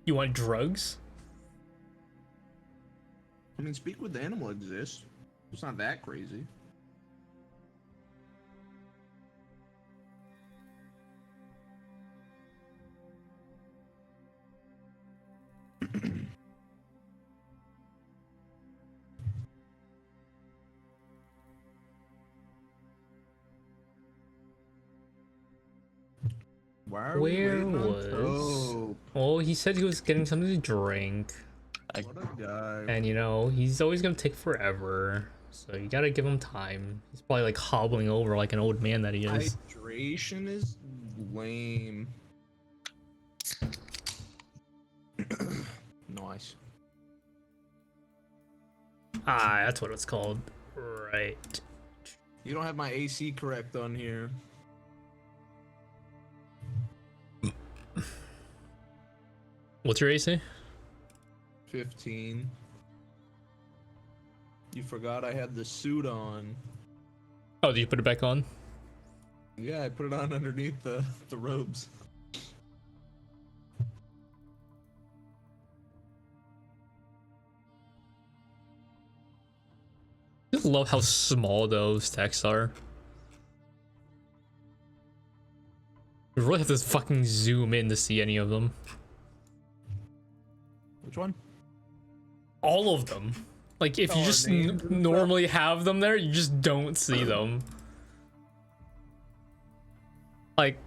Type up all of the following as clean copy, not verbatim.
You want drugs? I mean, speak with the animal exists. It's not that crazy. Why are we Where waiting on was? Tuppo? Well, he said he was getting something to drink, What a guy. and you know he's always gonna take forever. So you gotta give him time. He's probably like hobbling over like an old man that he is. Hydration is lame. Nice. Ah, that's what it's called. Right. You don't have my AC correct on here. What's your AC? 15. You forgot I had the suit on. Oh, did you put it back on? Yeah, I put it on underneath the robes. I just love how small those texts are. You really have to fucking zoom in to see any of them. Which one? All of them. Like, if you Oh, just names and stuff? normally have them there, you just don't see them. Like,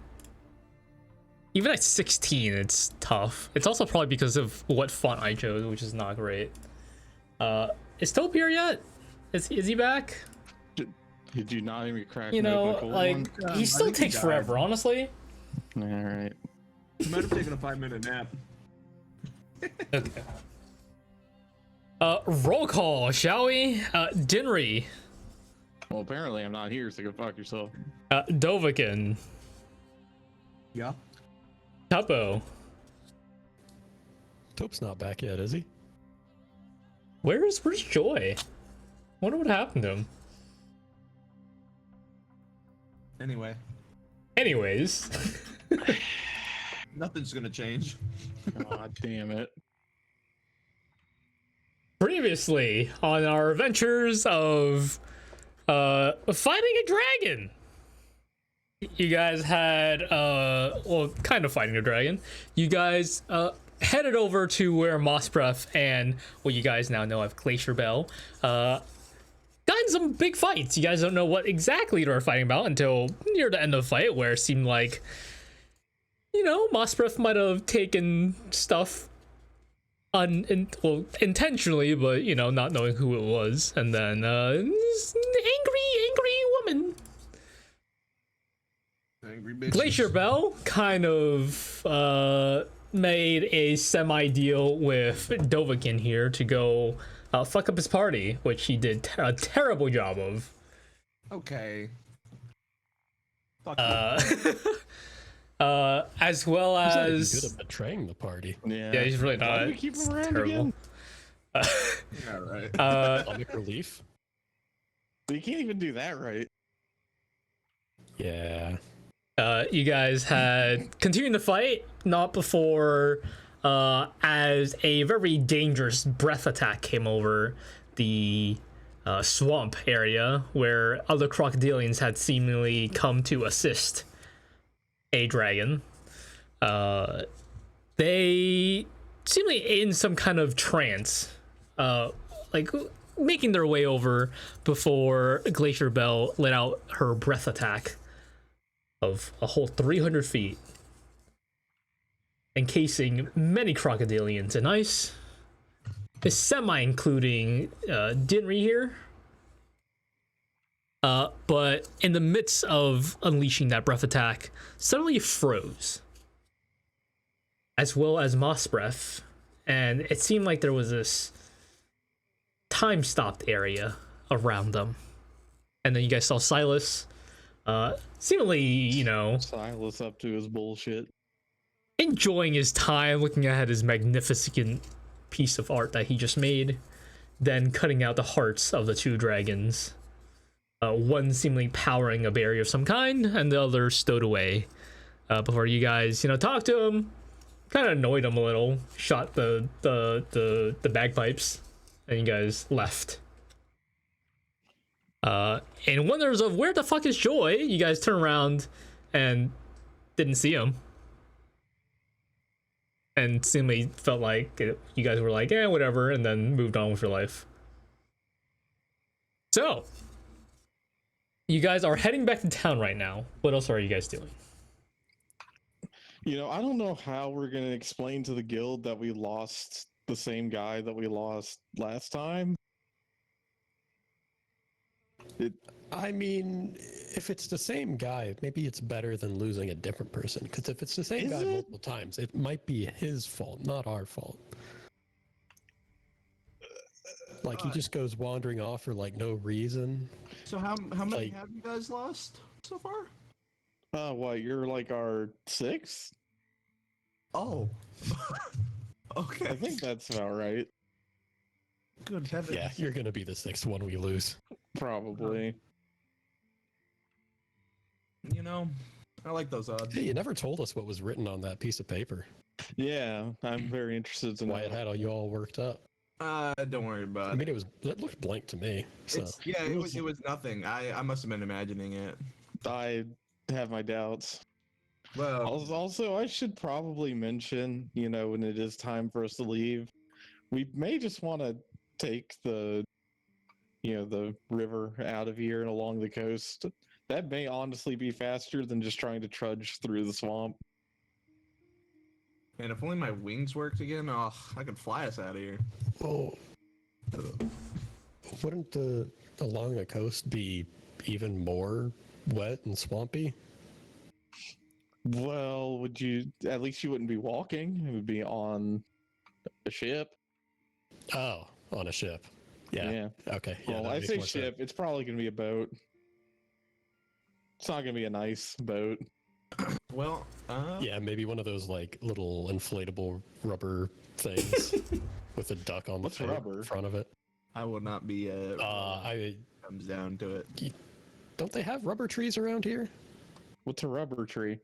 even at 16, it's tough. It's also probably because of what font I chose, which is not great. Is Tope here yet? Is he back? Did you not even crack? You know, open a like, cold he I still think he takes died. forever, honestly. one? All right. You might have taken a 5-minute nap. Okay. Roll call, shall we? Dinri. Well, apparently I'm not here, so go fuck yourself. Dovakin. Yeah. Tuppo. Tope's not back yet, is he? Where's Joy? Wonder what happened to him. Anyway, Anyways. nothing's gonna change. God damn it. Previously on our adventures of fighting a dragon. You guys had well, kind of fighting a dragon. You guys headed over to where Mossbreath and what you guys now know of Glacier Bell gotten some big fights. You guys don't know what exactly they were fighting about until near the end of the fight, where it seemed like, you know, Mossbreath might have taken stuff well, intentionally, but you know, not knowing who it was, and then this angry woman. Angry bitches. Glacier Bell kind of made a semi-deal with Dovakin here to go fuck up his party, which he did a terrible job of. Okay. Fuck As well He's not even as good at betraying the party. yeah, he's really Why not. do we keep It's him around terrible. again? Yeah, right. Comic relief. You can't even do that right. Yeah. You guys had continued the fight, not before as a very dangerous breath attack came over the swamp area where other crocodilians had seemingly come to assist a dragon. They seemingly in some kind of trance, like making their way over before Glacier Bell let out her breath attack of a whole 300 feet, encasing many crocodilians in ice. Is semi-including Dinri here. But in the midst of unleashing that breath attack, suddenly froze. As well as Mossbreath. And it seemed like there was this time-stopped area around them. And then you guys saw Silas, seemingly, you know, Silas up to his bullshit. enjoying his time, looking at his magnificent piece of art that he just made, then cutting out the hearts of the two dragons. One seemingly powering a barrier of some kind, and the other stowed away. Before you guys, you know, talk to him, kind of annoyed him a little. Shot the bagpipes, and you guys left. In wonders of where the fuck is Joy, you guys turn around and didn't see him. And seemingly felt like you guys were like, whatever, and then moved on with your life. So, you guys are heading back to town right now. What else are you guys doing? You know, I don't know how we're gonna explain to the guild that we lost the same guy that we lost last time. I mean, if it's the same guy, maybe it's better than losing a different person. Because if it's the same Is guy it? multiple times, it might be his fault, not our fault. Like he just goes wandering off for like no reason. So how many Like- have you guys lost so far? What, you're like our sixth? Oh. I Okay. think that's about right. Good heavens. Yeah, you're gonna be the sixth one we lose. Probably. You know, I like those odds. Hey, you never told us what was written on that piece of paper. Yeah, I'm very interested to know. Why it had all you all worked up. Don't worry I about mean, it. it looked blank to me. So It was nothing. I must have been imagining it. I have my doubts. Well, Also, I should probably mention, you know, when it is time for us to leave, we may just want to take the river out of here and along the coast. That may honestly be faster than just trying to trudge through the swamp. and if only my wings worked again, oh, I could fly us out of here. oh, wouldn't the along the coast be even more wet and swampy? Well, at least you wouldn't be walking, it would be on a ship. Oh, on a ship. Yeah. Okay. Yeah, Well, that I makes say more sense. ship, it's probably going to be a boat. It's not going to be a nice boat. Well, Yeah, maybe one of those like little inflatable rubber things with a duck on the What's rubber? front of it. I will not be. I Comes down to it. don't they have rubber trees around here? What's a rubber tree?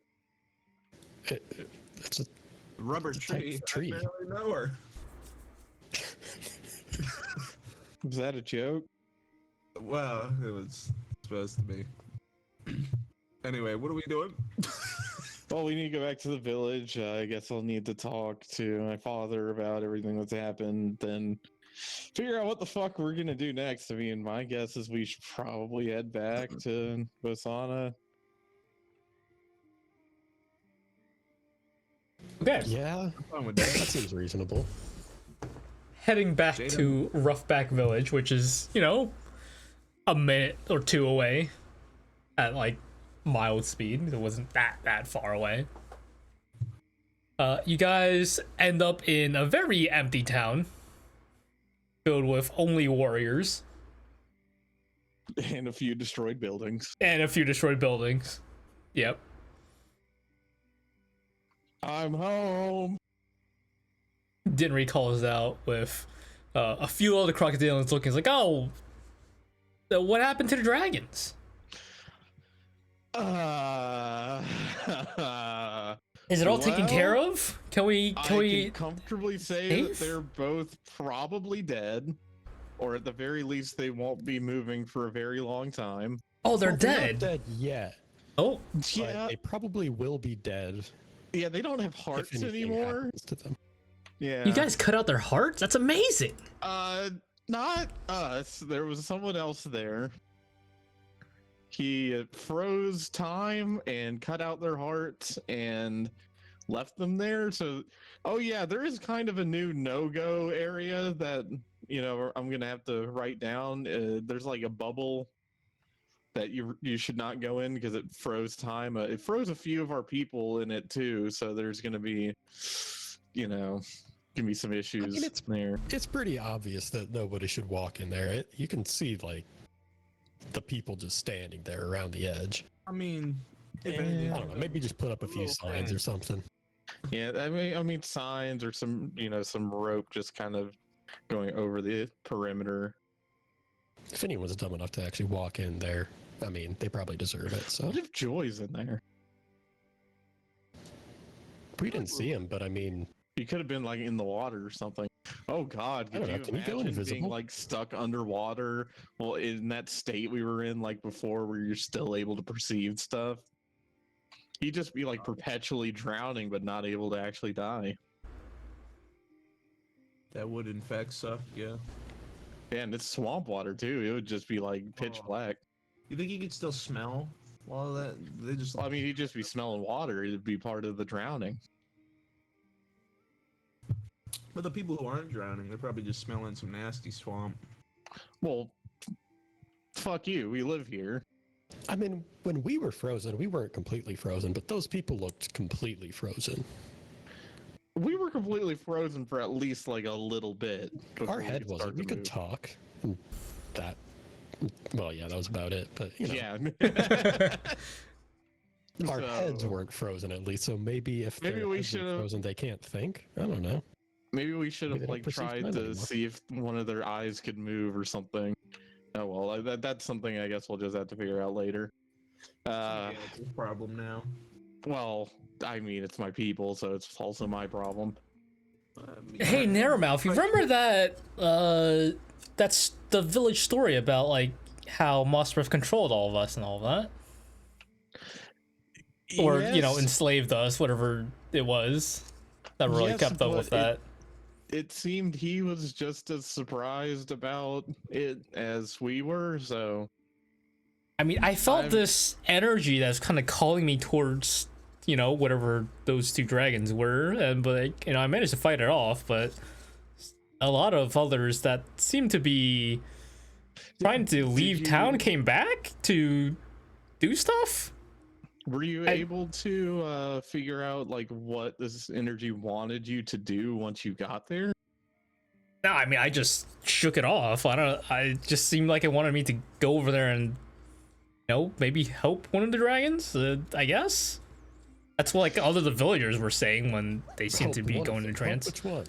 It's a Rubber It's a type tree. of tree. I barely know her. Is that a joke? Well, it was supposed to be. Anyway, what are we doing? Well, we need to go back to the village. I guess I'll need to talk to my father about everything that's happened, then figure out what the fuck we're gonna do next. I mean, my guess is we should probably head back to Bosana. Okay. yeah, Fine with that that. seems reasonable. Heading back Jadow. to Roughback Village, which is, a minute or two away at like mild speed. It wasn't that far away. You guys end up in a very empty town filled with only warriors And a few destroyed buildings. and a few destroyed buildings. Yep. I'm home. Dinri calls out with a few other crocodilians looking. It's like, oh, what happened to the dragons? Is it all taken care of? Can we? I Can we? can comfortably say Safe? that they're both probably dead, or at the very least, they won't be moving for a very long time. Oh, they're Well, dead. not dead yet. Oh, But Yeah, they probably will be dead yeah, they don't have if hearts anything anymore. happens to them. Yeah, you guys cut out their hearts? That's amazing. Not us. There was someone else there. He froze time and cut out their hearts and left them there. So, oh yeah, there is kind of a new no-go area that I'm gonna have to write down. There's like a bubble that you should not go in because it froze time. It froze a few of our people in it too. So there's gonna be, gonna be some issues it's- there. It's pretty obvious that nobody should walk in there. You can see like the people just standing there around the edge. I mean, if Eh, anything, I don't know. Maybe just put up a few signs or something. Yeah, I mean signs or some rope just kind of going over the perimeter. If anyone's dumb enough to actually walk in there, I mean, they probably deserve it. So What if Joy's in there? We didn't see him, but I mean, He could have been like in the water or something. Oh God, I could don't know, you can you go imagine being invisible? like stuck underwater? Well, in that state we were in like before, where you're still able to perceive stuff. He'd just be like perpetually drowning, but not able to actually die. That would in fact suck, yeah. Yeah, and it's swamp water too. It would just be like pitch Oh. black. You think he could still smell all of that? They just I mean, he'd just be smelling water. It'd be part of the drowning. But the people who aren't drowning, they're probably just smelling some nasty swamp. Well, fuck you. We live here. I mean, when we were frozen, we weren't completely frozen, but those people looked completely frozen. We were completely frozen for at least like a little bit. before Our we head could wasn't. start We to could move. talk. And that. Well, yeah, that was about it. But you know, Yeah. our So, heads weren't frozen at least. So maybe if Maybe their we heads were should've- frozen, they can't think. I don't know. Maybe we should Maybe have they don't like perceive tried time to anymore. see if one of their eyes could move or something. Oh well, that's something I guess we'll just have to figure out later. Yeah, it's a problem now. Well, I mean, it's my people, so it's also my problem. Hey, Narrowmouth, you remember that, that's the village story about, like, how Mossbreath controlled all of us and all of that? Or, you know, Yes, enslaved us, whatever it was. Never really Yes, kept up with but that. it seemed he was just as surprised about it as we were, so I mean, I felt I'm- this energy that's kind of calling me towards, you know, whatever those two dragons were, and but like, you know, I managed to fight it off. But a lot of others that seemed to be trying to leave you- town came back to do stuff. were you I- able to figure out like what this energy wanted you to do once you got there? No, I mean, I just shook it off. I don't. I just seemed like it wanted me to go over there and, you know, maybe help one of the dragons. I guess that's what like all of the villagers were saying when they seemed to Help be one of going them. into Help trance. Which one?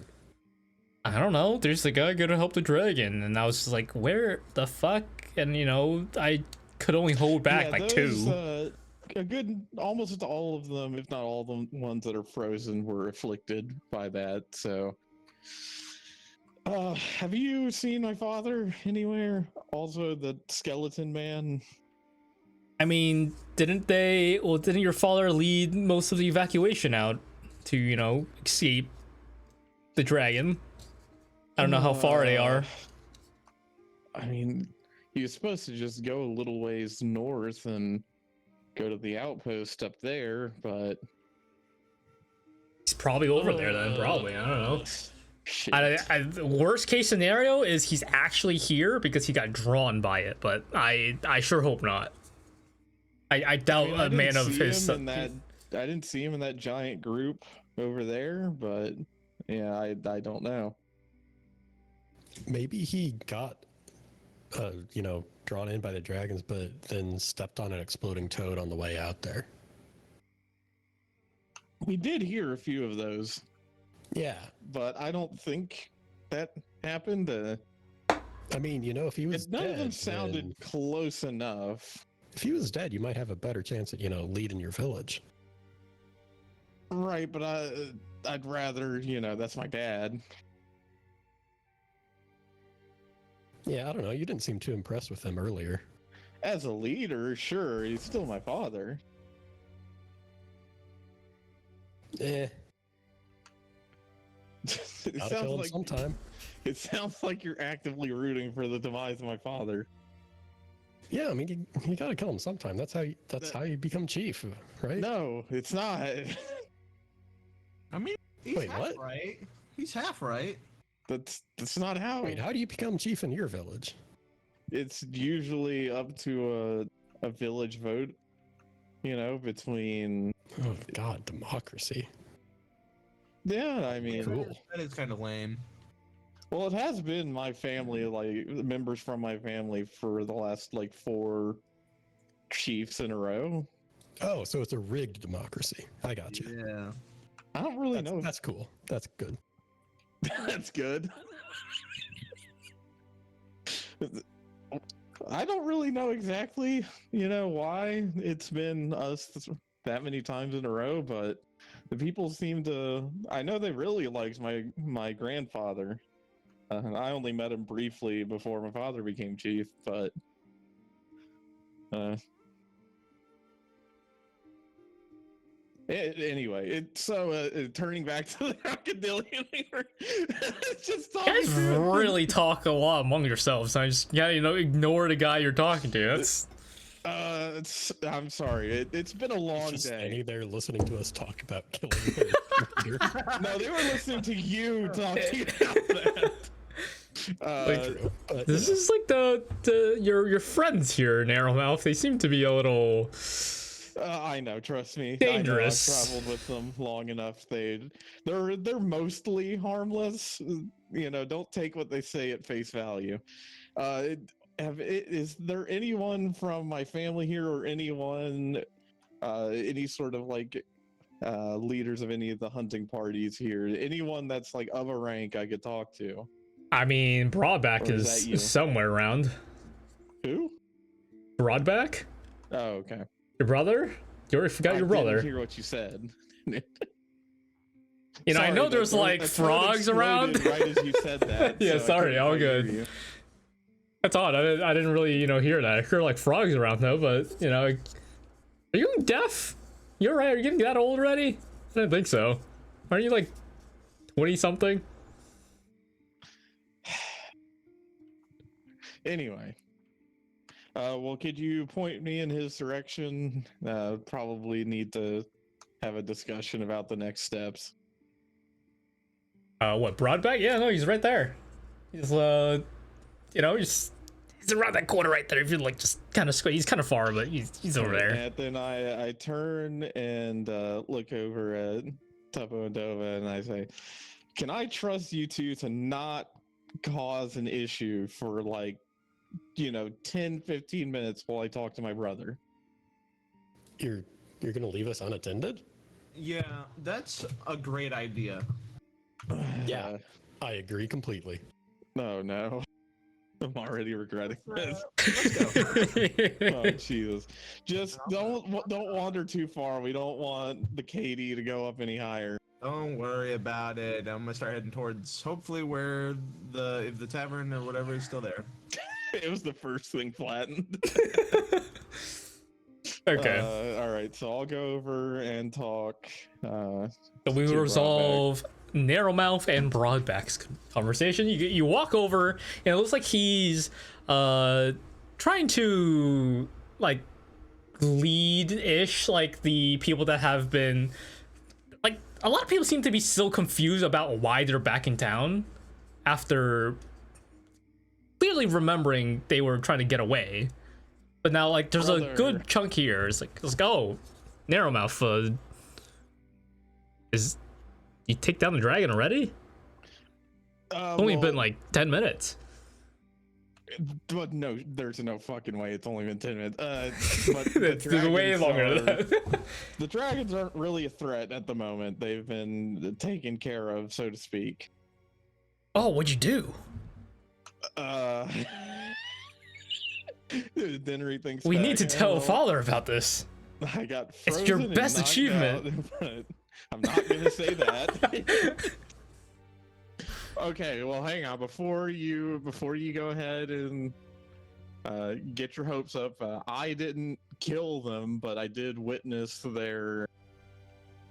I don't know. There's the guy gonna help the dragon, and I was just like, where the fuck? And you know, I could only hold back like two. A good, almost all of them, if not all of them, ones that are frozen were afflicted by that. So, have you seen my father anywhere? Also, the skeleton man. I mean, didn't they? Well, didn't your father lead most of the evacuation out to, you know, escape the dragon? I don't know how far they are. I mean, he was supposed to just go a little ways north and go to the outpost up there, but He's probably over there then. Probably. I don't know. shit. The worst case scenario is he's actually here because he got drawn by it, but I sure hope not. I doubt I a man didn't of see his. him in that. I didn't see him in that giant group over there, but yeah, I don't know. Maybe he got, you know, drawn in by the dragons, but then stepped on an exploding toad on the way out there. We did hear a few of those, Yeah. but I don't think that happened. I mean, you know, if he was None dead, of them sounded then- close enough. if he was dead, you might have a better chance at, you know, leading your village. Right, but I'd rather, you know, that's my dad. Yeah, I don't know. You didn't seem too impressed with him earlier. As a leader, sure, he's still my father. Eh, it gotta sounds kill him like sometime. it sounds like you're actively rooting for the demise of my father. Yeah, I mean, you gotta kill him sometime. That's how you become chief, right? No, it's not. I mean, he's Wait, half what? right. He's half right. That's not how. Wait, how do you become chief in your village? It's usually up to a village vote. You know, between Oh God, democracy. yeah, I mean, Cool. That is kind of lame. well, it has been my family, like members from my family for the last like 4 chiefs in a row. Oh, so it's a rigged democracy. I got you. Yeah. I don't really know. That's cool. That's good. That's good. I don't really know exactly, you know, why it's been us that many times in a row, but The people seem to. I know they really liked my grandfather. I only met him briefly before my father became chief, but anyway, turning back to the Crocodilian, it's just You talking guys to him. really talk a lot among yourselves. I just ignore the guy you're talking to. That's I'm sorry. It's been a long Just day. standing there listening to us talk about killing their leader. No, they were listening to you talking about that. True, but, this you know. is like your friends here, Narrowmouth. They seem to be a little I know, trust me. dangerous. I know, I've traveled with them long enough. They're mostly harmless. Don't take what they say at face value. Is there anyone from my family here, or anyone, any sort of like leaders of any of the hunting parties here? Anyone that's like of a rank I could talk to? I mean, Broadback Or is that you? is somewhere around. Who? Broadback? Oh, okay. Your brother? You already forgot your I brother. didn't hear what you said. I Sorry, know but there's like a toad frogs around. exploded right as you said that. Yeah, so I sorry, couldn't all quite hear good. you. That's odd. I didn't really, hear that. I heard like frogs around though, but are you deaf? You're right. Are you getting that old already? I didn't think so. Aren't you like 20 something? Anyway, well, could you point me in his direction? Probably need to have a discussion about the next steps. What, Broadback? Yeah, no, he's right there. He's he's around that corner right there. If you like, just kind of he's kind of far, but he's over there. And then I turn and look over at Tuppo and Dova, and I say, "Can I trust you two to not cause an issue for like 10-15 minutes while I talk to my brother?" You're gonna leave us unattended? Yeah, that's a great idea. Yeah, I agree completely. No. I'm already regretting this. Let's go. Oh Jesus! Just don't wander too far. We don't want the KD to go up any higher. Don't worry about it. I'm gonna start heading towards hopefully where if the tavern or whatever is still there. It was the first thing flattened. Okay. All right. So I'll go over and talk. So we to will resolve Narrowmouth and Broadback's conversation. You walk over, and it looks like he's trying to like lead-ish like the people that have been like a lot of people seem to be still confused about why they're back in town after clearly remembering they were trying to get away. But now like there's a good chunk here. It's like, let's go. Narrowmouth, you take down the dragon already? It's only been like 10 minutes. But no, there's no fucking way. It's only been 10 minutes. But It's way longer than that. The dragons aren't really a threat at the moment. They've been taken care of, so to speak. Oh, what'd you do? Dinri thinks We need back, to tell "Oh, father about this. I got It's your frozen and best knocked achievement." out, but I'm not gonna say that. Okay, well, hang on. Before you go ahead and get your hopes up, I didn't kill them, but I did witness their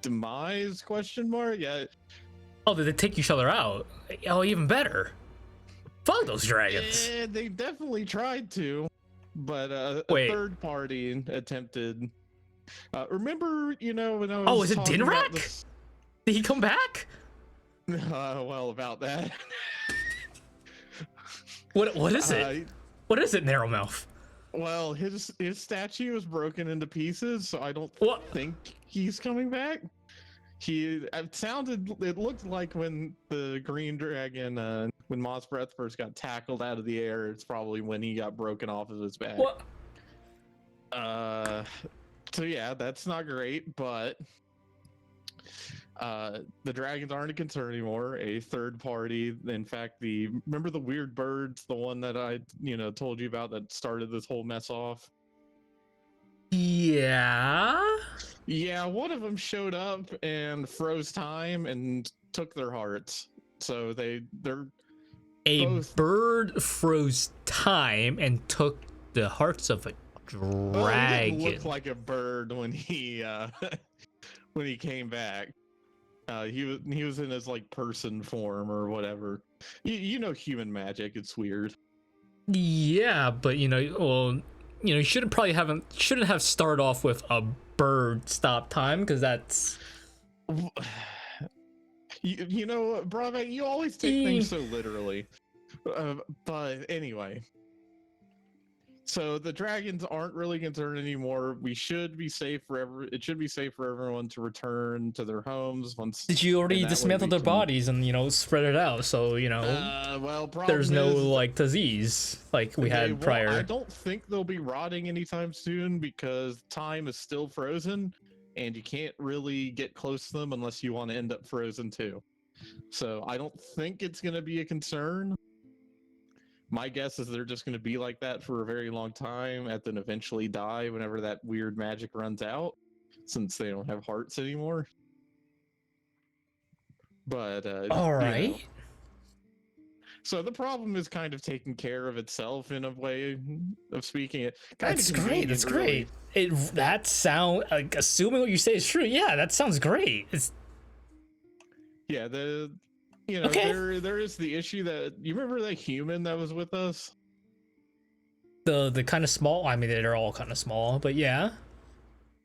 demise? Question mark? Yeah. Oh, did they take each other out? Oh, even better. Fuck those dragons. They definitely tried to, but a Wait. third party attempted. Remember, when I was Oh, is it talking about Dinrak? Did he come back? well, about that. What is it? What is it, Narrowmouth? Well, his statue was broken into pieces, so I don't What? think he's coming back. It looked like when the green dragon, when Moss Breath first got tackled out of the air, it's probably when he got broken off of his back. What? So yeah, that's not great, but the dragons aren't a concern anymore. A third party, in fact, remember the weird birds, the one that I told you about that started this whole mess off? Yeah. Yeah, one of them showed up and froze time and took their hearts. So they're A both. bird froze time and took the hearts of a Well, he dragon. didn't look like a bird when he when he came back. He was in his like person form or whatever. You know human magic. It's weird. Yeah, but well, you shouldn't have started off with a bird stop time, because that's You know, Bravo, you always take things so literally. But anyway. So the dragons aren't really concerned anymore. We should be safe forever. It should be safe for everyone to return to their homes once. did you already and that way dismantle we their can- bodies and spread it out, so Well, problem there's no is, like disease like we they had won't- prior. I don't think they'll be rotting anytime soon because time is still frozen, and you can't really get close to them unless you want to end up frozen too. So I don't think it's going to be a concern. My guess is they're just going to be like that for a very long time, and then eventually die whenever that weird magic runs out, since they don't have hearts anymore. But All you right. know. So the problem is kind of taking care of itself in a way of speaking. It kind That's of great. That's convenient, great. really. That sound like, assuming what you say is true. Yeah, that sounds great. It's Yeah, Okay. there is the issue that you remember that human that was with us. the kind of small. I mean, they're all kind of small, but yeah.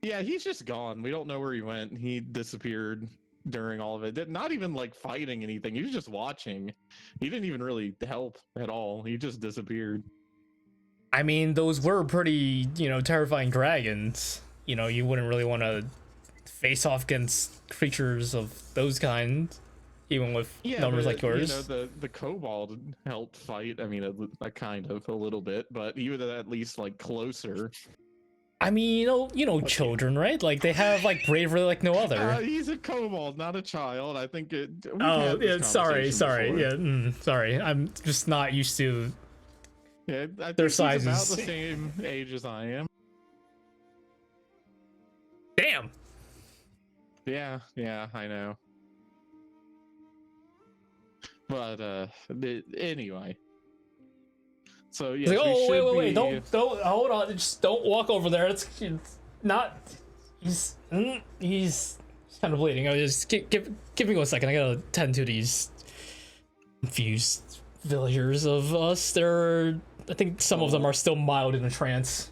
Yeah, he's just gone. We don't know where he went. He disappeared during all of it. Not even like fighting anything. He was just watching. He didn't even really help at all. He just disappeared. I mean, those were pretty, terrifying dragons. You wouldn't really want to face off against creatures of those kinds, even with numbers but, like yours. The Kobold helped fight. I mean, a kind of a little bit, but he was at least like closer. I mean, children, right? Like they have like bravery like no other. He's a Kobold, not a child. I think it. we've Oh, had this yeah. Sorry. conversation before. Yeah, sorry. I'm just not used to. Yeah, I think Their he's about sizes. the same age as I am. Damn. Yeah, I know. But anyway. So It's yes, like, oh, we should wait. be- Don't hold on. Just don't walk over there. It's not. He's kind of bleeding. Just give me 1 second. I gotta tend to these confused villagers of us. I think some of them are still mild in a trance.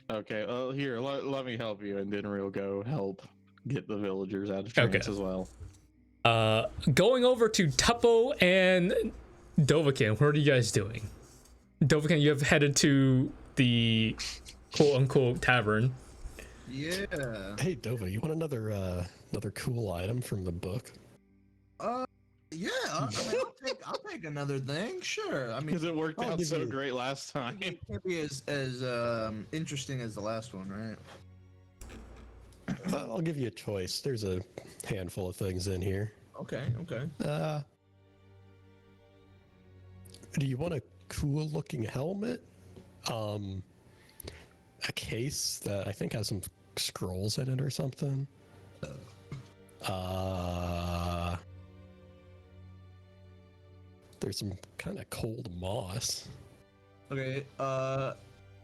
Okay, well here, let me help you, and Dinri will go help get the villagers out of trance as well. Going over to Tuppo and Dovakin. What are you guys doing? Dovakin, you have headed to the quote-unquote tavern. Yeah. Hey Dova, you want another cool item from the book? Yeah. I mean, I'll take another thing. Sure. I mean, Because it worked I'll out give so you- great last time. it can't be as interesting as the last one, right? I'll give you a choice. There's a handful of things in here. Okay. Do you want a cool looking helmet? A case that I think has some scrolls in it or something. There's some kind of cold moss. Okay.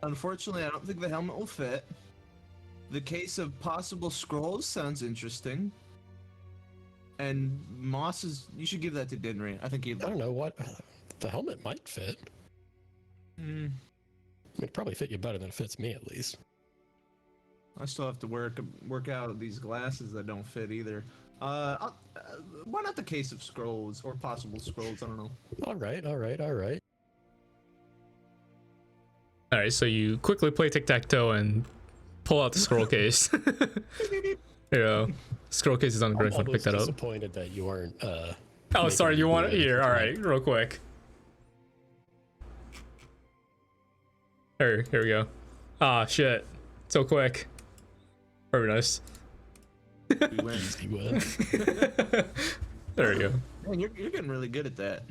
Unfortunately, I don't think the helmet will fit. The case of possible scrolls sounds interesting. And moss is. You should give that to Dinri. I think he. I don't know what the helmet might fit. It'd probably fit you better than it fits me, at least. I still have to work out these glasses that don't fit either. Why not the case of scrolls or possible scrolls? I don't know. All right. All right, so you quickly play tic-tac-toe and pull out the scroll case. Scroll case is on the ground. I'm If you want to pick that up. disappointed that you aren't. Oh, making sorry. me You do want it it. here? All right, real quick. Here we go. Ah, shit. So quick. Very nice. We win. Easy win. There we go. Man, you're getting really good at that.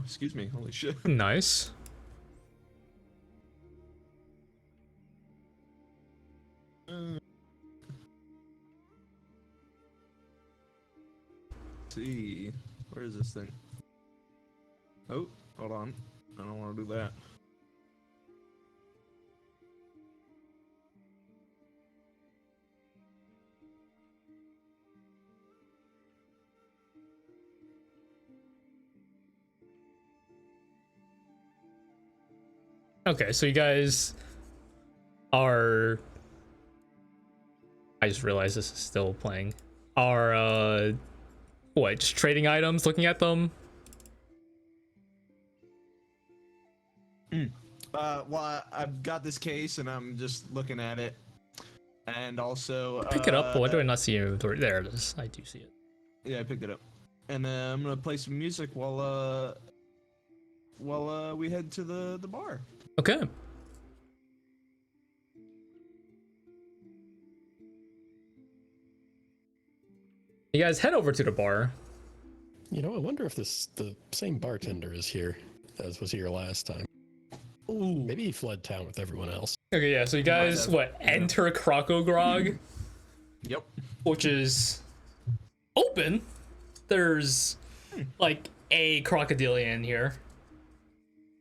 Excuse me. Holy shit. Nice. see. Where is this thing? Oh, hold on. I don't want to do that. Okay, so you guys are. I just realized this is still playing. Are what? Just trading items, looking at them. Well, I've got this case and I'm just looking at it, and also Pick it up. Why do I not see inventory? There it is. I do see it. Yeah, I picked it up, and I'm gonna play some music while we head to the bar. Okay. You guys head over to the bar. You know, I wonder if the same bartender is here as was here last time. Ooh. Maybe he fled town with everyone else. Okay, yeah. So you guys enter Crocogrog, Yep. which is open. There's like a Crocodilian here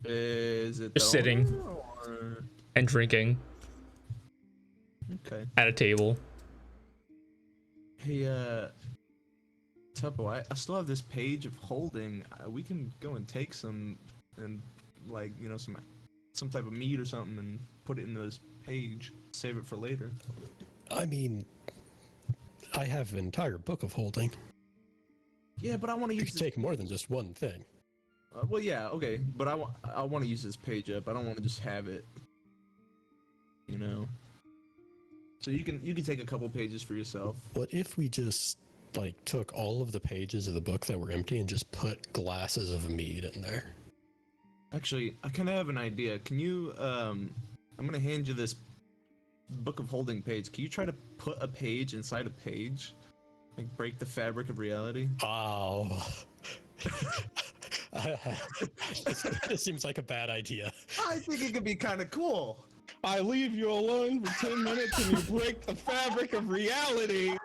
Is it Just sitting. or... and drinking Okay. at a table. Hey, Tuppo, I still have this page of holding. We can go and take some, and like, you know, some type of meat or something, and put it in this page. Save it for later. I mean, I have an entire book of holding. Yeah, but I want to You use could this. take more than just one thing. Well, yeah, okay, but I want to use this page up. I don't want to just have it. You know. So you can take a couple pages for yourself. What if we just like took all of the pages of the book that were empty and just put glasses of mead in there? Actually, I kind of have an idea. Can you I'm gonna hand you this book of holding page. Can you try to put a page inside a page? Like break the fabric of reality? Oh. This seems like a bad idea. I think it could be kind of cool. I leave you alone for 10 minutes and you break the fabric of reality.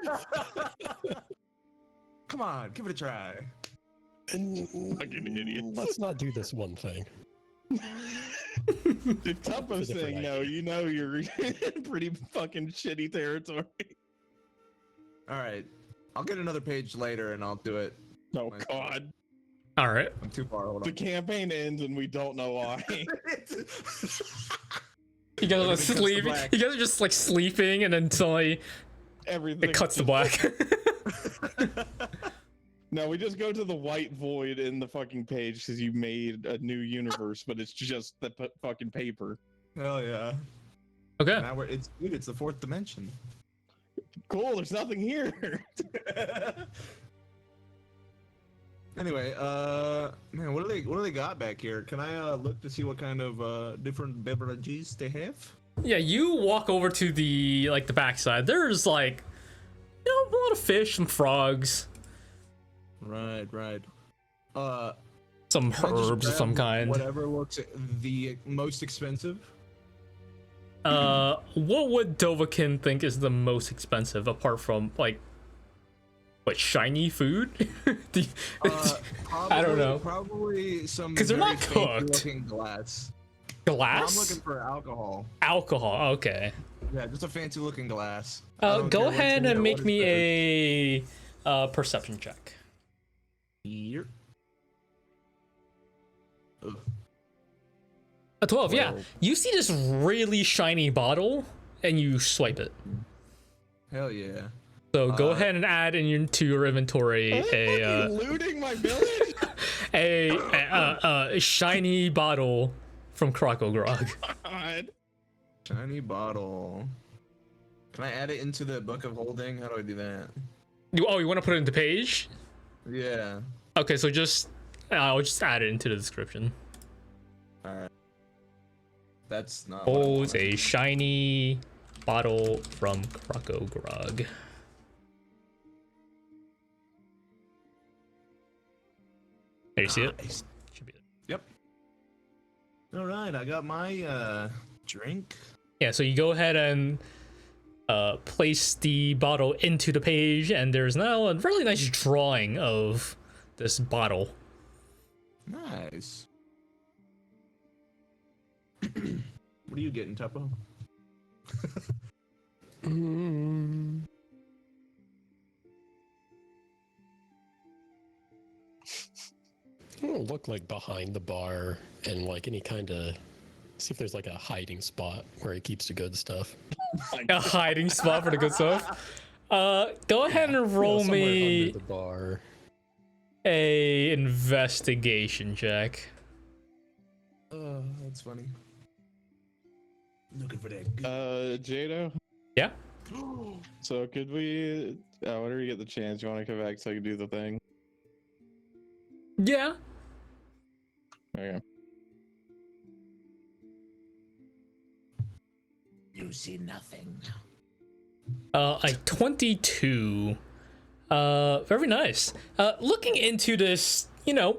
Come on, give it a try. Fucking idiot. Let's not do this one thing. The Tuppo It's a different thing, no, you know you're in pretty fucking shitty territory. All right, I'll get another page later and I'll do it. Oh god. All right. I'm too far. Hold The on. campaign ends and we don't know why. You guys are Everything cuts to sleeping. black. You guys are just like sleeping, and then suddenly Everything. it cuts to black. No, we just go to the white void in the fucking page because you made a new universe, but it's just the fucking paper. Hell yeah. Okay. Now it's the fourth dimension. Cool, there's nothing here. Anyway, man, what do they got back here? Can I look to see what kind of different beverages they have? Yeah, you walk over to the backside. There's like, you know, a lot of fish, some frogs, Right. some Can I just herbs of some grab kind. Whatever looks the most expensive. What would Dovakin think is the most expensive apart from like what, shiny food? I don't know. Probably some 'Cause they're very not fancy cooked. looking glass. Glass? I'm looking for alcohol. Alcohol. Okay. Yeah, just a fancy looking glass. I don't Go care what's ahead in it and or make what me it's a perception check. Yep. Ugh. A 12. Yeah. 12. You see this really shiny bottle, and you swipe it. Hell yeah. So go ahead and add into your inventory Are you looting my village? a shiny bottle from Crocogrog. God. Shiny bottle. Can I add it into the book of holding? How do I do that? You want to put it into page? Yeah. Okay, so I'll just add it into the description. Alright. That's not what I Holds wanted. a shiny bottle from Crocogrog. There, you see it? Nice. Should be it. Yep. Alright, I got my drink. Yeah, so you go ahead and place the bottle into the page, and there's now a really nice drawing of this bottle. Nice. What are you getting, Tuppo? It'll look like behind the bar and like any kind of see if there's like a hiding spot where he keeps the good stuff. A hiding spot for the good stuff. Go ahead and roll somewhere me under the bar. a investigation check. That's funny. Looking for that. Jadow. Yeah. So could we? Whenever you get the chance, you want to come back so I can do the thing? Yeah. Okay. You see nothing. A 22. Very nice. Looking into this,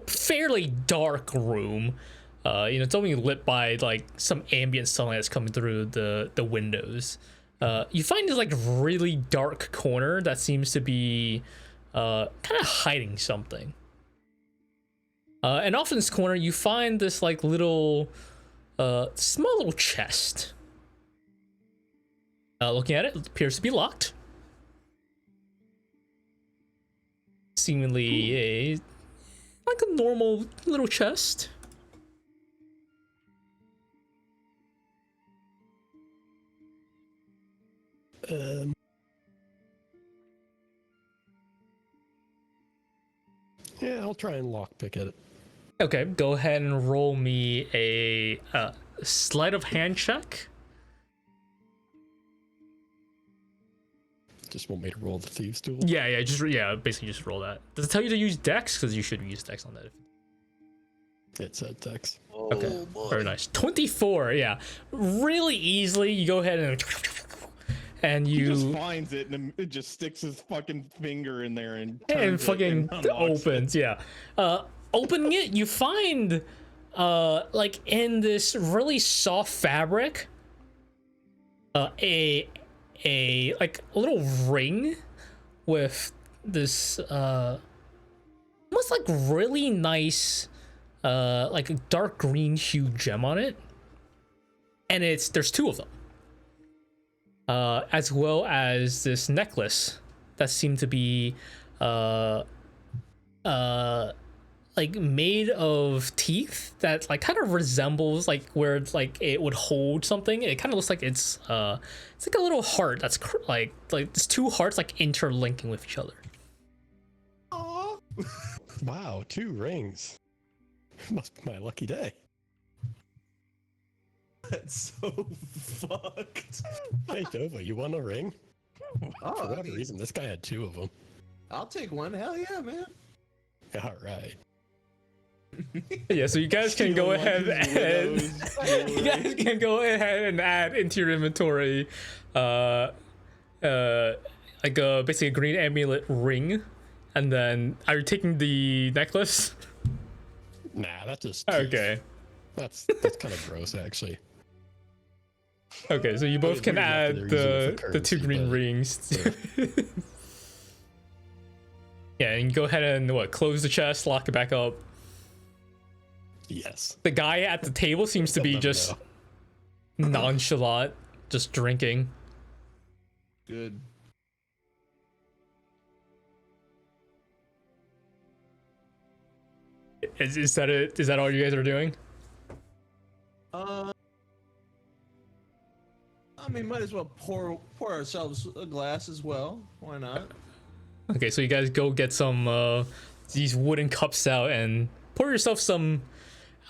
fairly dark room. It's only lit by like some ambient sunlight that's coming through the windows. You find this like really dark corner that seems to be kind of hiding something. And off in this corner, you find this like little, small little chest. Looking at it, it appears to be locked. Seemingly like a normal little chest. Yeah, I'll try and lockpick it. Okay, go ahead and roll me a sleight of hand check. Just want me to roll the thieves tool. Yeah, basically just roll that. Does it tell you to use Dex? Because you should use Dex on that. It said Dex. Okay, very nice. 24, yeah. Really easily, you go ahead and He you just finds it and it just sticks his fucking finger in there and turns it fucking and unlocks opens, it. yeah. Opening it, you find like in this really soft fabric, a like a little ring with this almost like really nice like a dark green hue gem on it, and there's two of them, as well as this necklace that seemed to be like made of teeth that like kind of resembles like where it's like it would hold something. It kind of looks like it's like a little heart that's like it's two hearts like interlinking with each other. Aww. Wow, 2 rings. Must be my lucky day. That's so fucked. Hey, Dova, you want a ring? Oh, For whatever reason, this guy had 2 of them. I'll take one. Hell yeah, man. All right. Yeah, so you guys can go ahead and you guys can go ahead and add into your inventory like basically a green amulet ring. And then are you taking the necklace? Nah, that's just Okay. That's kind of gross, actually. Okay, so you both can weird enough add that they're using it for the 2 currency, green but- rings. Yeah, and you go ahead and close the chest, lock it back up. Yes. The guy at the table seems to They'll be never just know. nonchalant, just drinking. Good. Is that it? Is that all you guys are doing? I mean, might as well pour ourselves a glass as well. Why not? Okay, so you guys go get some these wooden cups out and pour yourself some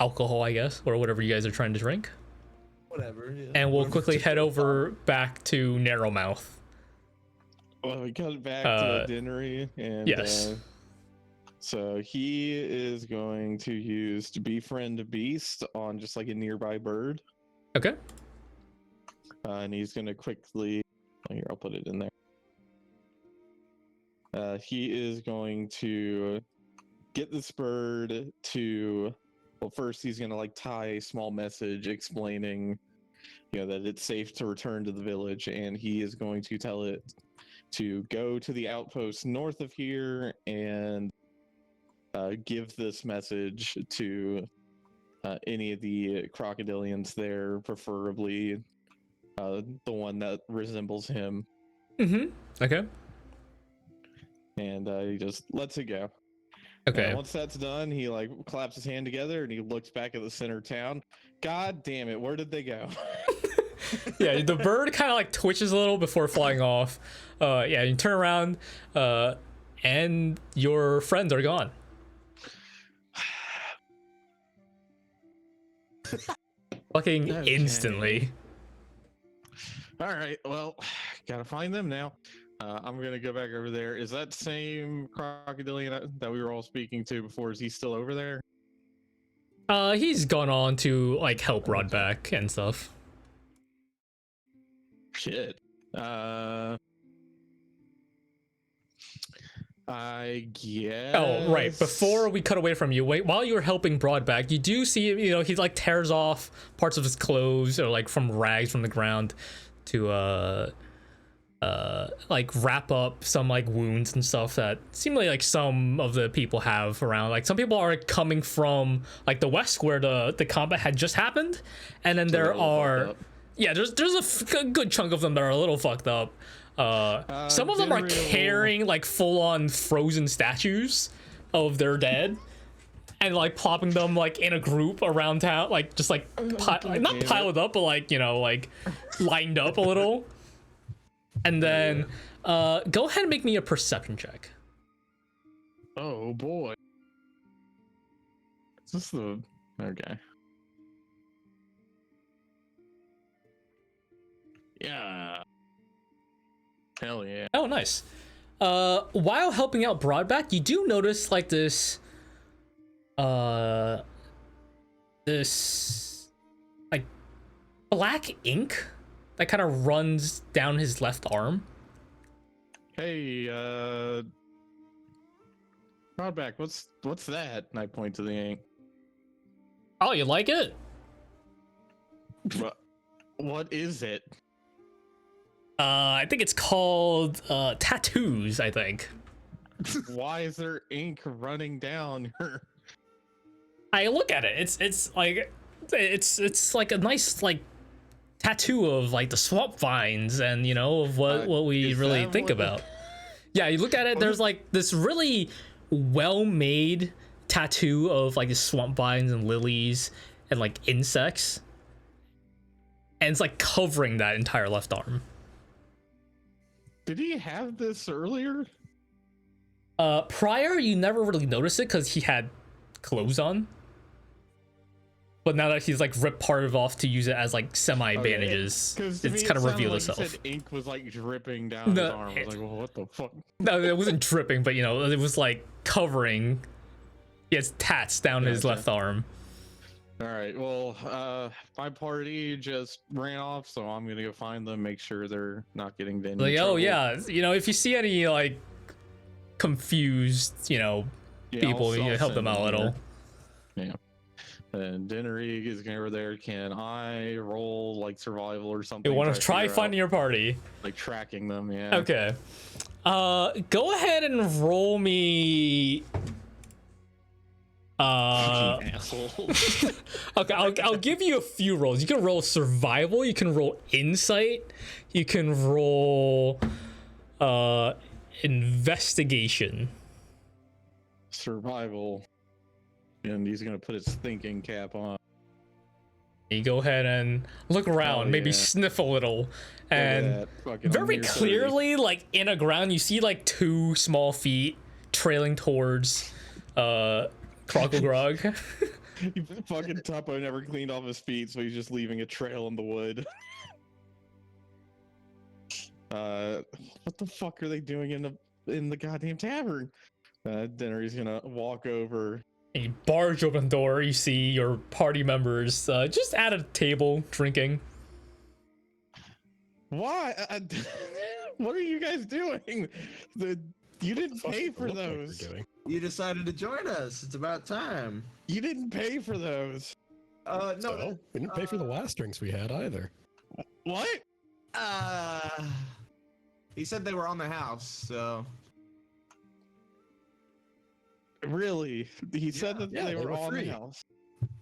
alcohol, I guess, or whatever you guys are trying to drink. Whatever. Yeah. And we'll Whatever quickly tastes head good. over back to Narrowmouth. Well, we cut back to Dinri, and yes. So he is going to use to befriend Beast on just like a nearby bird, Okay. and he's going to quickly. Here, I'll put it in there. He is going to get this bird to. Well, first he's going to like tie a small message explaining, that it's safe to return to the village, and he is going to tell it to go to the outpost north of here and give this message to any of the crocodilians there, preferably the one that resembles him. Okay. And he just lets it go. Okay. And once that's done, he like claps his hand together and he looks back at the center of town. God damn it, where did they go? Yeah, the bird kind of like twitches a little before flying off. Yeah, you turn around, and your friends are gone. Fucking Okay. instantly. All right, well, gotta find them now. I'm gonna go back over there. Is that same crocodilian that we were all speaking to before? Is he still over there? He's gone on to like help Roughback and stuff. Shit. I guess. Oh, right. Before we cut away from you, wait, while you're helping Broadback, you do see, he like tears off parts of his clothes or like from rags from the ground to like wrap up some like wounds and stuff that seemingly like some of the people have around. Like some people are coming from like the west where the combat had just happened, and then there are there's a good chunk of them that are a little fucked up. Some of them are carrying like full-on frozen statues of their dead and like plopping them like in a group around town, like just like not piled up, but like like lined up a little. And then go ahead and make me a perception check. Oh boy. Is this the okay? Yeah. Hell yeah. Oh, nice. While helping out Broadback, you do notice like this like black ink that kind of runs down his left arm. Hey, Broadback, what's that? And I point to the ink. Oh, you like it? What is it? I think it's called tattoos, I think. Why is there ink running down her? I look at it. It's like it's like a nice like tattoo of like the swamp vines and of what we really think about. Yeah, you look at it, there's like this really well-made tattoo of like the swamp vines and lilies and like insects. And it's like covering that entire left arm. Did he have this earlier? Prior, you never really noticed it because he had clothes on. But now that he's like ripped part of it off to use it as like semi-bandages, it's kind of revealed itself. You said ink was like dripping down his arm. I was like, well, what the fuck? No, it wasn't dripping, but it was like covering. He has tats down his left arm. All right, well, my party just ran off, so I'm gonna go find them, make sure they're not getting in Like, trouble. oh yeah, if you see any like confused, people, you help them out a little. Yeah. And Dinri is over there. Can I roll like survival or something? You want to try figure finding out, your party? like tracking them? Yeah. Okay. Go ahead and roll me. Asshole. Okay, I'll give you a few rolls. You can roll survival. You can roll insight. You can roll investigation. Survival. And he's gonna put his thinking cap on. You go ahead and look around, maybe sniff a little, and very clearly, like in a ground, you see like 2 small feet trailing towards Crocogrog. Fucking Tuppo never cleaned off his feet, so he's just leaving a trail in the wood. What the fuck are they doing in the goddamn tavern? Dinner's gonna walk over. A barge open door, you see your party members just at a table drinking. Why? What are you guys doing? You didn't pay for those. You decided to join us. It's about time. You didn't pay for those. No, So, we didn't pay for the last drinks we had either. What? He said they were on the house, so Really? He said that Yeah, they they were were on free. the house.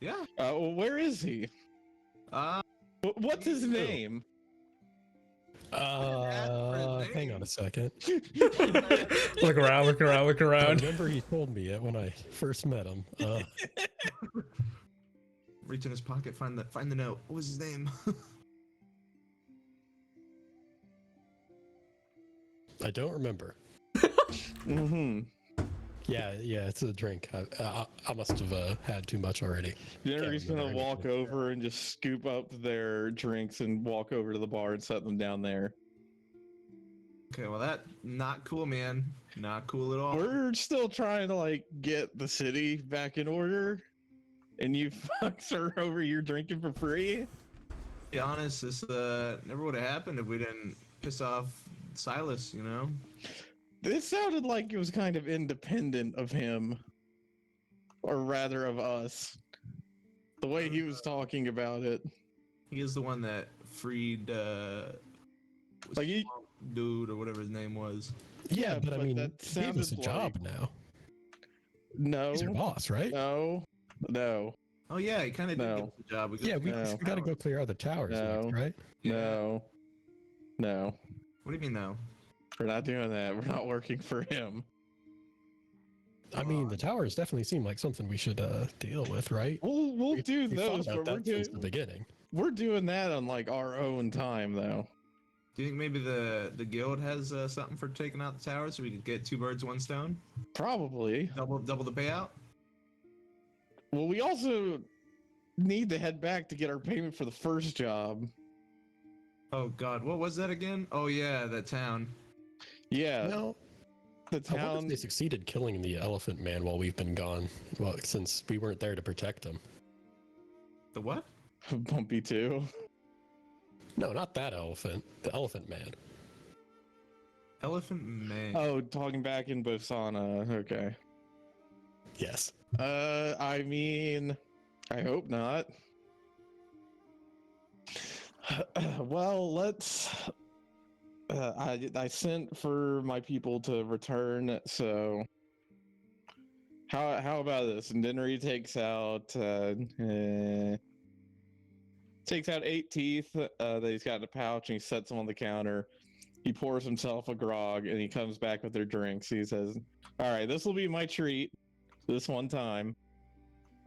yeah. Well, where is he? What's his Me too. name? Hang on a second. Look around, look around, look I around. remember he told me it when I first met him. Reach in his pocket, find the note. What was his name? I don't remember. Mm-hmm. Yeah, it's a drink. I must have had too much already. Dinri's remember gonna walk anything. over and just scoop up their drinks and walk over to the bar and set them down there. Okay, well that not cool, man. Not cool at all. We're still trying to like get the city back in order, and you fucks are over here drinking for free. To be honest, this never would have happened if we didn't piss off Silas, you know? This sounded like it was kind of independent of him, or rather of us. The way he was talking about it, He is the one that freed like he, dude or whatever his name was. Yeah, but I mean, that he gave us a sounded job like- now. no, He's our boss, right? no. Oh yeah, he kind of did No. give us a job. We Yeah, we No. got to go clear out the towers, No. next, right? No. What do you mean no? We're not doing that. We're not working for him. I mean, the towers definitely seem like something we should deal with, right? We'll do We those, thought but about that since the beginning. we're doing that on like our own time, though. Do you think maybe the guild has something for taking out the tower so we could get 2 birds, 1 stone? Probably. Double the payout? Well, we also need to head back to get our payment for the first job. Oh god, what was that again? Oh yeah, that town. Yeah, No, the I wonder if town. they succeeded killing the elephant man while we've been gone. Well, since we weren't there to protect him. The what? Bumpy too. No, not that elephant. The elephant man. Elephant man. Oh, talking back in Bosana. Okay. Yes. I mean, I hope not. Well, let's. I sent for my people to return, so how about this? And Dinri takes out 8 teeth that he's got in a pouch, and he sets them on the counter. He pours himself a grog, and he comes back with their drinks. He says, "All right, this will be my treat this one time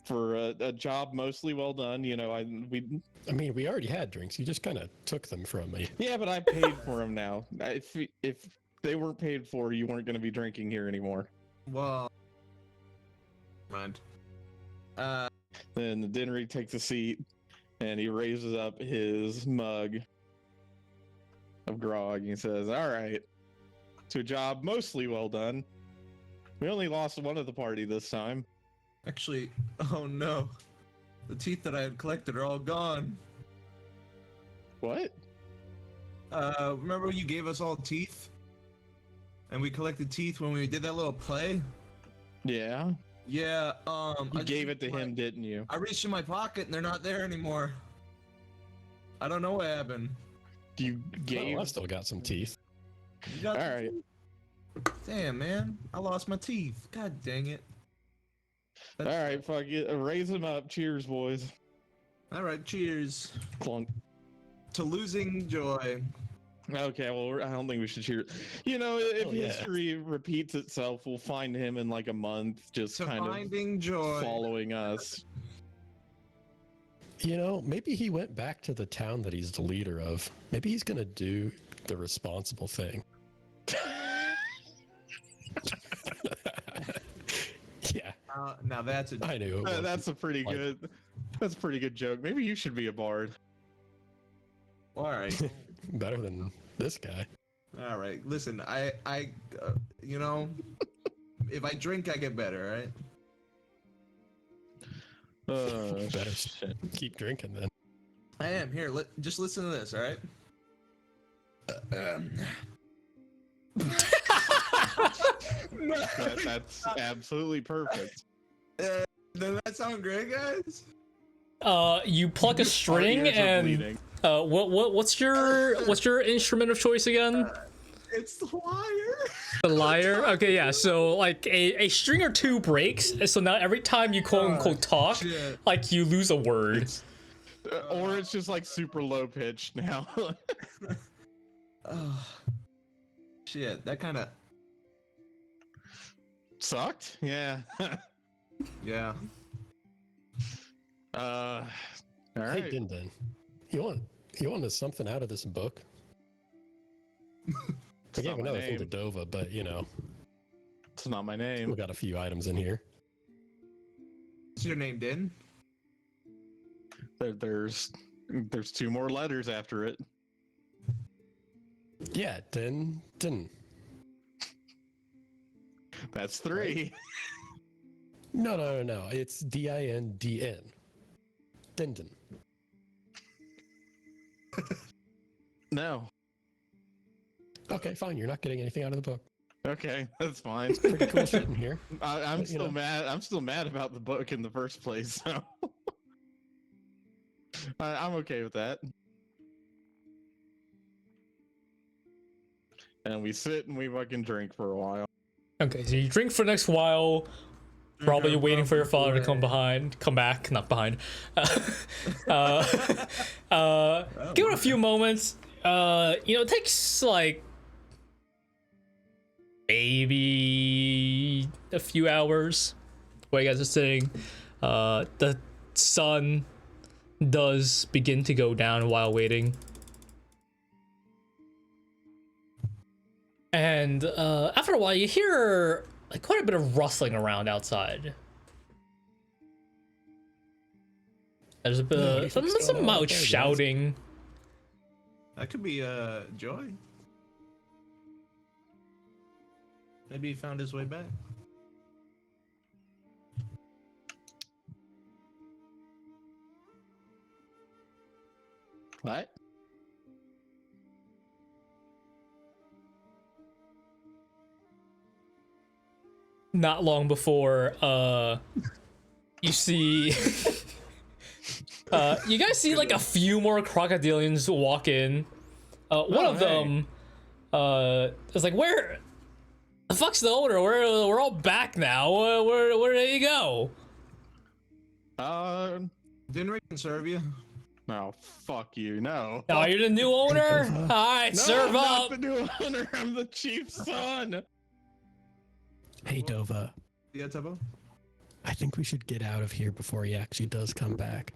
for a job mostly well done. You know, I mean, we already had drinks. You just kind of took them from me. yeah, but I paid for them now. If they weren't paid for, you weren't going to be drinking here anymore." Well, mind. Then Dinri takes a seat, and he raises up his mug of grog. And he says, "All right, to a job mostly well done. We only lost one of the party this time." Actually, oh no. The teeth that I had collected are all gone. What? Remember when you gave us all teeth? And we collected teeth when we did that little play? Yeah, Yeah, you gave it to him, didn't you? I reached in my pocket and they're not there anymore. I don't know what happened. You gave. Oh, I've still got some teeth. You got All right. Damn, man. I lost my teeth. God dang it. All right, fuck it. Raise them up. Cheers, boys. All right, cheers Clunk. to losing joy. Okay, well, I don't think we should cheer. You know, if Oh, yeah. history repeats itself, we'll find him in like a month, just To kind of finding joy. following us. You know, maybe he went back to the town that he's the leader of. Maybe he's gonna do the responsible thing. Yeah, Now that's a I knew. It wasn't. That's a pretty like- good. That's a pretty good joke. Maybe you should be a bard. all right. Better than this guy. All right. Listen, I you know, if I drink, I get better, right? Better Shit. keep drinking then. I am. Here, just listen to this, all right? That's absolutely perfect. Does that sound great, guys? You pluck a Our string ears are and bleeding. What's your instrument of choice again? It's the lyre. The lyre. Okay, yeah. So like a string or two breaks, so now every time you quote unquote talk, shit. like you lose a word. Or it's just like super low pitched now. Oh, shit, that kind of Sucked? Yeah. yeah. All Hey, right. Din, you want something out of this book? I gave not my another thing to name. Dova, but you know, It's not my we name. got a few items in here. What's your name, Din? There's 2 more letters after it. Yeah, Din. That's 3. No. It's Dindn. Dindin. No. Okay, fine. You're not getting anything out of the book. Okay, that's fine. Pretty cool shit in here. I'm But, you still know. mad. I'm still mad about the book in the first place. So I'm okay with that. And we sit and we fucking drink for a while. Okay, so you drink for the next while, probably waiting for your father to come back, not behind. Give it a few moments. It takes like maybe a few hours while you guys are sitting. The sun does begin to go down while waiting. And after a while, you hear like quite a bit of rustling around outside. There's a bit Yeah, what do you of some think's going on mouth out there, guys? shouting. That could be Joy. Maybe he found his way back. What? Not long before, you see, you guys see like a few more crocodilians walk in. One of hey. them, is like, "Where the fuck's the owner? We're all back now. Where did he go?" Dinri can serve you. No, fuck you. No. Oh, you're the new owner. All right, No, serve I'm up. not the new owner. I'm the chief's son. Hey, Dova. Yeah, Tuppo? I think we should get out of here before he actually does come back.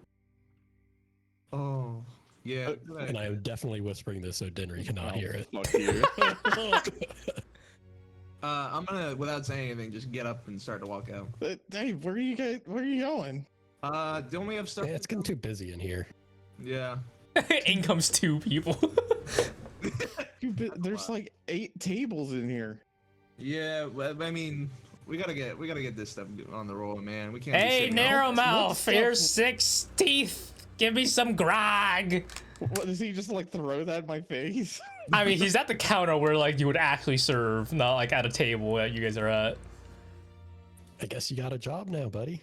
Oh, yeah. And I am definitely whispering this so Dinri cannot hear it. Fuck you. I'm gonna, without saying anything, just get up and start to walk out. Hey, where are you going? Don't we have stuff? Yeah, it's getting too busy in here. Yeah. In comes 2 people. There's like 8 tables in here. Yeah, well, I mean, we gotta get this stuff on the roll, man. We can't. be Hey, sitting narrow around. mouth. Here's 6 teeth. Give me some grog. What does he just like throw that in my face? I mean, he's at the counter where like you would actually serve, not like at a table that you guys are at. I guess you got a job now, buddy.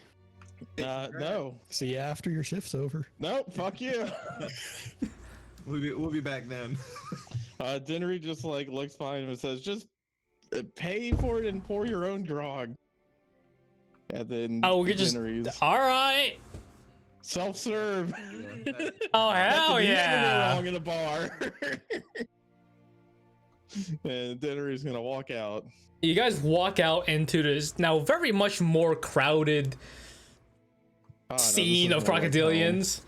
No. See you after your shift's over. Nope, fuck you. We'll be back then. Dinri just like looks behind him and says, just pay for it and pour your own grog. And then Oh, we could just. All right. self-serve. Oh hell Never yeah! go wrong in a bar. And Dinri's gonna walk out. You guys walk out into this now very much more crowded Oh, no, scene this of is more like crocodilians.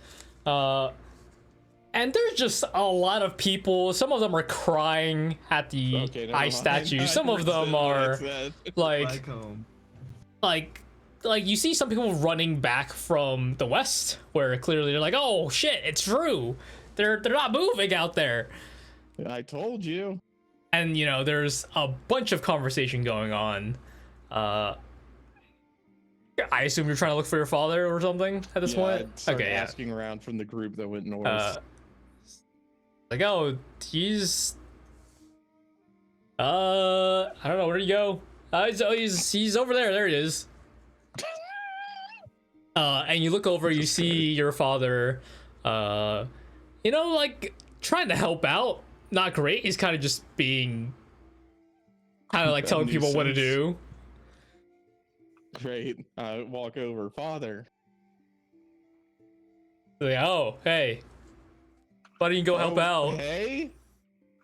And there's just a lot of people. Some of them are crying at the home. Okay, never ice mind. statue. Some of them are like Back home. like you see some people running back from the west where clearly they're like, oh shit, it's true. They're not moving out there. I told you. And you know, there's a bunch of conversation going on. I assume you're trying to look for your father or something at this Yeah, point. I started Okay, yeah. asking around from the group that went north. Like, oh, he's I don't know, where'd he go? He's over there. There he is. And you look over, you see your father you know, like trying to help out. Not great. He's kind of just being kind of like telling people what to do. Great. Walk over, Father. Like, oh, hey, why don't you go help out? Hey,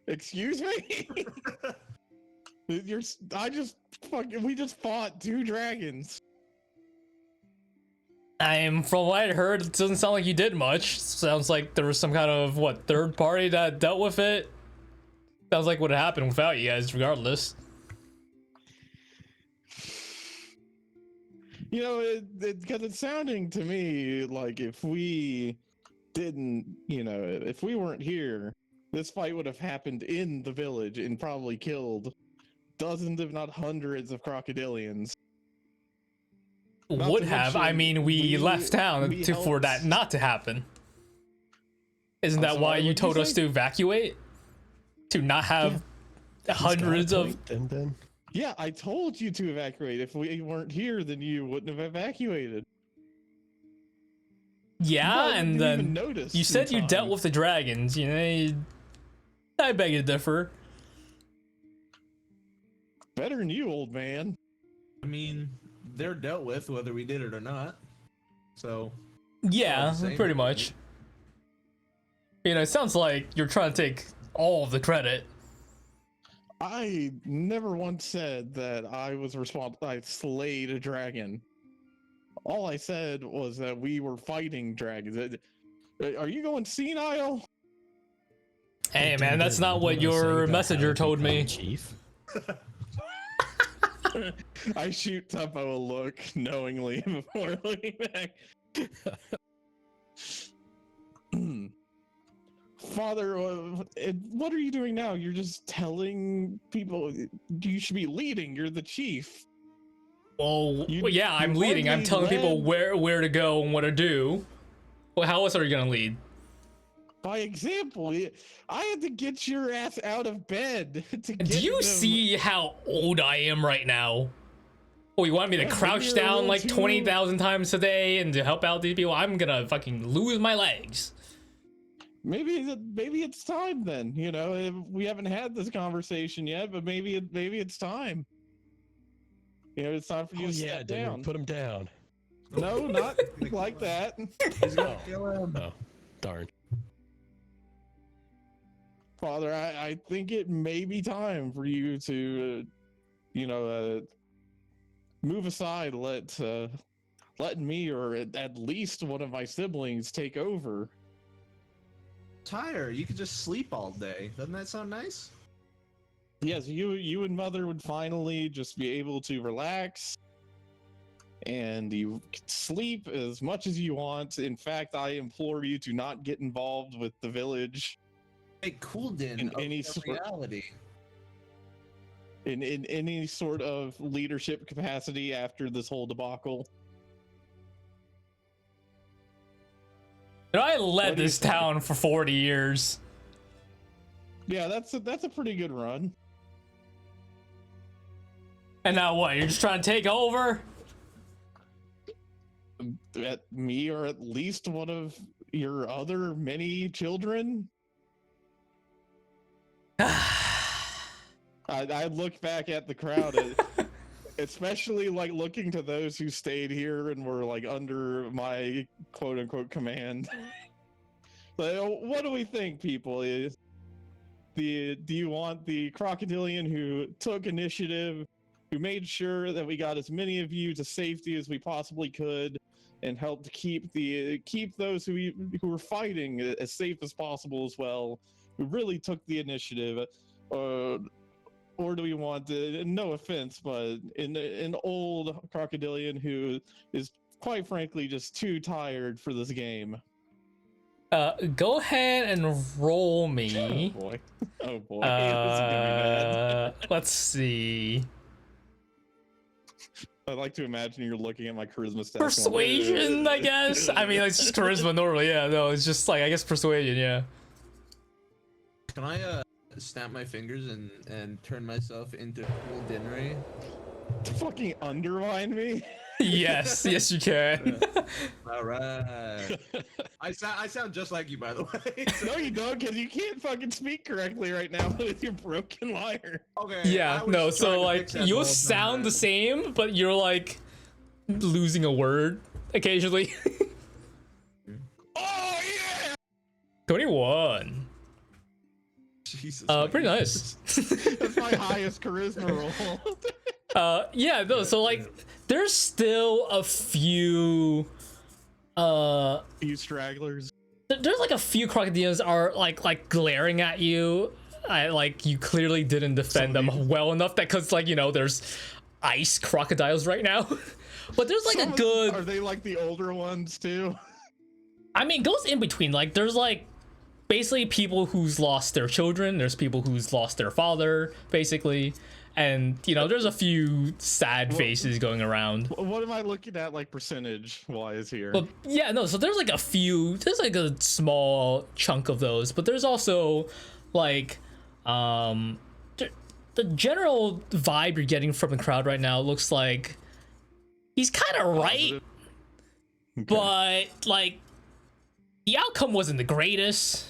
excuse me. We just fought 2 dragons. From what I heard, it doesn't sound like you did much. Sounds like there was some kind of third party that dealt with it. Sounds like what happened without you guys, regardless. You know, because it's sounding to me like if we didn't, if we weren't here, this fight would have happened in the village and probably killed dozens, if not hundreds, of crocodilians. Would have. I mean, we left town for that not to happen. Isn't that why you told us to evacuate? To not have hundreds of. Then. Yeah, I told you to evacuate. If we weren't here, then you wouldn't have evacuated. Yeah, and then you said you dealt with the dragons. I beg to differ. Better than you, old man. I mean, they're dealt with whether we did it or not. So. Yeah, pretty much. It sounds like you're trying to take all of the credit. I never once said that I was responsible. I slayed a dragon. All I said was that we were fighting dragons. Are you going senile? Hey, man, that's not what your messenger told me. Chief. I shoot Tuppo a look knowingly before looking back. Father, what are you doing now? You're just telling people you should be leading. You're the chief. Well, yeah, I'm leading. I'm telling people where to go and what to do. Well, how else are you gonna lead? By example. I had to get your ass out of bed to get Do you them. see how old I am right now? Oh, you want me to crouch down like 20,000 times a day and to help out these people? I'm gonna fucking lose my legs. Maybe it's time then. We haven't had this conversation yet, but maybe it's time. It's time for you to step down. Put him down. No, not like that. Oh, darn. Father, I think it may be time for you to, move aside. Let me or at least one of my siblings take over. Tired. You could just sleep all day. Doesn't that sound nice? Yes, you and Mother would finally just be able to relax, and you could sleep as much as you want. In fact, I implore you to not get involved with the village. Hey, Coolden In any reality. In any sort of leadership capacity after this whole debacle. I led this town for 40 years. Yeah, that's a pretty good run. And now what? You're just trying to take over? At me or at least one of your other many children? I look back at the crowd, especially like looking to those who stayed here and were like under my quote unquote command. What do we think, people? Do you want the Crocodilian who took initiative, who made sure that we got as many of you to safety as we possibly could, and helped keep those who were fighting as safe as possible as well, who really took the initiative? Or do we want, no offense, but an old Crocodilian who is quite frankly just too tired for this game? Go ahead and roll me. Oh boy. Oh boy. This is gonna be bad. Let's see. I like to imagine you're looking at my charisma stats. Persuasion, I guess. I mean, it's just charisma normally. Yeah, no, it's just like, I guess persuasion. Yeah. Can I snap my fingers and turn myself into cool Dinri? Fucking undermine me? Yes, yes, you can. All right. I sound just like you, by the way. No, you don't, because you can't fucking speak correctly right now with your broken lyre. Okay. Yeah, I was no, trying so to like fix that the you'll whole time, sound the man. same, but you're like losing a word occasionally. Oh yeah! 21. Jesus. Pretty man. nice. That's my highest charisma roll. Yeah, no, so like there's still a few Few stragglers. there's like a few crocodilians are like glaring at you. Like you clearly didn't defend them well enough that cuz like, you know, there's ice crocodiles right now. But there's like Some a of them- good Are they like the older ones too? I mean, it goes in between. Like, there's like basically people who's lost their children. There's people who's lost their father, basically, and you know, there's a few sad faces going around. What am I looking at, like percentage wise here? But yeah, no. So there's like a few. There's like a small chunk of those, but there's also like, the general vibe you're getting from the crowd right now looks like he's kind of right, Okay. but like the outcome wasn't the greatest.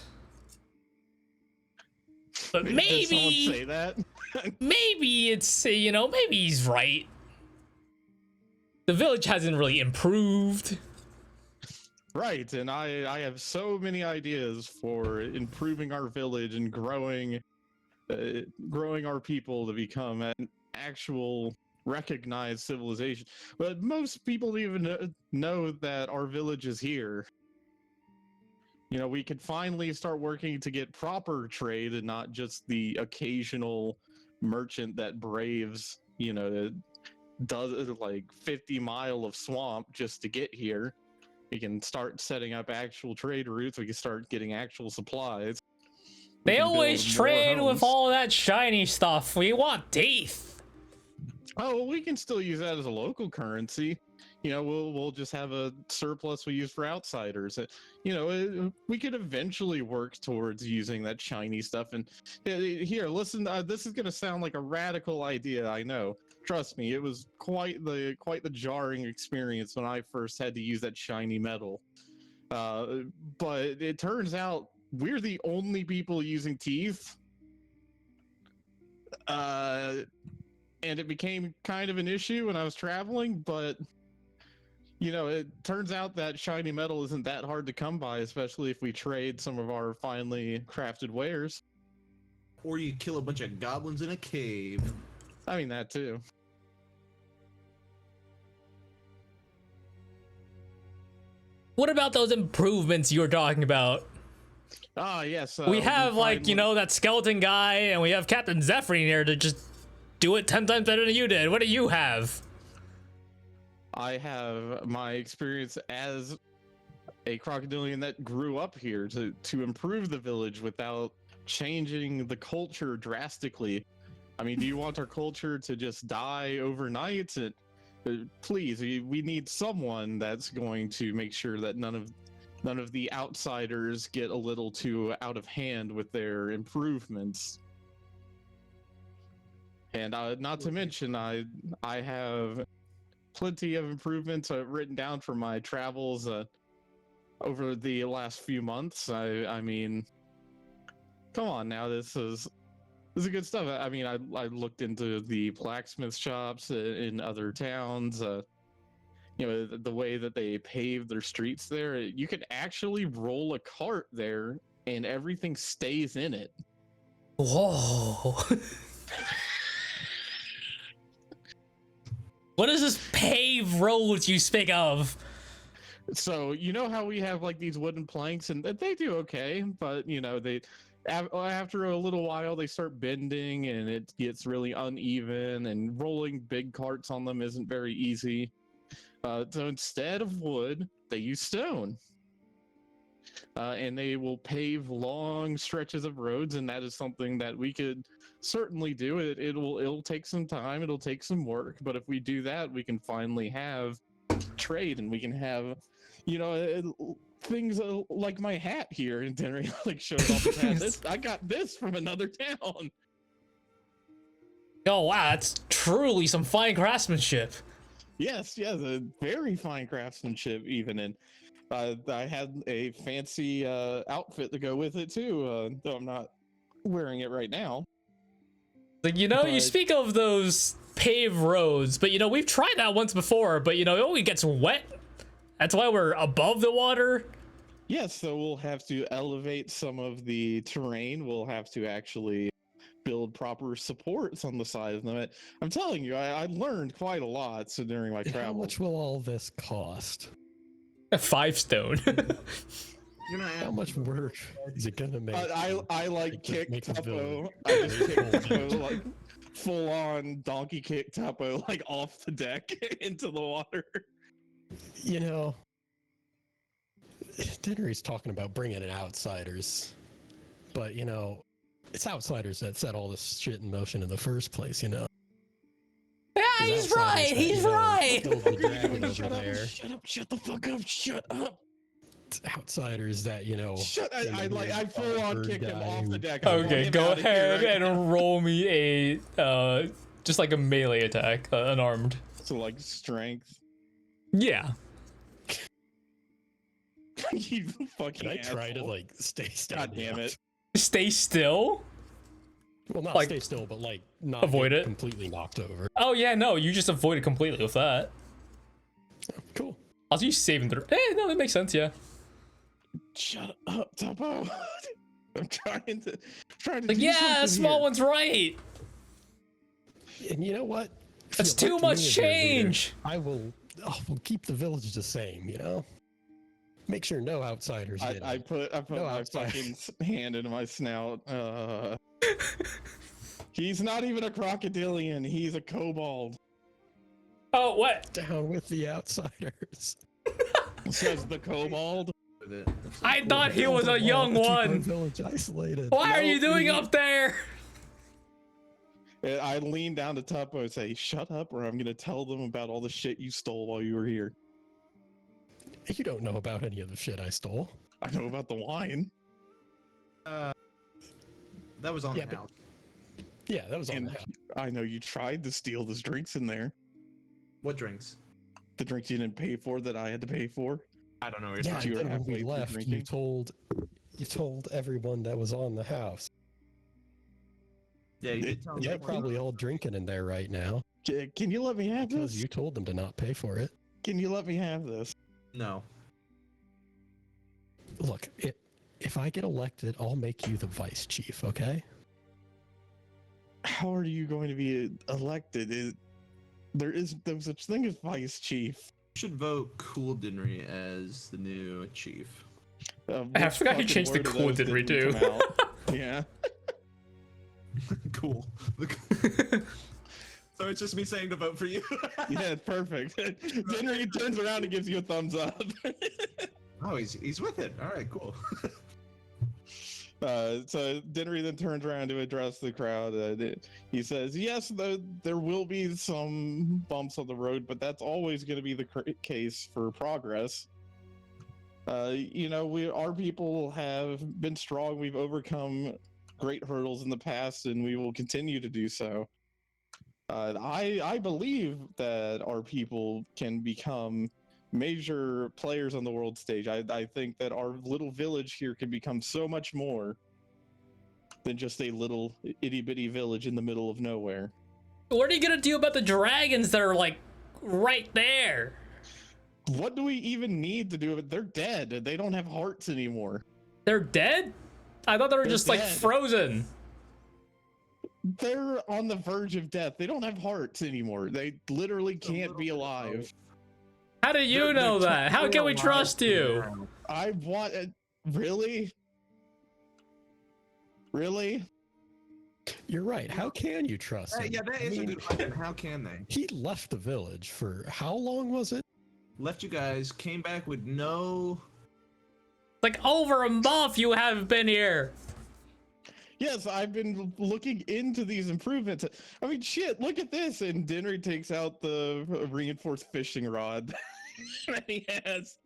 But Did someone say maybe, that? maybe it's, you know, maybe he's right. The village hasn't really improved. Right, and I have so many ideas for improving our village and growing our people to become an actual recognized civilization. But most people don't even know that our village is here. You know, we could finally start working to get proper trade and not just the occasional merchant that braves, you know, does like 50 mile of swamp just to get here. We can start setting up actual trade routes. We can start getting actual supplies. We They can always build more trade with homes. all that shiny stuff. We want teeth. Oh, well, we can still use that as a local currency. You know, we'll just have a surplus we use for outsiders. You know, we could eventually work towards using that shiny stuff. And here, listen, this is going to sound like a radical idea, I know. Trust me, it was quite the jarring experience when I first had to use that shiny metal. But it turns out we're the only people using teeth. And it became kind of an issue when I was traveling, but you know, it turns out that shiny metal isn't that hard to come by, especially if we trade some of our finely crafted wares. Or you kill a bunch of goblins in a cave. I mean, that too. What about those improvements you were talking about? Ah, yes. We have like, you finally- know, that skeleton guy, and we have Captain Zephyrin here to just do it 10 times better than you did. What do you have? I have my experience as a crocodilian that grew up here to improve the village without changing the culture drastically. I mean, do you want our culture to just die overnight? Please, we need someone that's going to make sure that none of the outsiders get a little too out of hand with their improvements. And not to mention, I have plenty of improvements written down for my travels over the last few months. I mean, come on now, this is good stuff. I mean, I looked into the blacksmith shops in other towns. You know, the way that they pave their streets there, you could actually roll a cart there and everything stays in it. Whoa. What is this paved roads you speak of? So you know how we have like these wooden planks, and they do okay, but you know after a little while they start bending and it gets really uneven, and rolling big carts on them isn't very easy. So instead of wood, they use stone. And they will pave long stretches of roads, and that is something that we could certainly do. It'll take some time, it'll take some work, but if we do that, we can finally have trade, and we can have, you know, things like my hat here in Dinri, like shows off his hat. I got this from another town. Oh wow, that's truly some fine craftsmanship. Yes, a very fine craftsmanship even, and I had a fancy outfit to go with it too, though I'm not wearing it right now. Like, you But speak of those paved roads, but we've tried that once before, but it only gets wet. That's why we're above the water. yes, so we'll have to elevate some of the terrain. We'll have to actually build proper supports on the side of them. I'm telling you, I learned quite a lot during my How travel. much will all this cost? 5 stone. You're not How much work is it gonna make? I like kick make a Tuppo. village. I just kick Tuppo like full on donkey kick Tuppo like off the deck into the water. Dinri's talking about bringing in outsiders, but it's outsiders that set all this shit in motion in the first place. Yeah, There's he's right. outsiders that, He's right. killed the dragon over Shut up! there. Shut up! Shut the fuck up! Shut up! It's outsiders that Shut! I full on bird kicked him guy off who- the deck. I want Okay, him go out of here ahead right now. and roll me a just like a melee attack, unarmed. So like strength. Yeah. You fucking Can I try to asshole. stay still? God damn it! Stay still. Well, not Like, stay still, but not avoid get it. completely knocked over. Oh yeah, no, you just avoid it completely with that. Cool. Also, you saving through. No, that makes sense. Yeah. Shut up, Tuppo. I'm trying to Like, do yeah, something small here. one's right. And you know what? If That's you too elect much me as your leader, change. we'll keep the village the same. Make sure no outsiders get I in. put No my outside. fucking hand into my snout. He's not even a crocodilian. He's a kobold. Oh, what? Down with the outsiders. Says the kobold. with it. I thought he was a young Keep our one. village isolated. Why are No, you doing you- up there? And I lean down to Tuppo and say, "Shut up, or I'm gonna tell them about all the shit you stole while you were here." You don't know about any of the shit I stole. I know about the wine. That was on Yeah, the but- house. Yeah, that was on And the house. I know you tried to steal those drinks in there. What drinks? The drinks you didn't pay for that I had to pay for. I don't know what you're Yeah, talking you and were then when we halfway through left, drinking. you told everyone that was on the house. Yeah, you did tell me. They're probably all drinking in there right now Can you let me have because this? you told them to not pay for it. Can you let me have this? No. Look, if I get elected, I'll make you the vice chief, okay? How are you going to be elected? There is no such thing as vice chief. You should vote Cool Dinri as the new chief. I Which forgot he fucking changed the word of cool those Dinri didn't too. come out. Yeah. Cool. So it's just me saying to vote for you. Yeah, perfect. Dinri turns around and gives you a thumbs up. Oh, he's with it. All right, cool. So Dinri then turns around to address the crowd. He says, "Yes, there will be some bumps on the road, but that's always going to be the case for progress. Our people have been strong. We've overcome great hurdles in the past, and we will continue to do so. I believe that our people can become major players on the world stage. I think that our little village here can become so much more than just a little itty-bitty village in the middle of nowhere." What are you gonna do about the dragons that are like right there? What do we even need to do? They're dead. They don't have hearts anymore. They're dead? I thought they were They're just like dead. frozen. They're on the verge of death. They don't have hearts anymore. They literally can't be alive. How do you know that? How can we trust you? I want it. Really? Really? You're right. How can you trust him? Yeah, that is a good question. How can they? He left the village for how long was it? Left you guys, came back with no. Like over a month you have been here. Yes, I've been looking into these improvements. I mean, shit, look at this. And Dinri takes out the reinforced fishing rod that he has.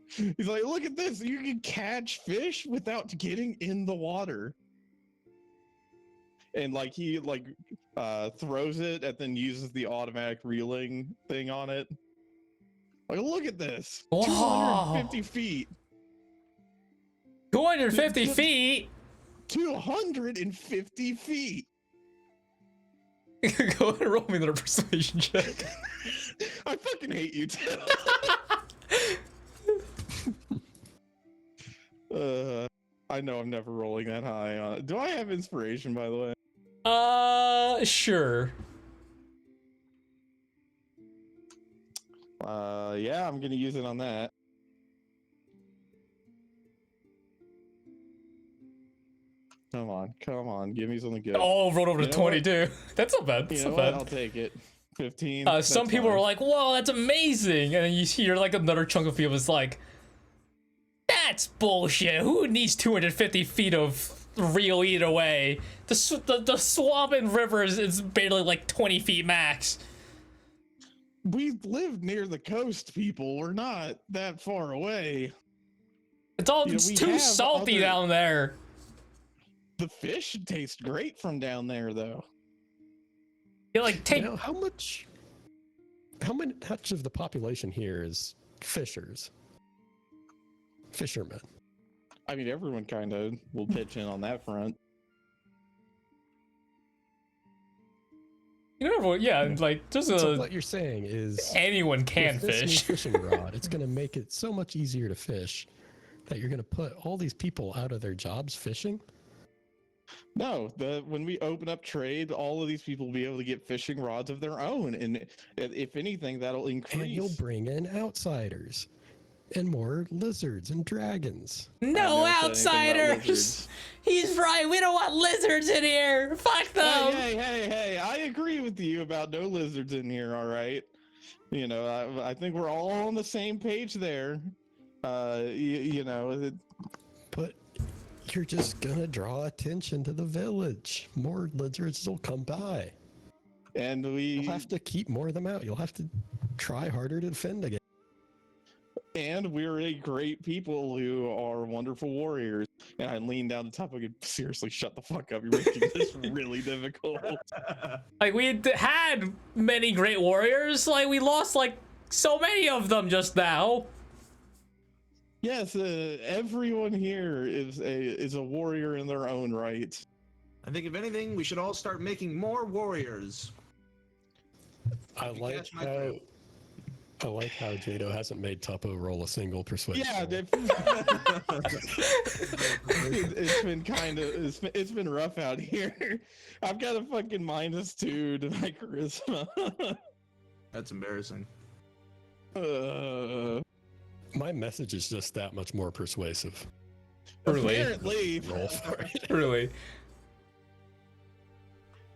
He's like, look at this. You can catch fish without getting in the water. and like he like throws it and then uses the automatic reeling thing on it. Like, look at this. Wow. 250 feet. 250 feet. 250 feet. Go ahead and roll me another persuasion check. I fucking hate you too. I know I'm never rolling that high on it. Do I have inspiration, by the way? Sure. Yeah, I'm gonna use it on that. Come on, give me something good. Oh, rolled over to You know what? 22. That's not bad. That's You know not what? bad. I'll take it. 15. Some that's people fine. were like, "Whoa, that's amazing," and then you hear like another chunk of people was like, "That's bullshit. Who needs 250 feet of real either way? The swamp and rivers is barely like 20 feet max." We live near the coast, people. We're not that far away. It's we too have salty other- down there. The fish taste great from down there, though. You like take You know, how much of the population here is fishermen? I mean, everyone kind of will pitch in on that front. you know, yeah, and like just So what you're saying is anyone can with this new fish. fishing rod, it's going to make it so much easier to fish that you're going to put all these people out of their jobs fishing. No, when we open up trade, all of these people will be able to get fishing rods of their own, and if anything, that'll increase. And you'll bring in outsiders and more lizards and dragons. No never said anything about outsiders. lizards. He's right. We don't want lizards in here. Fuck them. Hey! I agree with you about no lizards in here. All right, you know, I think we're all on the same page there. You know, But you're just going to draw attention to the village. More lizards will come by. and we You'll have to keep more of them out. You'll have to try harder to defend again. and we're a great people who are wonderful warriors. And I lean down to top of it. Seriously, shut the fuck up. You're making this really difficult. Like we had many great warriors. Like we lost like so many of them just now. Yes, everyone here is a warrior in their own right. I think if anything, we should all start making more warriors. I You like catch my how drift. Jadow hasn't made Tuppo roll a single persuasion. Yeah, roll. it's been kind of it's been rough out here. I've got a fucking -2 to my charisma. That's embarrassing. My message is just that much more persuasive. Truly. Apparently. Roll for it. Truly.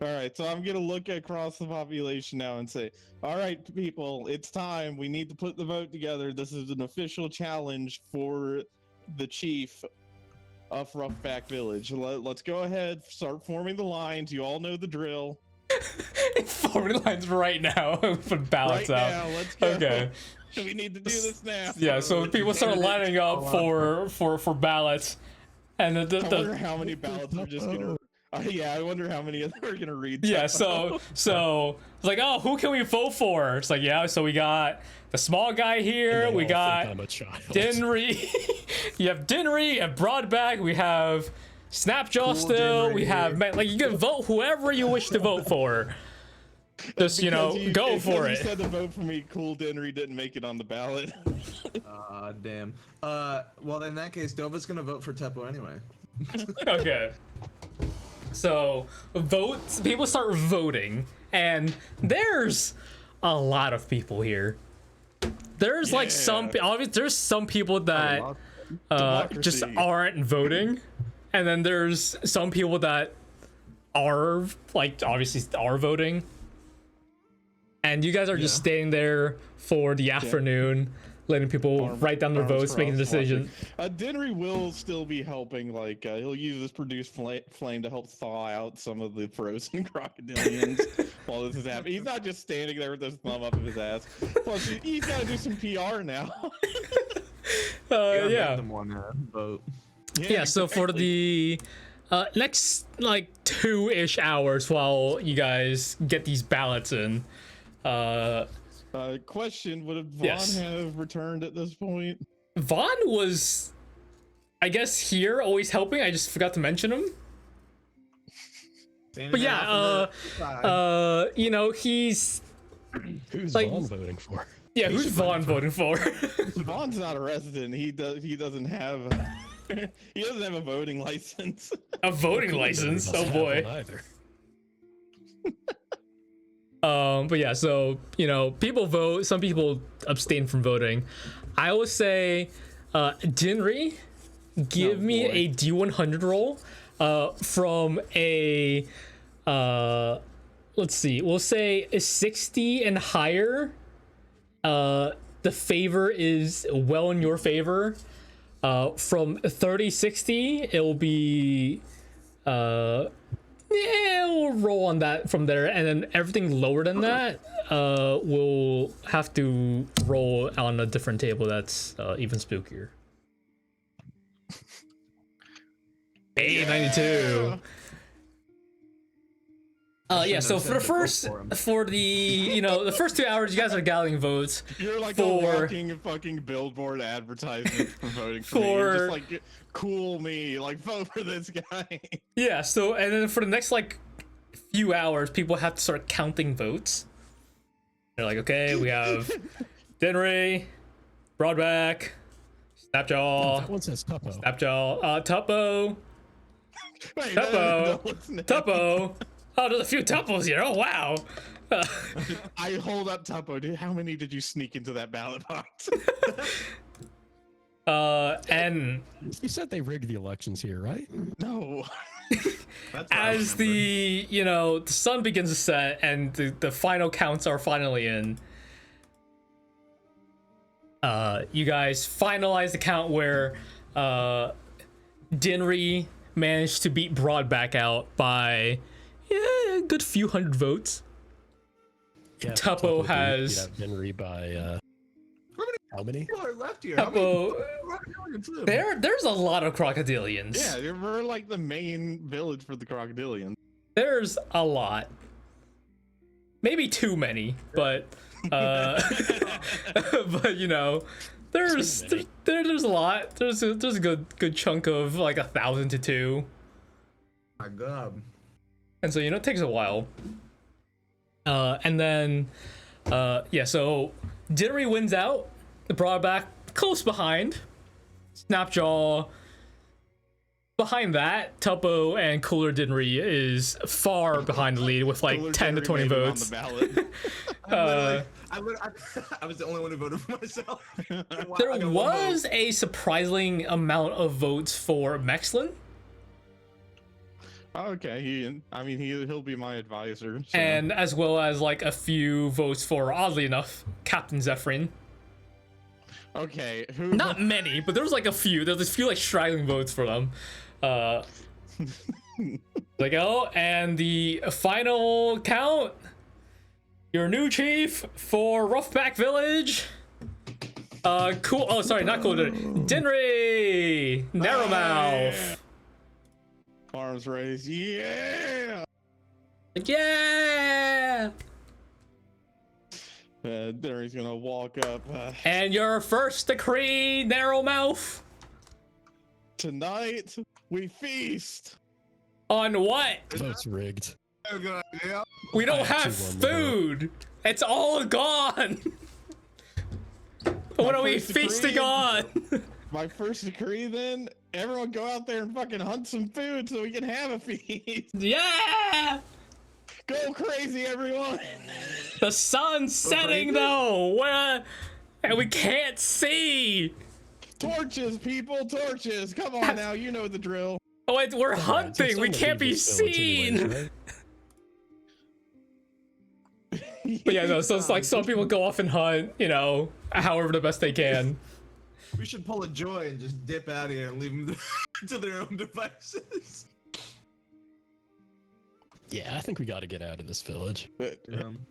All right, so I'm gonna look across the population now and say, all right, people, it's time. We need to put the vote together. This is an official challenge for the chief of Roughback Village. Let's go ahead, start forming the lines. You all know the drill. Forming lines right now. Put ballots Right out. now, let's go. Okay. We need to do this now. Yeah. So people start lining up for ballots, and I wonder the how many ballots are just gonna. Yeah, I wonder how many of them are gonna read. yeah. Tuppo. So it's like, oh, who can we vote for? It's like, yeah. So we got the small guy here. And they We all got think I'm a child. Dinri. You have Dinri and Broadback. We have Snapjaw Cool still. Dinri We have like you can vote whoever you wish to vote for. Just Because go because for you it. said to vote for me. Cool Dinri didn't make it on the ballot. Damn. Well, in that case, Dova's gonna vote for Tuppo anyway. Okay. So votes. People start voting, and there's a lot of people here. There's like some. Obviously, there's some people that just Democracy. aren't voting, and then there's some people that are like obviously are voting. And you guys are just staying there for the afternoon, letting people write down their votes, making the decision. Dinri will still be helping. Like he'll use this produced flame to help thaw out some of the frozen crocodilians while this is happening. He's not just standing there with his thumb up his ass. Plus, he's got to do some PR now. Make Yeah. them want to vote. Yeah, so for exactly. the next like 2-ish hours while you guys get these ballots in. Question: would Vaughn Yes. have returned at this point? Vaughn was, I guess, here always helping. I just forgot to mention him. But yeah, you know, he's Who's like- Vaughn voting for? yeah. Who's Vaughn voting for? Vaughn's not a resident. He doesn't have he doesn't have a voting license. A voting license. Oh Doesn't have boy. one either. But yeah, so you know, people vote. Some people abstain from voting. I will say, Dinri, give Oh, me boy. a D100 roll. From a let's see, we'll say a 60 and higher. The favor is well in your favor. From 30-60, it will be yeah, we'll roll on that from there, and then everything lower than that, we'll have to roll on a different table that's even spookier. 92. Yeah, so for the first, for the, you know, the first 2 hours, you guys are gathering votes. You're like For- a walking fucking billboard advertisement for voting for me. For- You're just like, cool me, like vote for this guy. Yeah, so, and then for the next, like, few hours, people have to start counting votes. They're like, okay, we have Dinri, Roughback, Snapjaw, That one says Tuppo. Snapjaw, Tuppo, Wait, Tuppo. what's next? Tuppo. Oh, there's a few Tuppos here. Oh, wow. I hold up Tuppo. Dude, how many did you sneak into that ballot box? And You said they rigged the elections here, right? No. as the, you know, the sun begins to set and the final counts are finally in, you guys finalize the count where Dinri managed to beat Broadback out by a good few hundred votes. Yeah, Tuppo beat has- out Dinri by how many? People are left here. Tuppo, there's a lot of crocodilians. Yeah, we're like the main village for the Crocodilian. There's a lot. Maybe too many, but but you know, there's a lot. There's a good chunk of like 1,000 to 2. My God. And so, you know, it takes a while. And then yeah, so Dinri wins out. The Broadback close behind. Snapjaw behind that. Tuppo and Cooler Dinri is far behind the lead with like Cooler 10 to Dinri 20 made it on votes. the ballot. I was the only one who voted for myself. Wow, There I got one was vote. a surprising amount of votes for Mexlin, Okay, he'll be my advisor. So. and as well as like a few votes for, oddly enough, Captain Zephyrin. Okay, who? Not many, but there was like a few. There's a few like straggling votes for them. Like, oh, and the final count. Your new chief for Roughback Village. Cool. Oh, sorry, not cool. Dinri, Narrowmouth. Arms raised. Yeah. Like, yeah. Dinri's gonna walk up. And your first decree, Narrowmouth. Tonight we feast. On what? Votes rigged. Oh, good idea. We don't I have actually won the food. It's all gone. What are we first feasting decree. on? My first decree, then everyone go out there and fucking hunt some food so we can have a feast. Yeah. Go crazy, everyone. The sun's setting though. And we can't see. Torches, people, torches. Come on now, you know the drill. Oh, wait, we're Alright, hunting. so We someone can't be leave this village seen. anyways, right? But yeah, no. So it's like some people go off and hunt. You know, however the best they can. We should pull a Joy and just dip out of here and leave them to their own devices. Yeah, I think we got to get out of this village.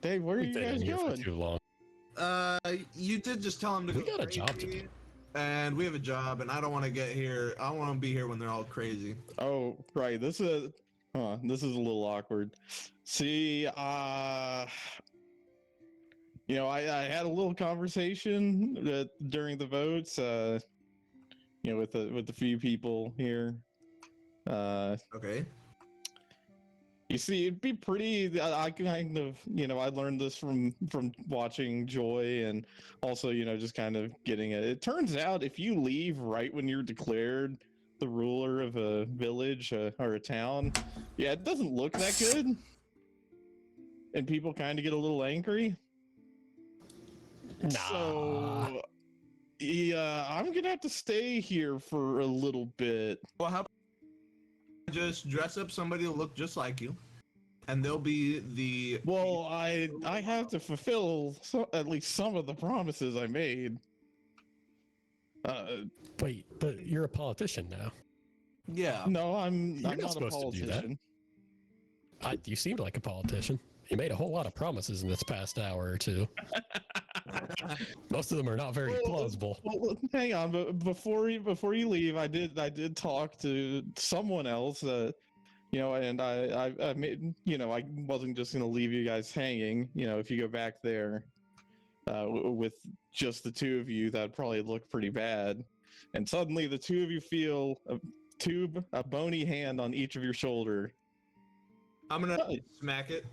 Dave, where are We've you been guys in here for going? too long. You did just tell him to We go got a job to crazy. do. and we have a job, and I don't want to get here. I want to be here when they're all crazy. Oh, right. This is a little awkward. See, I had a little conversation during the votes, with the few people here. Okay. You see, it'd be pretty. I kind of, I learned this from watching Joy, and also, just kind of getting it. It turns out if you leave right when you're declared the ruler of a village or a town, yeah, it doesn't look that good, and people kind of get a little angry. Nah. So, yeah, I'm gonna have to stay here for a little bit. Well, how about just dress up somebody to look just like you, and they'll be the. Well, I have to fulfill at least some of the promises I made. Wait, but you're a politician now. Yeah. No, I'm You're not not a supposed to do that. politician. You seemed like a politician. You made a whole lot of promises in this past hour or two. Most of them are not very plausible. Well, hang on, but before you leave, I did talk to someone else, and I made, I wasn't just gonna leave you guys hanging. If you go back there, with just the two of you, that'd probably look pretty bad. And suddenly, the two of you feel a bony hand on each of your shoulder. I'm gonna smack it.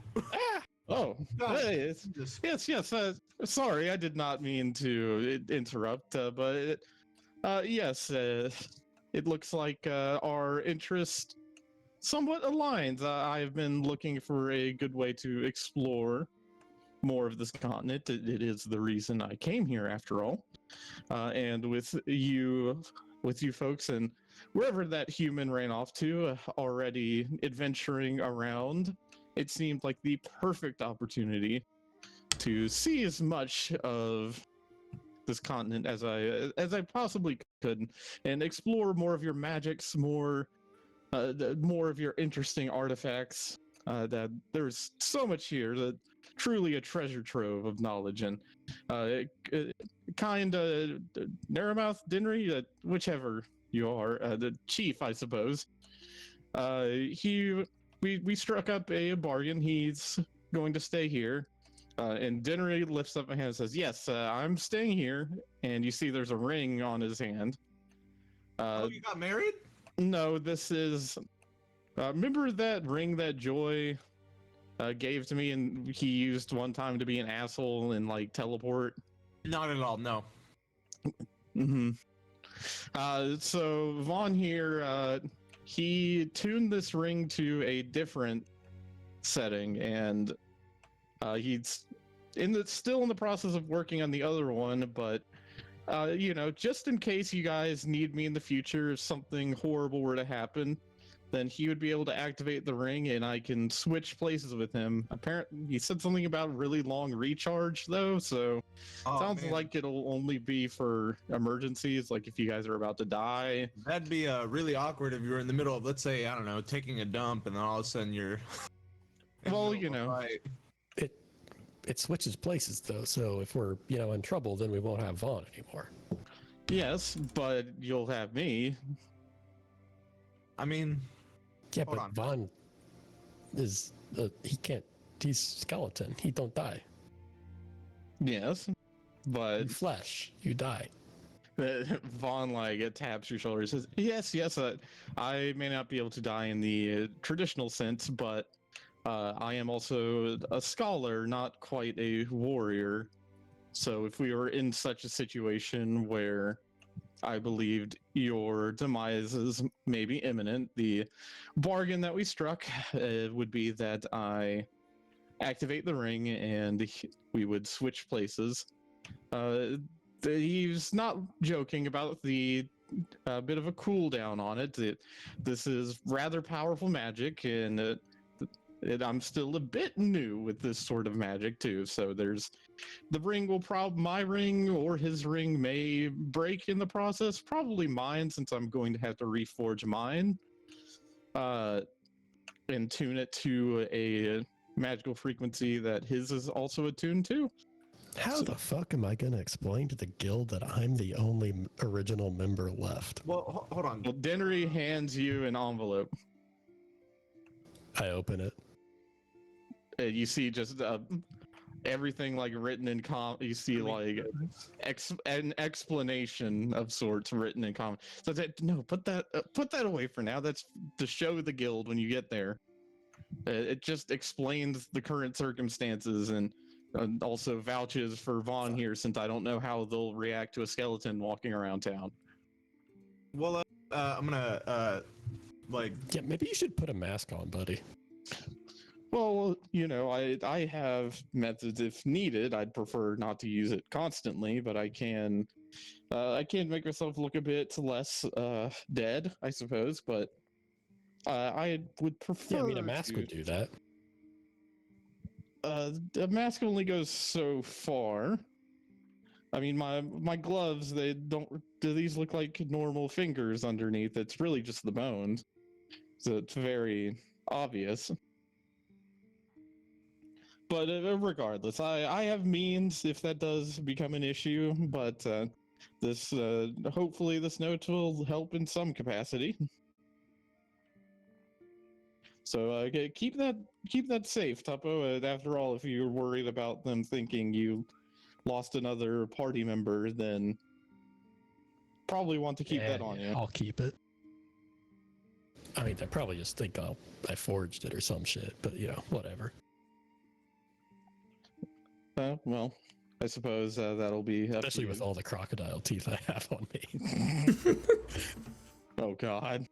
Oh, God, hey, yes. Sorry, I did not mean to interrupt, but yes, it looks like our interest somewhat aligns. I've been looking for a good way to explore more of this continent. It is the reason I came here, after all. And with you folks and wherever that human ran off to, already adventuring around, it seemed like the perfect opportunity to see as much of this continent as I possibly could, and explore more of your magics, more of your interesting artifacts. That there's so much here, that truly a treasure trove of knowledge. And kind of Narrowmouth, Dinri, whichever you are, the chief, I suppose. We struck up a bargain. He's going to stay here. And Dinri lifts up a hand and says, yes, I'm staying here. And you see there's a ring on his hand. You got married? No, this is... remember that ring that Joy gave to me and he used one time to be an asshole and, teleport? Not at all, no. Mm-hmm. So Vaughn here, he tuned this ring to a different setting, and he's still in the process of working on the other one, but just in case you guys need me in the future, if something horrible were to happen, then he would be able to activate the ring and I can switch places with him. Apparently, he said something about really long recharge, though, so sounds like it'll only be for emergencies, like if you guys are about to die. That'd be really awkward if you were in the middle of, let's say, I don't know, taking a dump, and then all of a sudden you're... Well, It switches places, though, so if we're, in trouble, then we won't have Vaughn anymore. Yes, but you'll have me. I mean... Yeah, Hold but on. Vaughn is... he's skeleton. He don't die. Yes, but... You flesh. You die. Vaughn taps your shoulder and says, yes, I may not be able to die in the traditional sense, but I am also a scholar, not quite a warrior. So if we were in such a situation where I believed your demise is maybe imminent, the bargain that we struck would be that I activate the ring and we would switch places. He's not joking about the bit of a cooldown on it. This is rather powerful magic, and I'm still a bit new with this sort of magic too. So there's the ring will my ring or his ring may break in the process. Probably mine, since I'm going to have to reforge mine, and tune it to a magical frequency that his is also attuned to. How the fuck am I going to explain to the guild that I'm the only original member left? Well, hold on. Well, Dinri hands you an envelope. I open it. And you see just everything like written in you see like an explanation of sorts written in common. So no, put that away for now. That's to show the guild when you get there. It just explains the current circumstances and also vouches for Vaughn here, since I don't know how they'll react to a skeleton walking around town. Well, I'm gonna Yeah, maybe you should put a mask on, buddy. Well, I have methods if needed. I'd prefer not to use it constantly, but I can make myself look a bit less dead, I suppose. But I would prefer. Yeah, I mean, a mask would do that. A mask only goes so far. I mean, my gloves, they don't. Do these look like normal fingers underneath? It's really just the bones, so it's very obvious. But regardless, I have means if that does become an issue. But this hopefully this note will help in some capacity. So keep that safe, Tuppo. After all, if you're worried about them thinking you lost another party member, then probably want to keep that on you. I'll keep it. I mean, they probably just think I forged it or some shit, but whatever. Well, I suppose that'll be Especially with all the crocodile teeth I have on me. Oh God.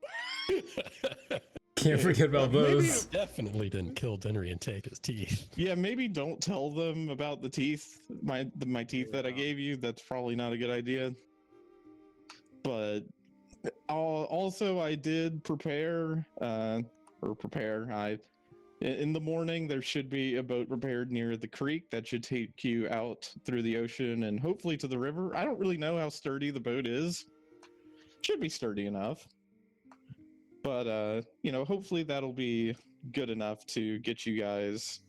Can't forget about those. Definitely didn't kill Dinri and take his teeth. Yeah, maybe don't tell them about the teeth. My teeth that I gave you. That's probably not a good idea. But also, I did prepare. In the morning, there should be a boat prepared near the creek that should take you out through the ocean and hopefully to the river. I don't really know how sturdy the boat is. Should be sturdy enough. But, hopefully that'll be good enough to get you guys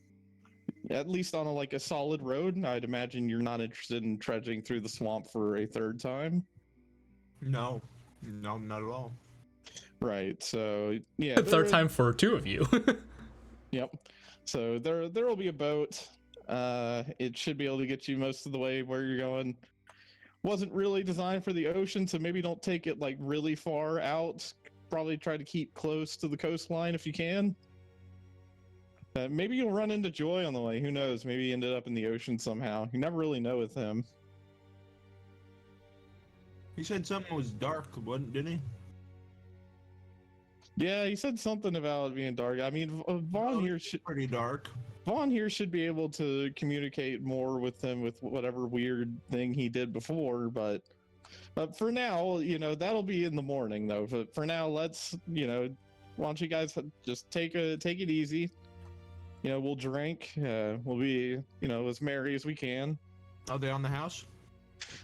at least on a solid road. I'd imagine you're not interested in trudging through the swamp for a third time. No, not at all. Right, so, yeah. The third time for two of you. Yep. So there will be a boat. It should be able to get you most of the way where you're going. Wasn't really designed for the ocean, so maybe don't take it really far out. Probably try to keep close to the coastline if you can. Maybe you'll run into Joy on the way. Who knows? Maybe he ended up in the ocean somehow. You never really know with him. He said something was dark, didn't he? Yeah, he said something about it being dark. I mean, Vaughn here should pretty dark. Vaughn here should be able to communicate more with him with whatever weird thing he did before. But for now, that'll be in the morning though. But for now, let's why don't you guys just take it easy? We'll drink. We'll be as merry as we can. Are they on the house?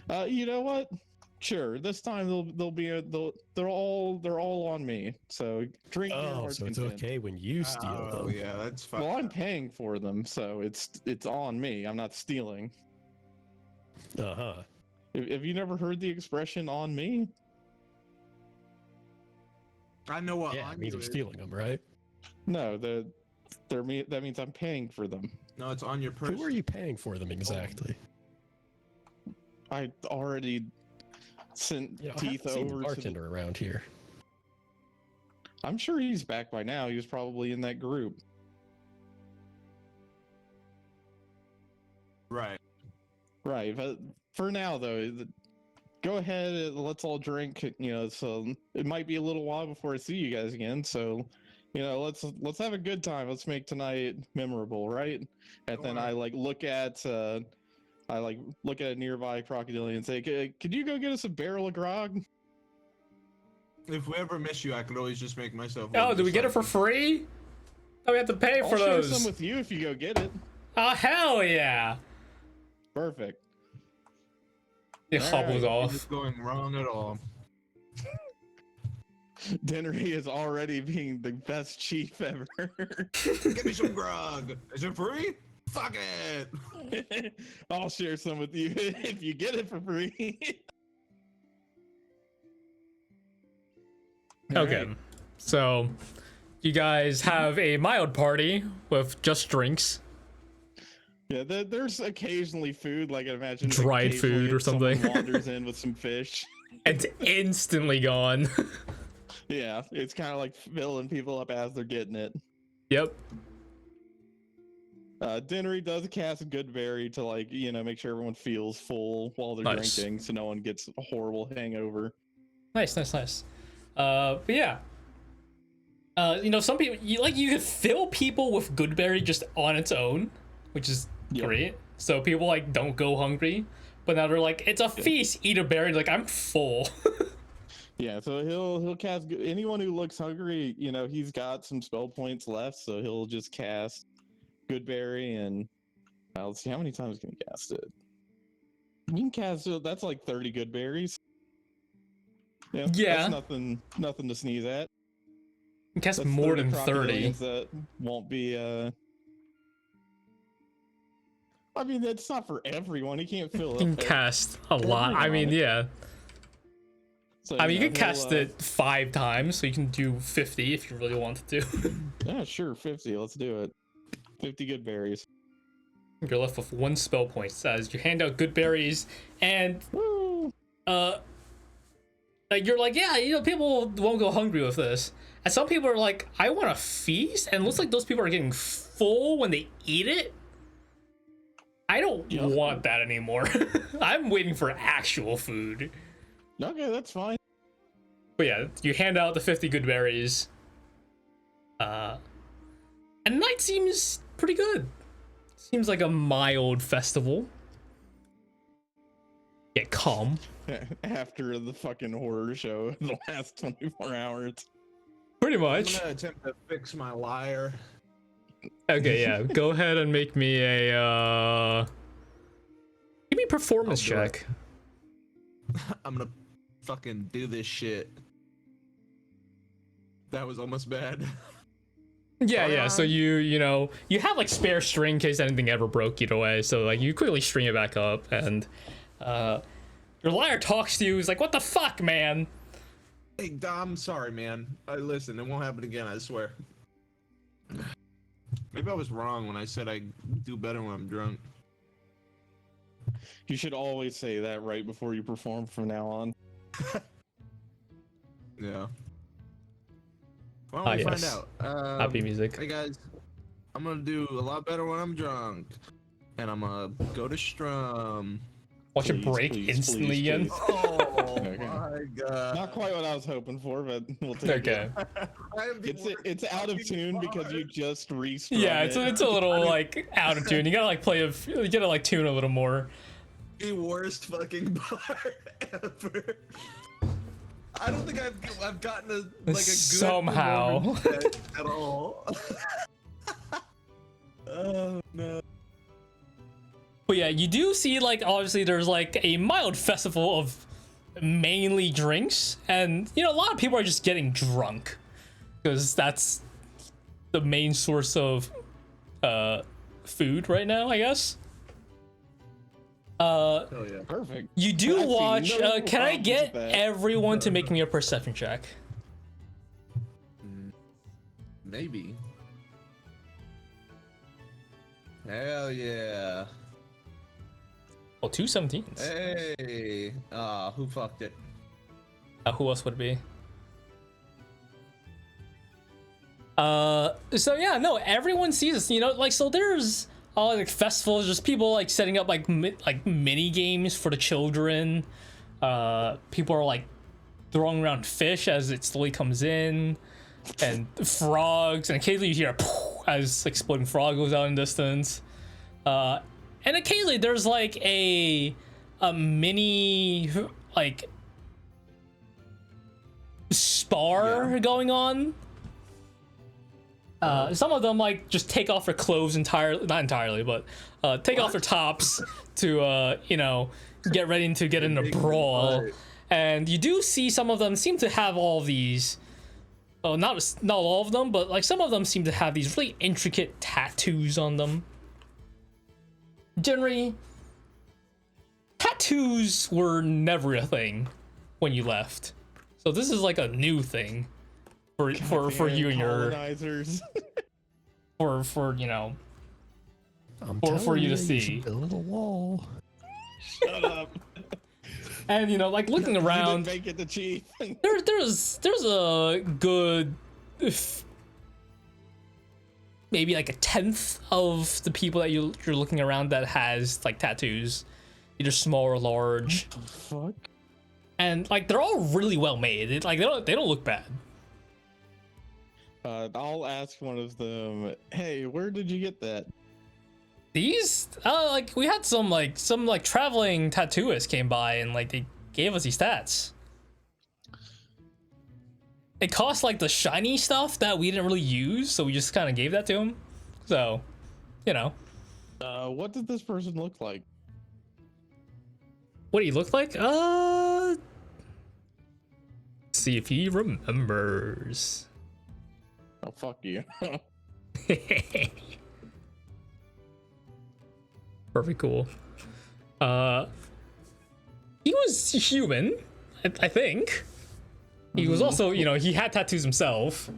You know what? Sure. This time they're all on me. So drink. Oh, so it's okay when you steal them. Oh yeah, that's fine. Well, I'm paying for them, so it's on me. I'm not stealing. Uh-huh. Have you never heard the expression "on me"? I know what. Yeah, it means I'm stealing them, right? No, that means I'm paying for them. No, it's on your purse. Who are you paying for them exactly? I already sent teeth over over the bartender around here. I'm sure he's back by now. He was probably in that group. Right. Right, but for now though, go ahead. Let's all drink. So it might be a little while before I see you guys again. So, let's have a good time. Let's make tonight memorable, right? And then I look at a nearby crocodilian and say, "Could you go get us a barrel of grog?" If we ever miss you, I could always just make myself. Oh, do we get it for free? Oh, we have to pay for I'll share those. some with you if you go get it. Oh, hell yeah. Perfect. It hobbles off. It's going wrong at all. Dinri is already being the best chief ever. Give me some grog. Is it free? Fuck it. I'll share some with you if you get it for free. Okay, Alright. so you guys have a mild party with just drinks. Yeah, there's occasionally food, like I imagine Dried occasionally food or someone something. wanders in with some fish. It's instantly gone. Yeah, it's kind of like filling people up as they're getting it. Yep. Dinri does cast Goodberry to, like, you know, make sure everyone feels full while they're Nice. drinking, so no one gets a horrible hangover. Nice. But yeah. You know, some people you could fill people with Goodberry just on its own, which is Yep. great. So people like don't go hungry, but now they're like, it's a feast, eat a berry. Like, I'm full. Yeah, so he'll cast anyone who looks hungry. You know, he's got some spell points left, so he'll just cast Goodberry, and let's see how many times can he cast it. You can cast it. That's like 30 Goodberries. Yeah. That's nothing to sneeze at. You cast That's more than 30. crocodilians that won't be. I mean, that's not for everyone. He can't fill You up. can cast a lot. I mean, yeah. So, I mean, you know, can cast it 5 times, so you can do 50 if you really wanted to. Yeah, sure, 50. Let's do it. 50 good berries. You're left with 1 spell point as you hand out good berries, and Woo! like you're like, yeah, you know, people won't go hungry with this. And some people are like, I want a feast, and it looks like those people are getting full when they eat it. I don't want that anymore. I'm waiting for actual food. Okay, that's fine. But yeah, you hand out the 50 good berries. And night seems pretty good. Seems like a mild festival. Get calm. After the fucking horror show of the last 24 hours. Pretty I'm much. gonna attempt to fix my lyre. Okay, yeah. Go ahead and make me a give me a performance I'll do it. check. I'm gonna fucking do this shit. That was almost bad. Yeah, yeah. So Alright. you know, you have like spare string in case anything ever broke either way. So like you quickly string it back up, and your lyre talks to you. He's like, "What the fuck, man?" Hey, Dom, I'm sorry, man. Listen, it won't happen again, I swear. Maybe I was wrong when I said I do better when I'm drunk. You should always say that right before you perform from now on. Yeah. Why don't we find yes. out? Happy music. Hey guys, I'm gonna do a lot better when I'm drunk, and I'm gonna go to Strum. Watch it Please, break please, instantly please, again. please. Oh Okay. my god! Not quite what I was hoping for, but we'll take Okay. it. I am the worst It's out of fucking tune because bard. you just restrung Yeah, it's it. a little like out of tune. You gotta like you gotta like tune a little more. The worst fucking bard ever. I don't think I've gotten a like a good Somehow. performance yet at all. Oh no. But yeah, you do see like obviously there's like a mild festival of mainly drinks, and you know a lot of people are just getting drunk because that's the main source of food right now, I guess. Hell yeah. Perfect. You do I see watch. no Can I problems get with that. everyone to make me a perception check? Maybe. Hell yeah. Well, 2 17s. Hey. Who fucked it? Who else would it be? So yeah, no, everyone sees this, you know, like, so there's like festivals, just people like setting up like mini games for the children. People are like throwing around fish as it slowly comes in, and frogs, and occasionally you hear a poof as exploding frog goes out in distance. And occasionally there's like a mini like spar going on. Some of them like just take off their clothes entirely, not entirely, but take off their tops to you know, get ready to get in a brawl. And you do see some of them seem to have all these, not all of them, but like some of them seem to have these really intricate tattoos on them. Dinri, tattoos were never a thing when you left, so this is like a new thing for you and your colonizers. for you know I'm for telling you to you see. should build a wall. Shut up. And you know, like looking You didn't around, make it the chief. there's a good maybe like a tenth of the people that you're looking around that has like tattoos, either small or large. What the fuck? And like they're all really well made. Like they don't look bad. I'll ask one of them, hey, where did you get that? These like we had some traveling tattooists came by and like they gave us these stats. It cost like the shiny stuff that we didn't really use, so we just kind of gave that to him. So, you know. What did this person look like? What do you look like? See if he remembers. Oh, fuck you. Perfect, cool. He was human, I think. He was also, you know, he had tattoos himself.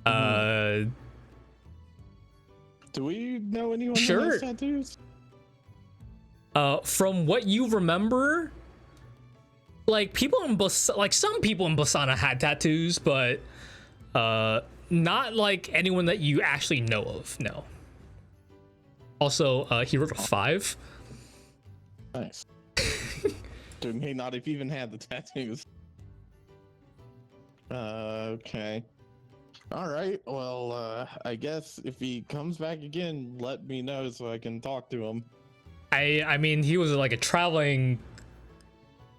Do we know anyone Sure. who has tattoos? From what you remember, like people in some people in Basana had tattoos, but not like anyone that you actually know of. No. Also, he wrote a 5. Nice. Dude, may not have even had the tattoos. Okay. All right. Well, I guess if he comes back again, let me know so I can talk to him. I mean, he was like a traveling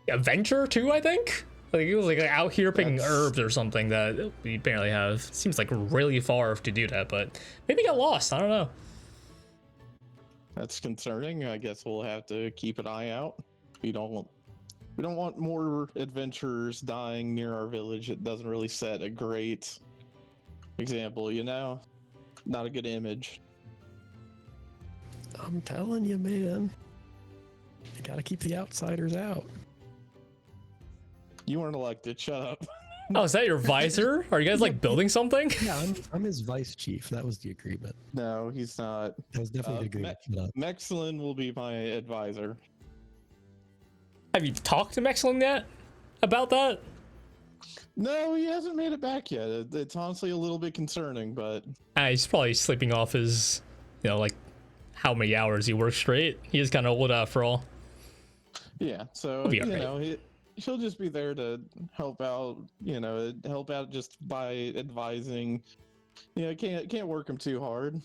adventurer too, I think. Like he was like out here picking herbs or something that we barely have. Seems like really far to do that, but maybe he got lost. I don't know. That's concerning. I guess we'll have to keep an eye out. We don't want more adventurers dying near our village. It doesn't really set a great example, you know? Not a good image. I'm telling you, man. You gotta keep the outsiders out. You weren't elected. Shut up. Oh, is that your visor? Are you guys like building something? Yeah, I'm his vice chief. That was the agreement. No, he's not. That was definitely the agreement. Shut up. Mexlin will be my advisor. Have you talked to Mexlin yet about that? No, he hasn't made it back yet. It's honestly a little bit concerning, but He's probably sleeping off his, you know, like how many hours he works straight. He is kind of old after all. yeah. So He'll be you alright. know, he'll just be there to help out. You know, help out just by advising. You know, can't work him too hard.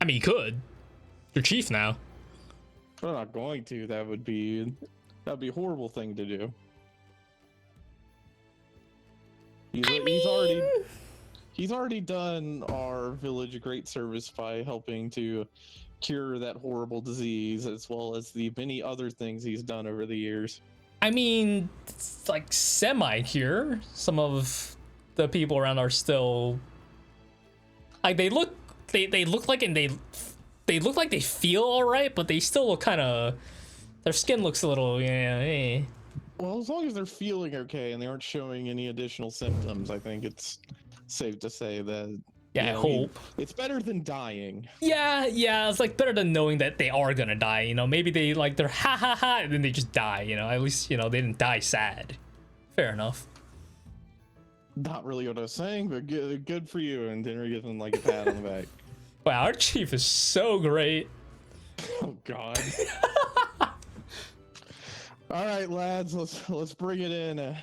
I mean, you could. You're chief now. But I'm not going to. That'd be a horrible thing to do. He's already done our village a great service by helping to cure that horrible disease, as well as the many other things he's done over the years. I mean, it's like semi-cure. Some of the people around are still like they look like they look like they feel all right, but they still look kind of, their skin looks a little Well, as long as they're feeling okay and they aren't showing any additional symptoms, I think it's safe to say that. Yeah, you I know, hope. it's better than dying. Yeah, it's like better than knowing that they are gonna die, you know. Maybe they're ha ha ha and then they just die, you know. At least, you know, they didn't die sad. Fair enough. Not really what I was saying, but good for you. And Dinri gives him like a pat on the back. Wow, our chief is so great. Oh God. All right, lads, let's bring it in.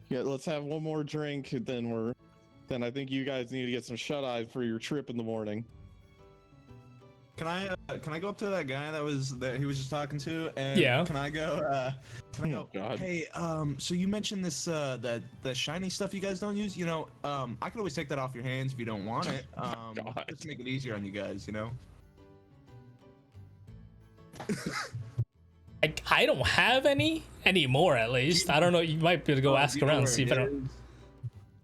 Yeah, let's have one more drink, then I think you guys need to get some shut eye for your trip in the morning. Can I go up to that guy that he was just talking to? And Yeah. Can I go? Oh, God. Hey, so you mentioned this the shiny stuff you guys don't use. You know, I could always take that off your hands if you don't want it. God. Just to make it easier on you guys, you know. I don't have any anymore, at least. I don't know. You might be able to go ask around and see if I don't.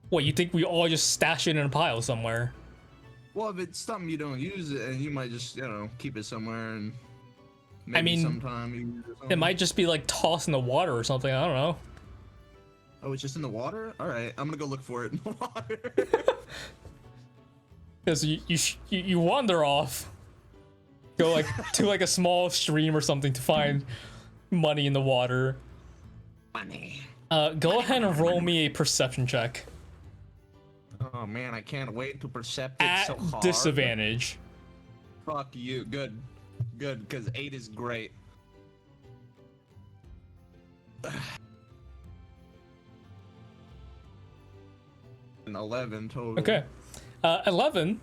What, you think we all just stash it in a pile somewhere? Well, if it's something you don't use it, and you might just, keep it somewhere and maybe I mean, sometime you use it. It might just be like tossed in the water or something. I don't know. Oh, it's just in the water? All right, I'm gonna go look for it in the water. Because you wander off, go like to like a small stream or something to find money in the water. Money. Go ahead and roll me a perception check Oh man, I can't wait to percept it at so hard. disadvantage. Fuck you. Good, because 8 is great. An 11 total. Okay. 11.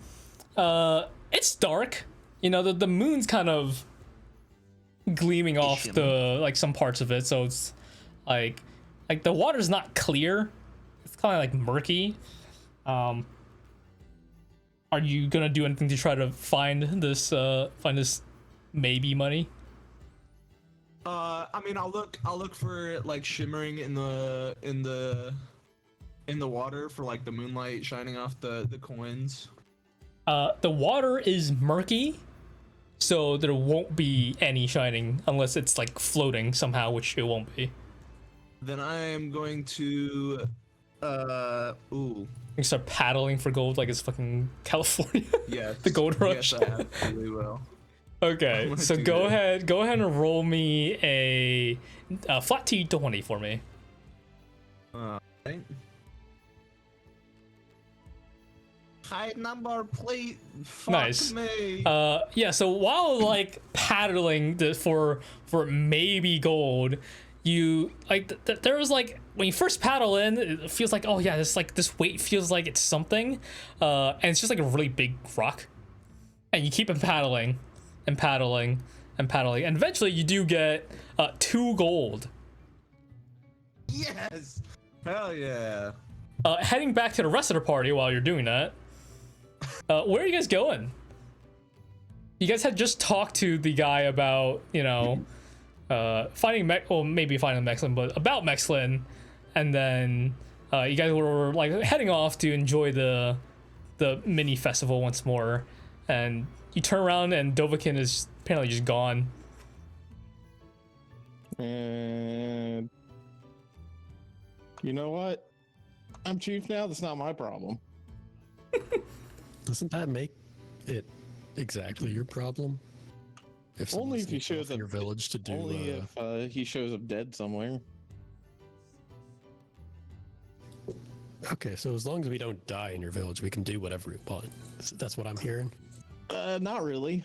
It's dark. You know, the moon's kind of gleaming off the like some parts of it, so it's like the water's not clear. It's kind of like murky. Are you gonna do anything to try to find this maybe money? I mean, I'll look for it like shimmering in the water for like the moonlight shining off the coins. The water is murky, so there won't be any shining unless it's like floating somehow, which it won't be. Then I am going to You start paddling for gold like it's fucking California. Yes. The gold rush. Yes, I absolutely will. Okay, I'm gonna so do go that. ahead and roll me a flat T20 for me. Right. High number plate. Fuck Nice. me. Yeah, so while like paddling for maybe gold, you like there was like when you first paddle in, it feels like, oh yeah, this weight feels like it's something, and it's just like a really big rock, and you keep paddling and paddling and paddling, and eventually you do get 2 gold. Yes. Hell yeah. Heading back to the rest of the party while you're doing that. Where are you guys going? You guys had just talked to the guy about, finding maybe finding Mexlin, but about Mexlin, and then you guys were like heading off to enjoy the mini festival once more, and you turn around and Dovakin is apparently just gone. And you know what? I'm chief now. That's not my problem. Doesn't that make it exactly your problem? If Only someone if he sneaks shows off in up. your village to do. Only if he shows up dead somewhere. Okay, so as long as we don't die in your village, we can do whatever we want. That's what I'm hearing. Not really.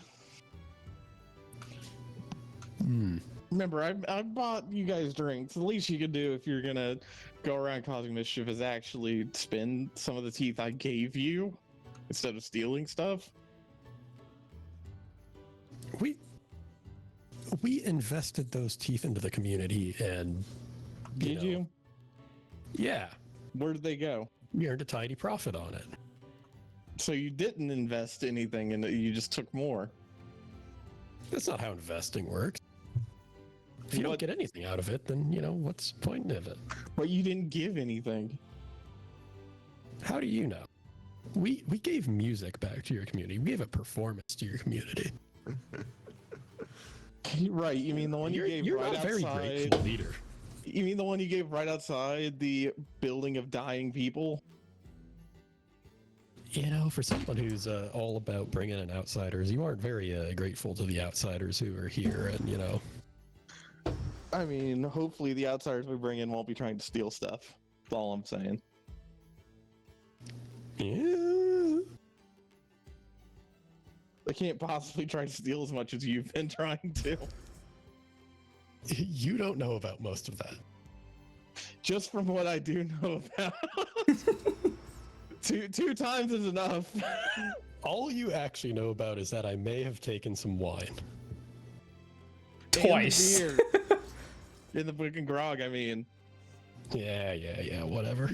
Remember, I bought you guys drinks. The least you could do if you're gonna go around causing mischief is actually spend some of the teeth I gave you instead of stealing stuff. We invested those teeth into the community, and Did you? Yeah, Where did they go? we earned a tidy profit on it. So you didn't invest anything in it, you just took more. That's not how investing works. If you don't What- get anything out of it, then what's the point of it? But you didn't give anything. How do you know? We gave music back to your community. We gave a performance to your community. Right, you mean the one you gave You're right not a very outside? grateful leader. You mean the one you gave right outside the building of dying people? For someone who's all about bringing in outsiders, you aren't very grateful to the outsiders who are here, and I mean, hopefully the outsiders we bring in won't be trying to steal stuff. That's all I'm saying. Yeah. They can't possibly try to steal as much as you've been trying to. You don't know about most of that. Just from what I do know about. Two times is enough. All you actually know about is that I may have taken some wine. Twice. And the beer. In the fucking grog, I mean. Yeah, whatever.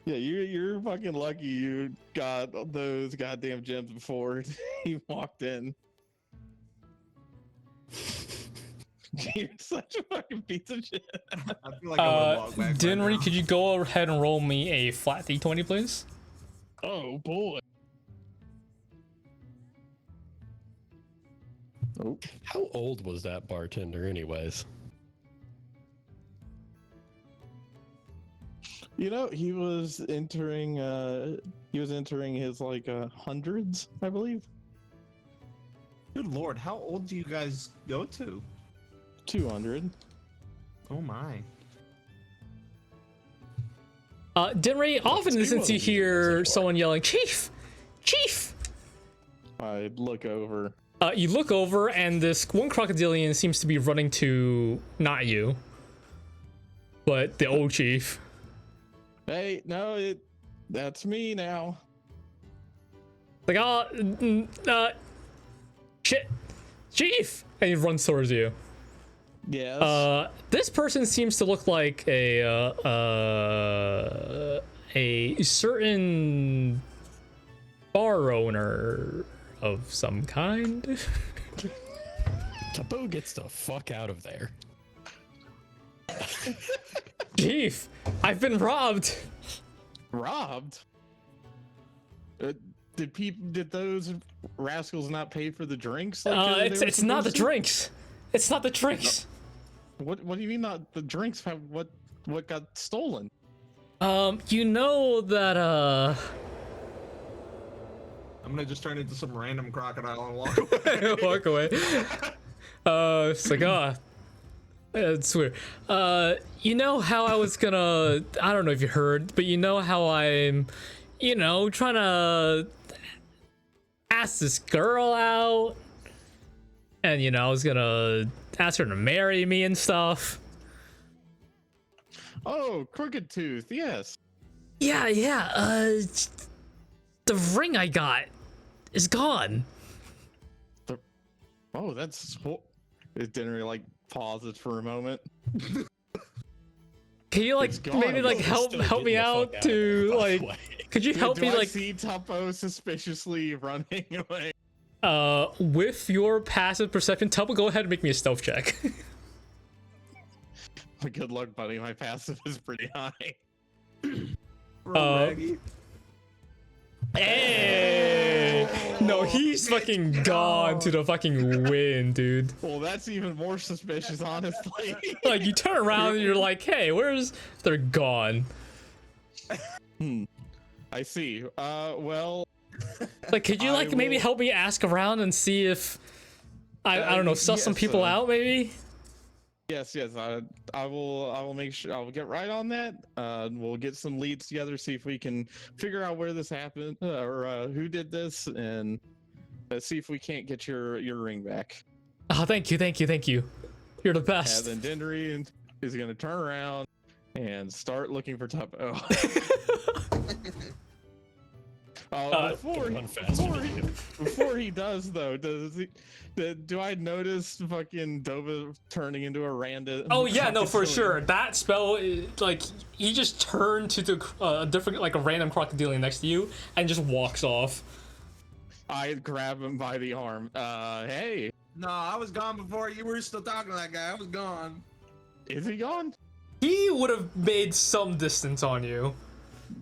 Yeah, you're fucking lucky you got those goddamn gems before you walked in. You're such a fucking piece of shit. I feel like I would walk back. Dinri, right now. could you go ahead and roll me a flat D20, please? Oh boy. Oh. How old was that bartender, anyways? You know, he was entering his like hundreds, I believe. Good lord, how old do you guys go to? 200. Oh my. Dinri, often two since you of them hear anymore. someone yelling, Chief! Chief! I look over. You look over, and this one crocodilian seems to be running to not you, but the old chief. Hey, no, that's me now. Like, shit, chief! And he runs towards you. Yes. This person seems to look like a certain bar owner of some kind. Tuppo gets the fuck out of there. Chief, I've been robbed. Robbed? Did those rascals not pay for the drinks? Like, they were It's not the supposed to? drinks. It's not the drinks. What do you mean not the drinks? What got stolen? You know that I'm gonna just turn into some random crocodile and walk away. walk away. It's like, it's weird. You know how I was gonna, I don't know if you heard, but you know how I'm, trying to ask this girl out, and I was gonna ask her to marry me and stuff. Oh, Crooked Tooth, yes. Yeah. The ring I got is gone. Oh, that's. It didn't really like pauses for a moment. Can you It's gone. maybe like Still help me getting the out fuck out to of there, by the like? way. Could you help Do me I like? see Tuppo suspiciously running away? With your passive perception, Tuppo, go ahead and make me a stealth check. Good luck, buddy. My passive is pretty high. Raggy. Hey! No, he's fucking gone to the fucking wind, dude. Well, that's even more suspicious, honestly. Like, you turn around and you're like, hey, where's... They're gone. I see. Well, Like, could you, I like, maybe will- help me ask around and see if... I don't know, suss some yes, people out, maybe? yes. I will make sure. I'll get right on that. We'll get some leads together, see if we can figure out where this happened or who did this, and see if we can't get your ring back. Oh, thank you. You're the And best. then Dinri is gonna turn around and start looking for Tuppo. Run faster than you. Before he does though, do I notice fucking Dova turning into a random? Oh yeah, no, for crocodilian? sure. That spell, like, he just turned to the different, like, a random crocodilian next to you and just walks off. I grab him by the arm. Hey, No, I was gone before you were still talking to that guy. I was gone. is he gone? He would have made some distance on you.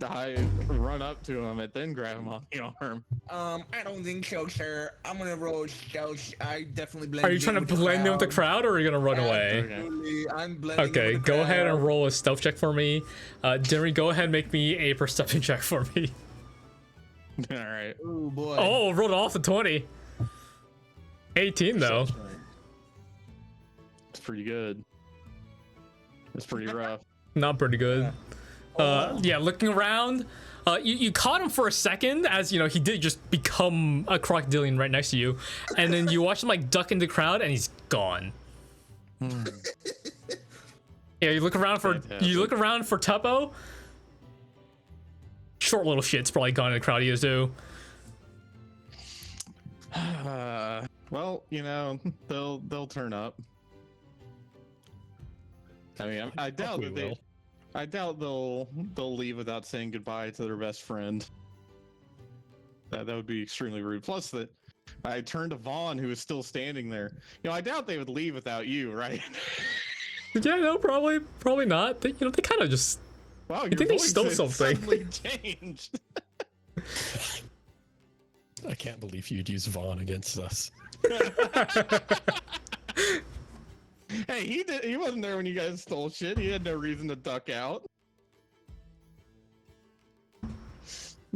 I run up to him and then grab him on the arm. I don't think so, sir. I'm gonna roll stealth. I definitely blend. Are you trying to blend in with the crowd, or are you gonna run away? Absolutely, I'm blending. Okay, with the go ahead and crowd. roll a stealth check for me. Dinri, go ahead and make me a perception check for me. All right. Oh boy. Oh, rolled off a 20. 18 though. It's pretty good. It's pretty rough. Not pretty good. Yeah, looking around, you caught him for a second as, he did just become a crocodilian right next to you. And then you watch him, like, duck in the crowd and he's gone. Yeah, you look around for Tuppo. Short little shit's probably gone in the crowd he is too. Well, they'll turn up. I mean, I doubt that will. I doubt they'll leave without saying goodbye to their best friend. That would be extremely rude. Plus, that I turned to Vaughn, who was still standing there. I doubt they would leave without you, right? Yeah, no, probably not. They kind of just. Wow, You your think they voice stole has something? suddenly changed. I can't believe you'd use Vaughn against us. Hey, he wasn't there when you guys stole shit. He had no reason to duck out.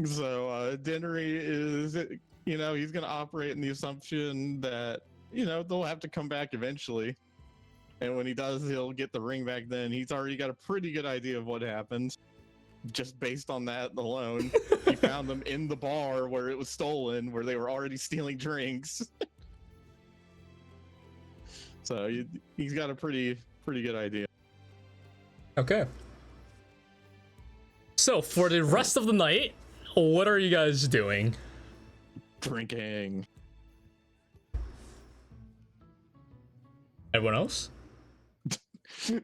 So Dinri is, he's gonna operate in the assumption that, they'll have to come back eventually. And when he does, he'll get the ring back then. He's already got a pretty good idea of what happened. Just based on that alone, he found them in the bar where it was stolen, where they were already stealing drinks. So he's got a pretty good idea. Okay. So for the rest of the night, what are you guys doing? Drinking. Everyone else?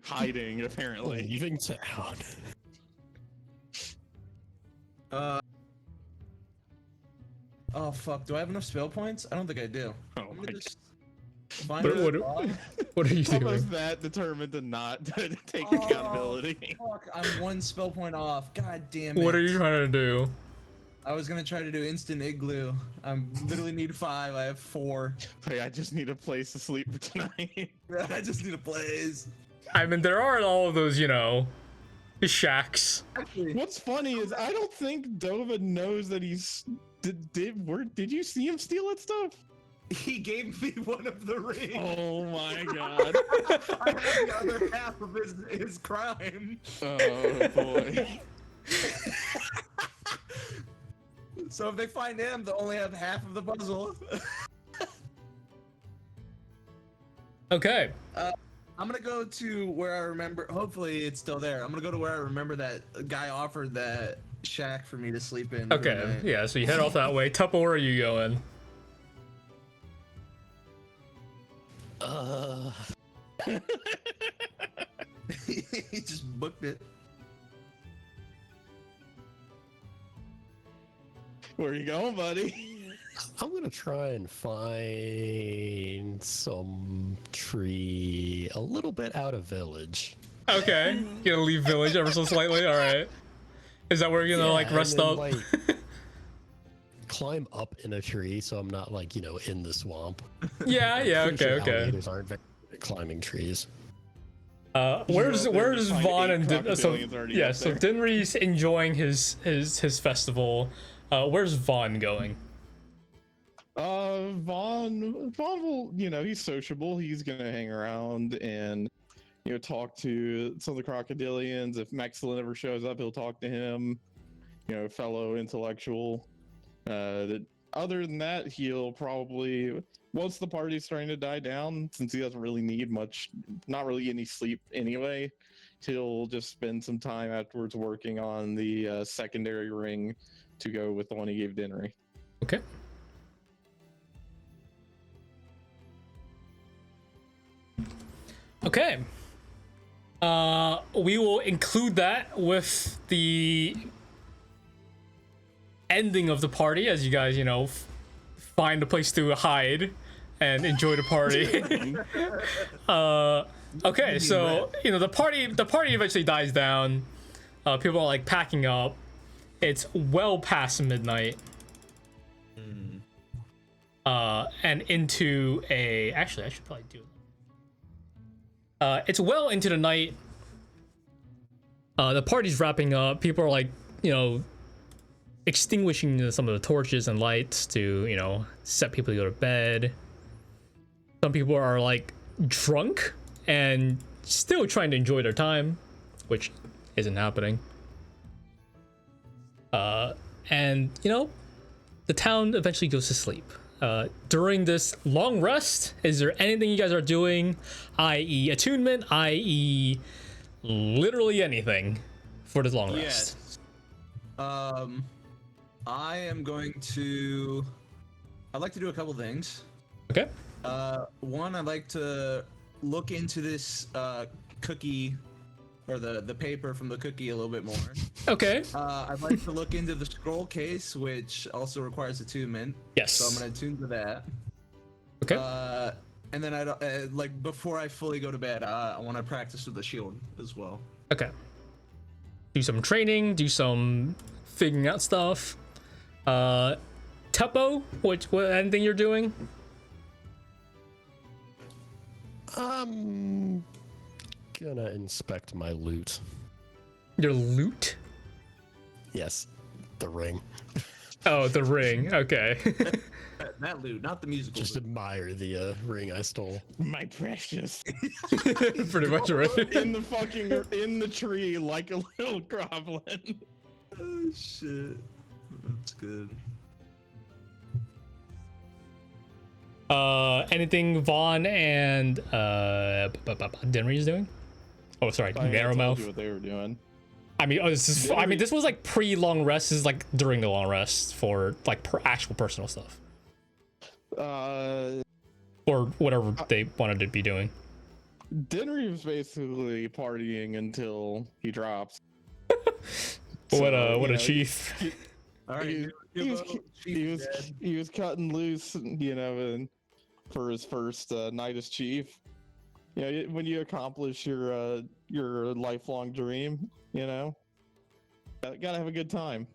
Hiding, apparently. Leaving town. Oh fuck! Do I have enough spell points? I don't think I do. Oh I'm my gonna God. just find What, a what, spot. what are you Almost doing? that determined to not take Oh, accountability. Fuck! I'm one spell point off. God damn it! What are you trying to do? I was gonna try to do instant igloo. I literally need 5. I have 4. Hey, I just need a place to sleep for tonight. I just need a place. I mean, there are all of those, shacks. Actually, What's funny is I don't think Dova knows that he's. Did you see him steal that stuff? he gave me one of the rings. Oh my God. I have the other half of his crime. Oh boy. So if they find him, they'll only have half of the puzzle. Okay. I'm gonna go to where I remember. Hopefully, it's still there. I'm gonna go to where I remember that guy offered that shack for me to sleep in. Okay. Yeah, so you head off that way. Tuppo, where are you going? He just booked it. Where you going, buddy? I'm gonna try and find some tree a little bit out of village. Okay. You're gonna leave village ever so slightly? Alright. Is that where you're gonna, Yeah, rest and up? then, climb up in a tree so I'm not, in the swamp. Yeah, Pretty sure okay. alligators aren't very good at climbing trees. Where's find Vaughn 8 and crocodilians already yeah, up so there. Dinri's enjoying his festival. Where's Vaughn going? Vaughn will, he's sociable. He's gonna hang around and, talk to some of the crocodilians. If Maxilin ever shows up, he'll talk to him. Fellow intellectual. Other than that, he'll probably, once the party's starting to die down, since he doesn't really need much, not really any sleep anyway, he'll just spend some time afterwards working on the secondary ring to go with the one he gave Dinri. Okay. Okay. We will include that with the ending of the party as you guys, find a place to hide and enjoy the party. Okay, so the party eventually dies down. People are packing up. It's well past midnight. And into a actually I should probably do it. It's well into the night. The party's wrapping up. People are extinguishing some of the torches and lights to set people to go to bed. Some people are drunk and still trying to enjoy their time, which isn't happening. And the town eventually goes to sleep. During this long rest, is there anything you guys are doing, i.e. attunement, i.e. literally anything for this long rest? Yes. I am going to. I'd like to do a couple things. Okay. One, I'd like to look into this cookie, or the paper from the cookie a little bit more. Okay. I'd like to look into the scroll case, which also requires attunement. Yes. So I'm gonna attune to that. Okay. And then I before I fully go to bed, I want to practice with the shield as well. Okay. Do some training, do some figuring out stuff. Tuppo, what anything you're doing? I'm gonna inspect my loot. Your loot? Yes, the ring. Oh, the ring. Okay. That loot, not the musical. Just admire the ring I stole. My precious. Pretty much right. In the tree like a little goblin. Oh shit, that's good. Anything Vaughn and Dinri is doing? Oh, sorry, I told you Narrowmouth. what they were doing. I mean, this was like pre-long rest. This is like during the long rest for like actual personal stuff or whatever they wanted to be doing. Dinri was basically partying until he drops. What So, a chief. All right, He was cutting loose, you know, and for his first night as chief. You know, when you accomplish your lifelong dream, you know, gotta have a good time.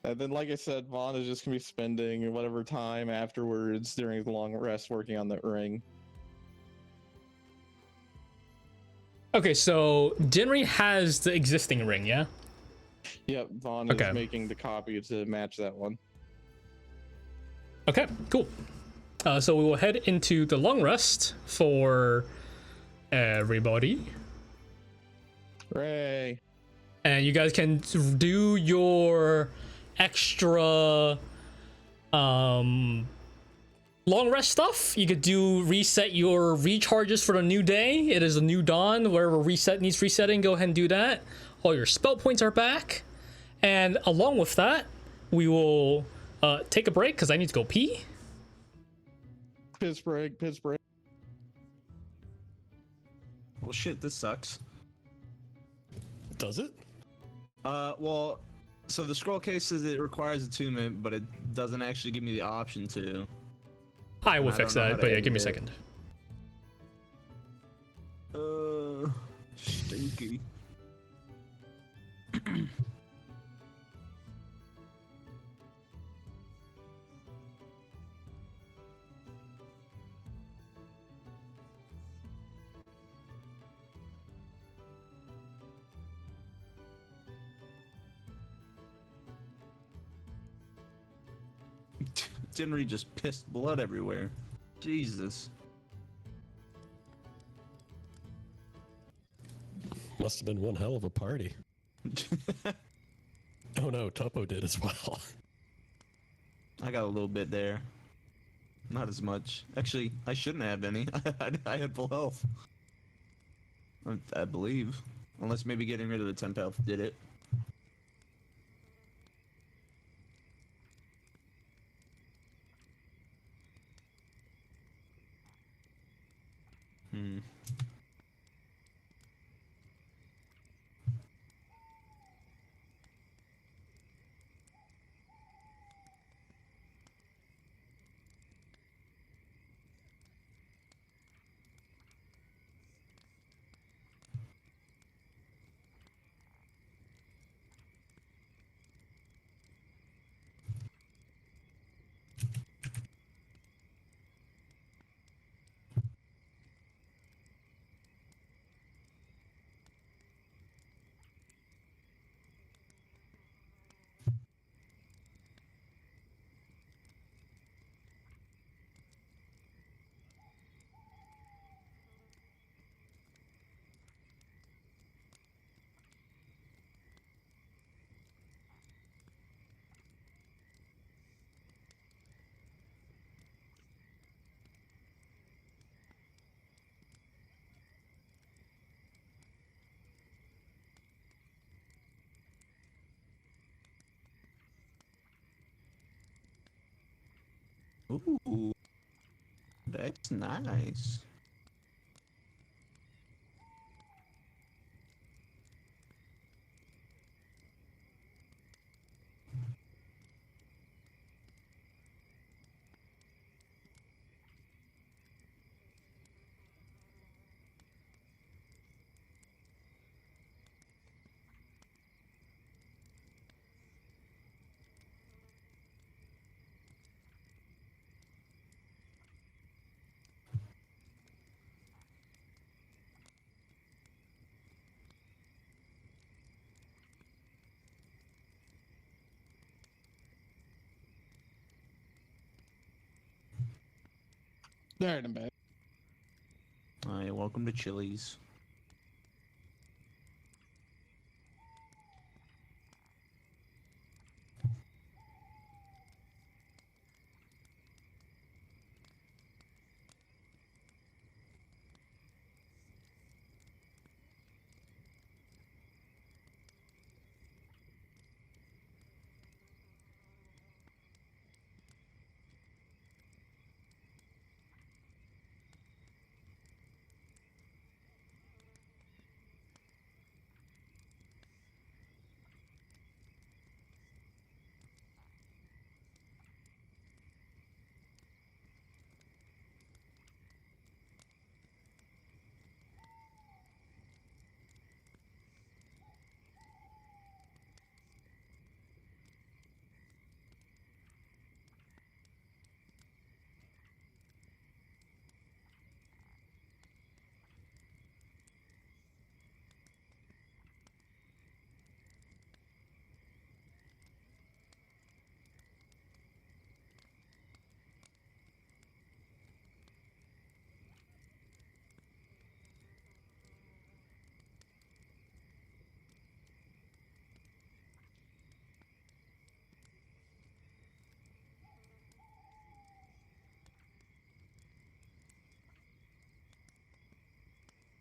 And then, like I said, Vaughn is just gonna be spending whatever time afterwards during the long rest working on the ring. Okay, so Dinri has the existing ring, yeah? Yep, Vaughn Okay. is making the copy to match that one. Okay, cool. So we will head into the long rest for everybody. Hooray! And you guys can do your extra long rest stuff. You could reset your recharges for the new day. It is a new dawn. Wherever reset needs resetting, go ahead and do that. All your spell points are back. And along with that, we will take a break because I need to go pee. Piss break. Well, shit, this sucks. Does it? Well, so the scroll case says it requires attunement, but it doesn't actually give me the option to. I will I fix don't know that, how but to yeah, give me a edit second. Stinky. Dinri just pissed blood everywhere. Jesus. Must have been one hell of a party. Oh no, Tuppo did as well. I got a little bit there. Not as much. Actually, I shouldn't have any. I had full health. I believe. Unless maybe getting rid of the temp health did it. Hmm. Ooh. That's nice. There in a minute. Alright, welcome to Chili's.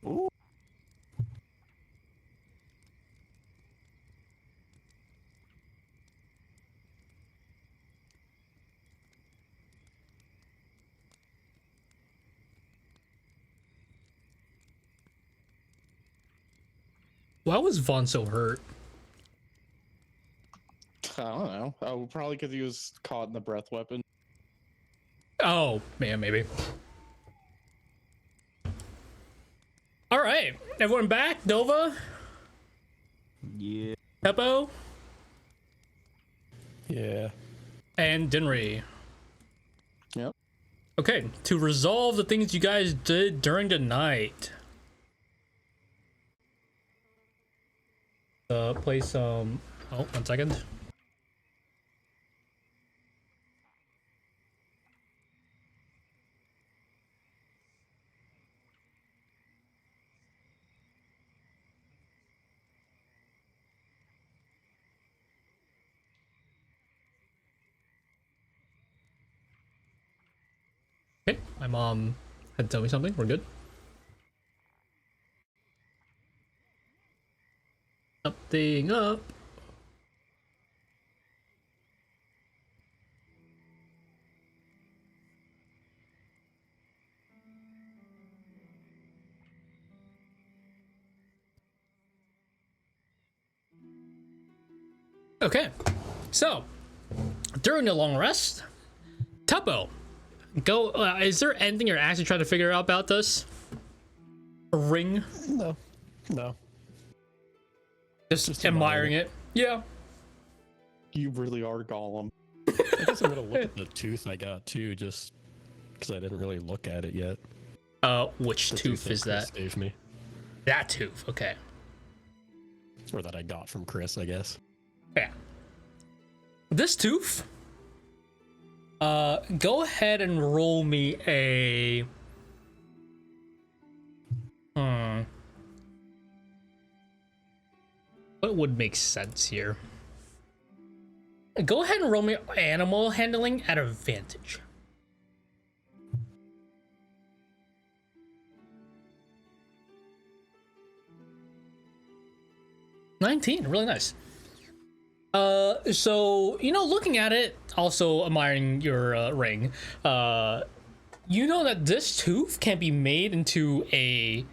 Ooh. Why was Vaughn so hurt? I don't know. Oh, probably because he was caught in the breath weapon. Oh, man, maybe. All right, everyone back? Nova? Yeah. Tuppo? Yeah. And Dinri. Yep. Okay, to resolve the things you guys did during the night. Play some... Oh, 1 second. Okay, my mom had to tell me something. We're good. Something up. Okay, so during the long rest, Tuppo, go. Is there anything you're actually trying to figure out about this? A ring? No. Just admiring it. Yeah. You really are Gollum. I guess I'm gonna look at the tooth I got too, just because I didn't really look at it yet. Which The tooth is Chris that? gave me, That tooth. Okay. or that I got from Chris, I guess. Yeah. This tooth. Go ahead and roll me a. What would make sense here? Go ahead and roll me animal handling at advantage. $19, really nice. So, you know, looking at it, also admiring your ring, you know that this tooth can be made into a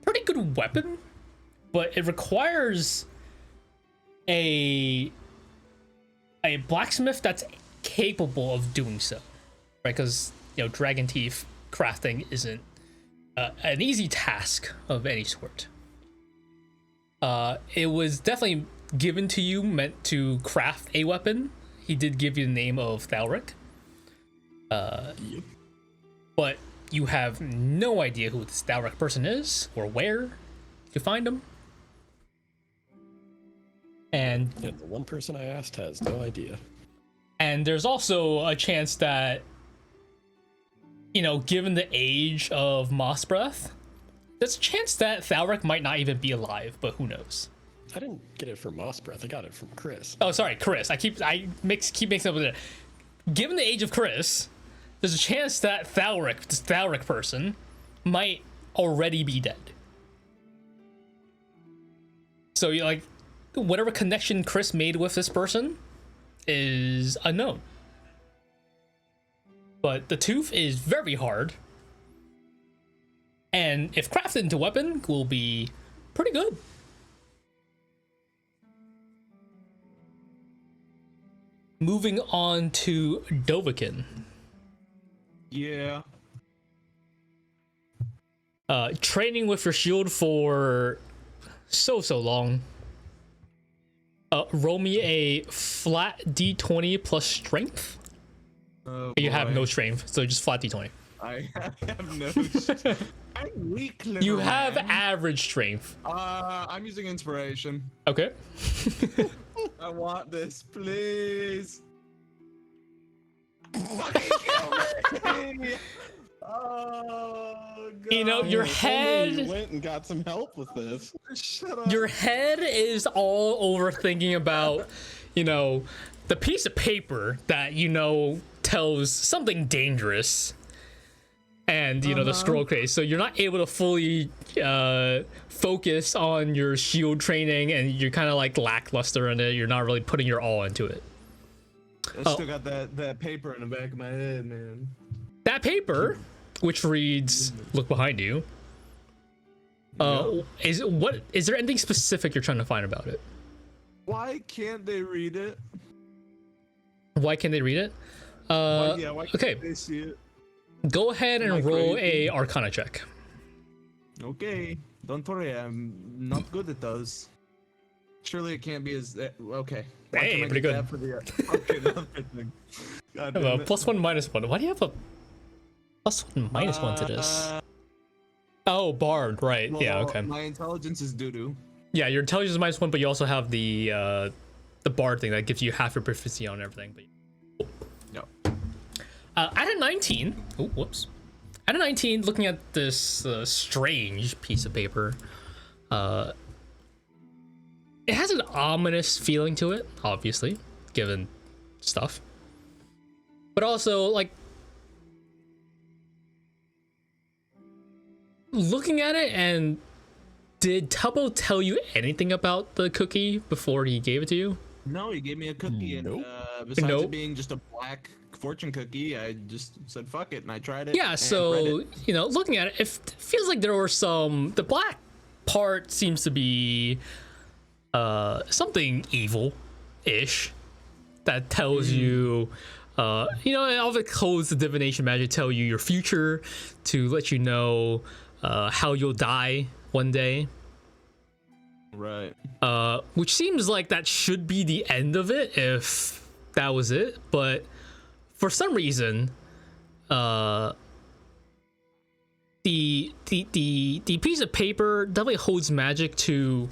pretty good weapon, but it requires a blacksmith that's capable of doing so, right? Because, you know, dragon teeth crafting isn't an easy task of any sort. It was definitely given to you, meant to craft a weapon. He did give you the name of Thalric. Yep. But you have no idea who this Thalric person is or where to find him. And Yeah, the one person I asked has no idea. there's also a chance that you know, given the age of Moss Breath, there's a chance that Thalric might not even be alive, but who knows? I didn't get it from Moss Breath. I got it from Chris. Oh, sorry, Chris. I keep mixing up with it. Given the age of Chris, there's a chance that this Thalric person might already be dead. So you like whatever connection Chris made with this person is unknown. But the tooth is very hard, and if crafted into weapon, will be pretty good. Moving on to Dovakin. Yeah. Training with your shield for so long. Roll me a flat d20 plus strength. Oh, You have boy. no strength, so just flat d20. I have no. I'm weak. Little You have man. average strength. I'm using inspiration. Okay. I want this, please. Fucking kill me. Oh, God. You know, your If only you head, went and got some help with this. Shut up. your head is all over thinking about, you know, the piece of paper that you know tells something dangerous, and you know the scroll case. So you're not able to fully focus on your shield training, and you're kind of like lackluster in it. You're not really putting your all into it. I still got that paper in the back of my head, man. That paper, which reads, "Look behind you." Is there anything specific you're trying to find about it? Why can't they read it? Why can't they read it? Why can't okay. they see it? Go ahead and Am I roll crazy? a Arcana check. Okay, don't worry, I'm not good at those. Surely it can't be as okay. Why Hey, can't I pretty get good. that for the okay, another thing. God I have damn a it. +1 -1. Why do you have a +1 -1 to this? Oh, Bard, right? Yeah, Well, okay. My intelligence is doo-doo. Yeah, your intelligence is -1, but you also have the Bard thing that gives you half your proficiency on everything. But No. at a 19, oh, whoops. At a 19, looking at this strange piece of paper, it has an ominous feeling to it, obviously, given stuff. But also, like, looking at it, and did Tuppo tell you anything about the cookie before he gave it to you? No, he gave me a cookie, and Nope. besides Nope. it being just a black fortune cookie, I just said fuck it, and I tried it. Yeah, and read so, it. you know, looking at it, it feels like there were some... The black part seems to be something evil-ish that tells you... you know, all the codes of divination magic tell you your future to let you know how you'll die one day. Right. Which seems like that should be the end of it if that was it, but for some reason, the piece of paper definitely holds magic to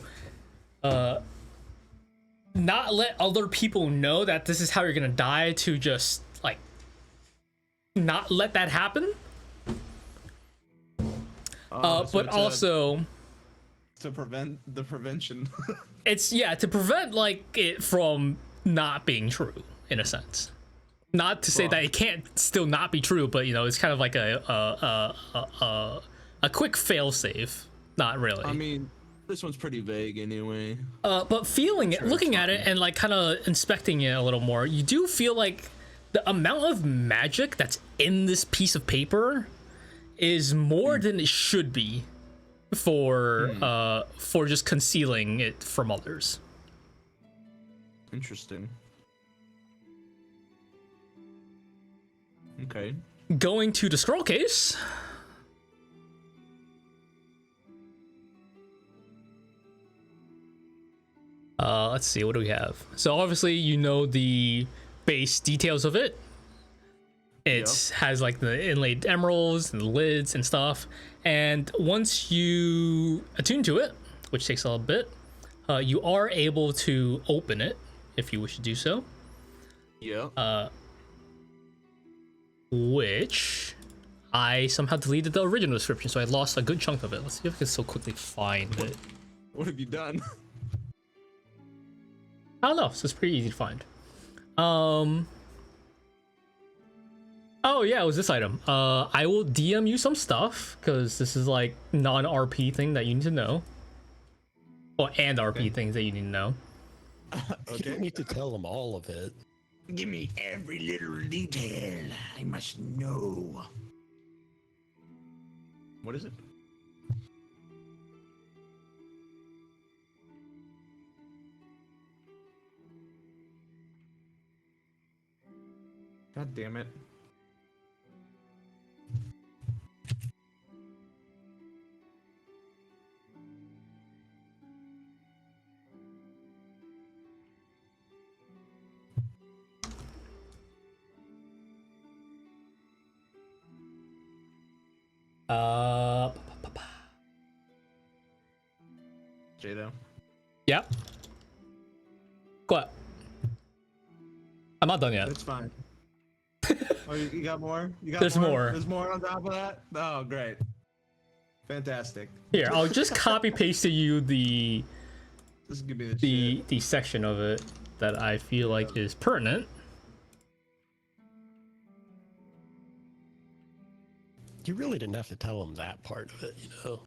not let other people know that this is how you're gonna die, to just like not let that happen. So But it's also to prevent the prevention. it's to prevent like it from not being true in a sense. Not to say that it can't still not be true, but you know, it's kind of like a quick fail safe. Not really. I mean, this one's pretty vague anyway. But feeling it, looking at it, and like kind of inspecting it a little more, you do feel like the amount of magic that's in this piece of paper is more than it should be for just concealing it from others. Interesting. Okay. Going to the scroll case. Let's see, what do we have? So obviously you know the base details of it. It has like the inlaid emeralds and the lids and stuff. And once you attune to it, which takes a little bit, you are able to open it if you wish to do so. Yeah. Which I somehow deleted the original description, so I lost a good chunk of it. Let's see if I can still quickly find it. What have you done? I don't know, so it's pretty easy to find. Oh yeah, it was this item. I will DM you some stuff, because this is like non-RP thing that you need to know. Well, and RP things that you need to know. You don't need to tell them all of it. Give me every little detail. I must know. What is it? God damn it. Jadow. Yeah. What? I'm not done yet. That's fine. Oh, you got more? You got There's more. There's more on top of that? Oh, great. Fantastic. Here, I'll just copy paste to you the This is gonna be the shit. the section of it that I feel like is pertinent. You really didn't have to tell them that part of it, you know?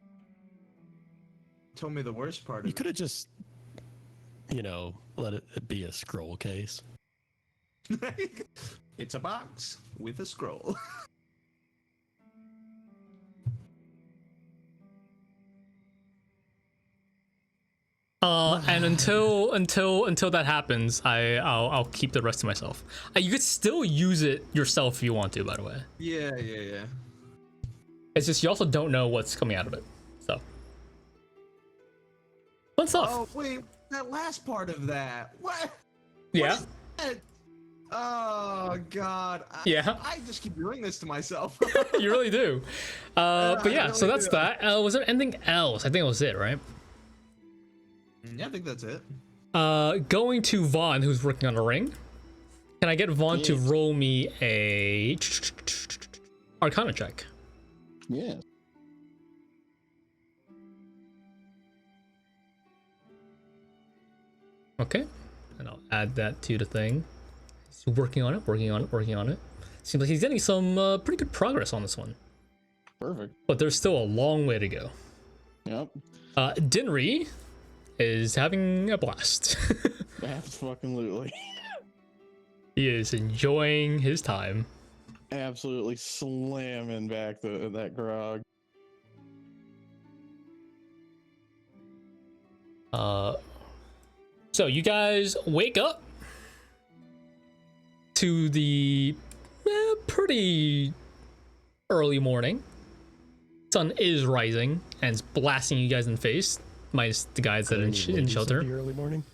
Told me the worst part You of could have just, you know, let it be a scroll case. it. It's a box with a scroll. And until that happens, I'll keep the rest to myself. You could still use it yourself if you want to, by the way. Yeah. It's just you also don't know what's coming out of it. So fun stuff. Oh, wait. That last part of that. What? Yeah. What? Oh, God. Yeah. I just keep doing this to myself. You really do. But yeah, really so that's do. that. Was there anything else? I think it was it, right? Yeah, I think that's it. Going to Vaughn, who's working on a ring. Can I get Vaughn to Yes. roll me a Arcana check? Yeah. Okay, and I'll add that to the thing. He's working on it. Seems like he's getting some pretty good progress on this one, Perfect. but there's still a long way to go. Yep. Dinri is having a blast. Absolutely. He is enjoying his time. Absolutely slamming back that grog. So you guys wake up to the pretty early morning. Sun is rising and it's blasting you guys in the face, minus the guys that are in Ladies of shelter. the early morning.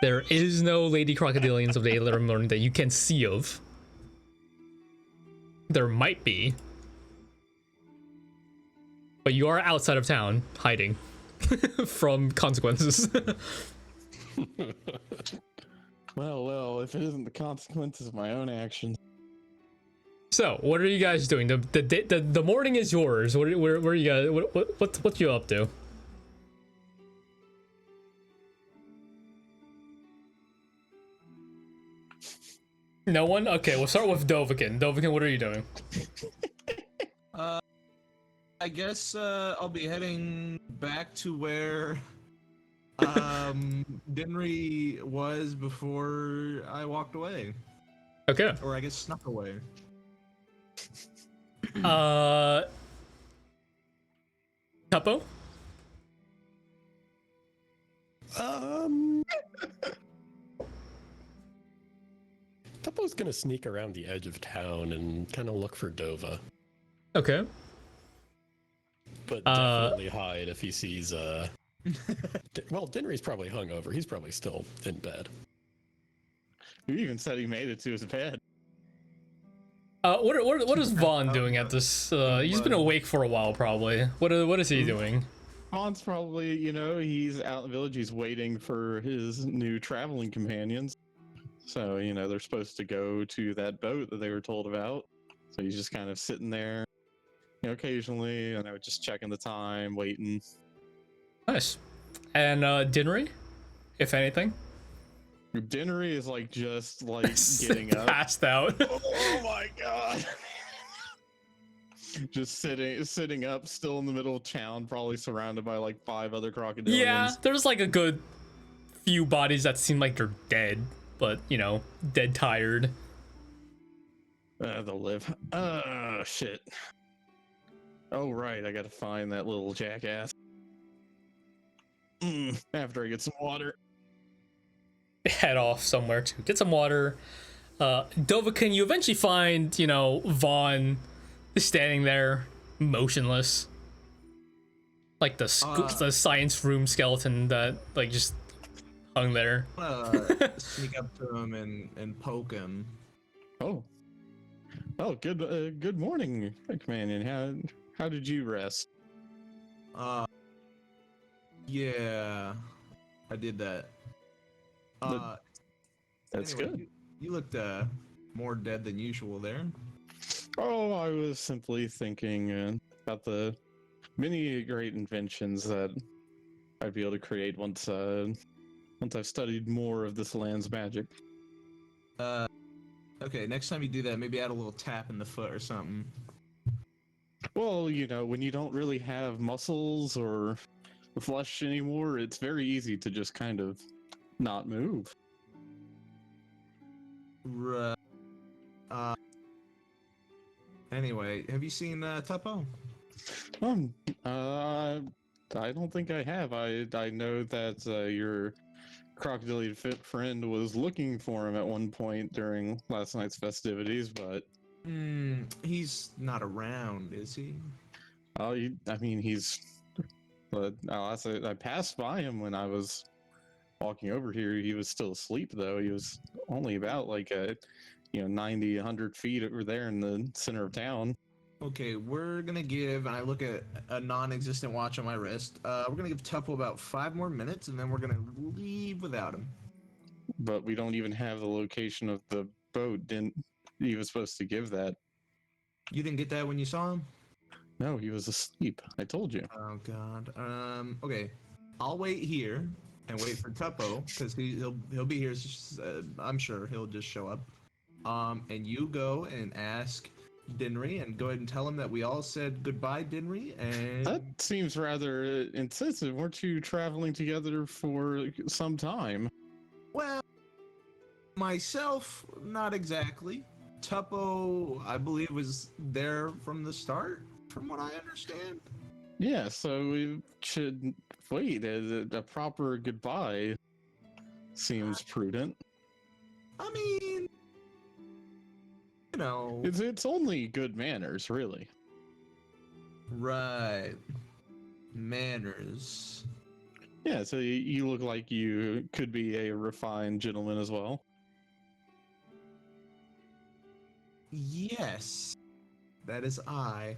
There is no lady crocodilians of the early morning that you can see of. There might be, but you are outside of town, hiding from consequences. Well, if it isn't the consequences of my own actions. So, what are you guys doing? The morning is yours. Where are you guys? What you up to? No one? Okay, we'll start with Dovakin. Dovakin, what are you doing? I guess I'll be heading back to where Dinri was before I walked away. Okay. Or I guess snuck away. Tuppo? Tuppo's gonna sneak around the edge of town and kind of look for Dova, Okay. but definitely hide if he sees. Well, Dinri's probably hungover. He's probably still in bed. Who even said he made it to his bed? What is Vaughn doing at this? He's been awake for a while, probably. What is he doing? Vaughn's probably, he's out in the village. He's waiting for his new traveling companions. So, they're supposed to go to that boat that they were told about. So he's just kind of sitting there, occasionally, and I would just checking the time, waiting. Nice. And Dinri, if anything, Dinri is like just like getting up. passed out. Oh my god. Just sitting up, still in the middle of town, probably surrounded by like 5 other crocodilians. Yeah, there's like a good few bodies that seem like they're dead, but you know, dead tired. They'll live. Shit. Oh right, I gotta find that little jackass. After I get some water. Head off somewhere to get some water. Dovakin, you eventually find, you know, Vaughn standing there, motionless, like the science room skeleton that like just hung there. Sneak up to him and poke him. Oh, good morning, companion. How did you rest? Yeah, I did that. That's anyway, good. You looked more dead than usual there. Oh, I was simply thinking about the many great inventions that I'd be able to create once I've studied more of this land's magic. Okay, next time you do that, maybe add a little tap in the foot or something. Well, you know, when you don't really have muscles or flesh anymore, it's very easy to just kind of not move. Right. Anyway, have you seen Tuppo? I don't think I have. I know that your crocodilian friend was looking for him at one point during last night's festivities, but He's not around, is he? I mean, he's. But I passed by him when I was walking over here. He was still asleep, though. He was only about like 90, 100 feet over there in the center of town. Okay, we're gonna give, and I look at a non-existent watch on my wrist. We're gonna give Tuppo about 5 more minutes, and then we're gonna leave without him. But we don't even have the location of the boat. Didn't he was supposed to give that? You didn't get that when you saw him? No, he was asleep. I told you. Oh God. Okay, I'll wait here and wait for Tuppo because he'll be here. I'm sure he'll just show up. And you go and ask Dinri and go ahead and tell him that we all said goodbye, Dinri. And That seems rather intensive. Weren't you traveling together for some time? well, myself, not exactly. Tuppo, I believe, was there from the start, from what I understand. Yeah, so we should wait. A proper goodbye seems prudent. I mean, you know, It's only good manners, really. right. Manners. Yeah, so you look like you could be a refined gentleman as well. Yes, that is I.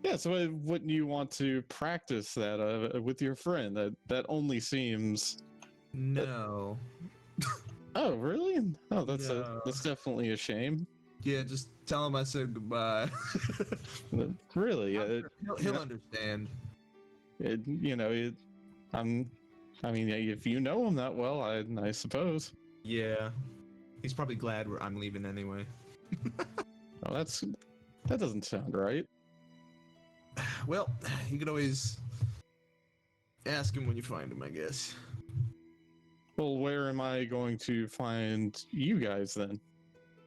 Yeah, so wouldn't you want to practice that with your friend? That only seems. No. Oh, really? Oh, that's No. that's definitely a shame. Yeah, just tell him I said goodbye. Really, He'll understand. I mean, if you know him that well, I suppose. Yeah. He's probably glad I'm leaving anyway. Oh, that doesn't sound right. Well, you can always ask him when you find him, I guess. Well, where am I going to find you guys then?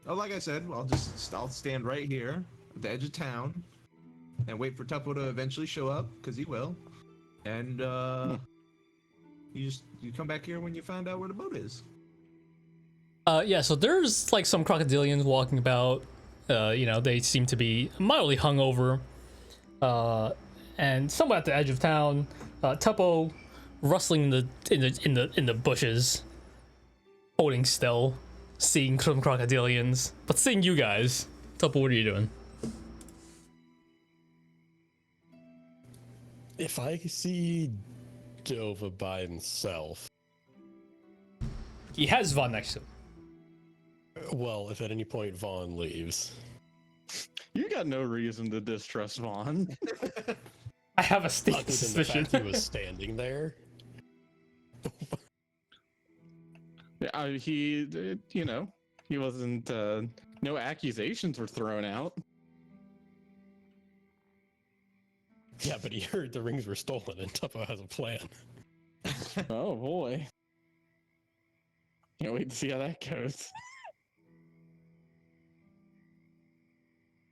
Oh, like I said, I'll stand right here at the edge of town and wait for Tuppo to eventually show up, because he will. And you come back here when you find out where the boat is. Yeah, so there's like some crocodilians walking about. They seem to be mildly hungover. And somewhere at the edge of town, Tuppo rustling in the bushes, holding still, seeing some crocodilians, but seeing you guys. Tuppo, what are you doing? If I see Dova by himself, He has Vaughn next to him. well, if at any point Vaughn leaves, You got no reason to distrust Vaughn. I have a Other sneaking than the suspicion. fact he was standing there. He, he wasn't. No accusations were thrown out. Yeah, but he heard the rings were stolen and Tuppo has a plan. Oh boy. Can't wait to see how that goes.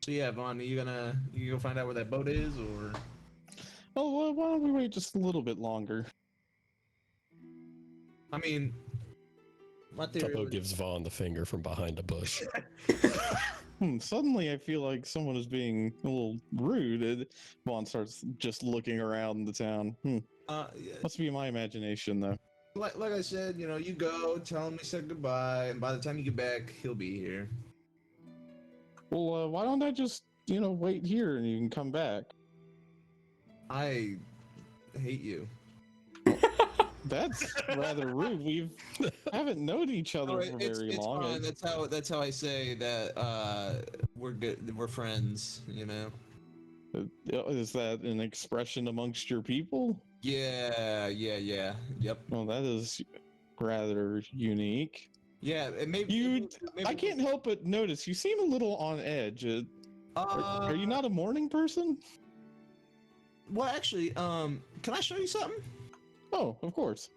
So yeah, Vaughn, you gonna find out where that boat is, or? Oh, well, why don't we wait just a little bit longer? I mean, my theory Tuppo was- gives Vaughn the finger from behind a bush. Suddenly I feel like someone is being a little rude. And Vaughn starts just looking around the town. yeah, Must be my imagination, though. like I said, you go, tell him we said goodbye, and by the time you get back, he'll be here. Well, why don't I just, wait here and you can come back? I hate you. That's rather rude. We haven't known each other No, for very it's long. fine. That's how I say that we're good. We're friends. Is that an expression amongst your people? Yeah. Yep. Well, that is rather unique. Yeah. It may. I can't help but notice you seem a little on edge. Are you not a morning person? Well, actually, can I show you something? Oh, of course.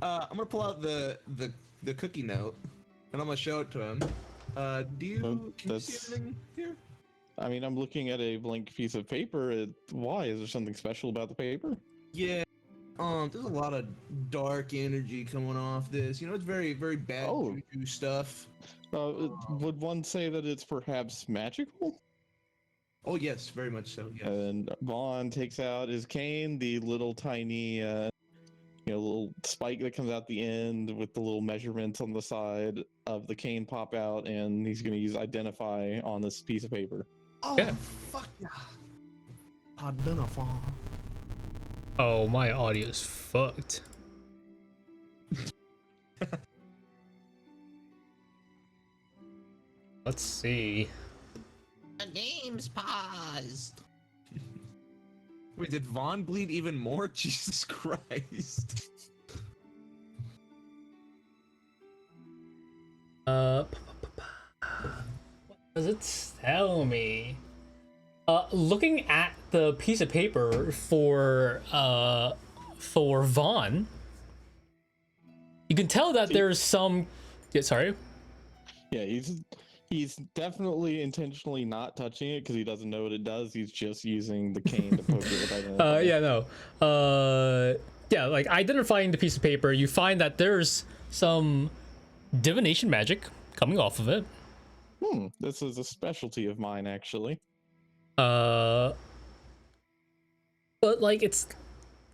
I'm gonna pull out the cookie note, and I'm gonna show it to him. Can you see anything here? I mean, I'm looking at a blank piece of paper. Why? Is there something special about the paper? Yeah. There's a lot of dark energy coming off this. It's very, very bad juju stuff. Would one say that it's perhaps magical? Oh yes, very much so. Yes. And Vaughn takes out his cane, the little tiny, little spike that comes out the end with the little measurements on the side of the cane pop out, and he's going to use identify on this piece of paper. Oh, Yeah. fuck yeah. Identify. Oh, my audio's fucked. Let's see. The game's paused. Wait, did Vaughn bleed even more? Jesus Christ. What does it tell me? Looking at the piece of paper for Vaughn, you can tell that there's some. Yeah, sorry. Yeah, he's definitely intentionally not touching it because he doesn't know what it does. He's just using the cane to poke it with identify. Yeah, no. Yeah, like identifying the piece of paper, you find that there's some divination magic coming off of it. This is a specialty of mine, actually. But like it's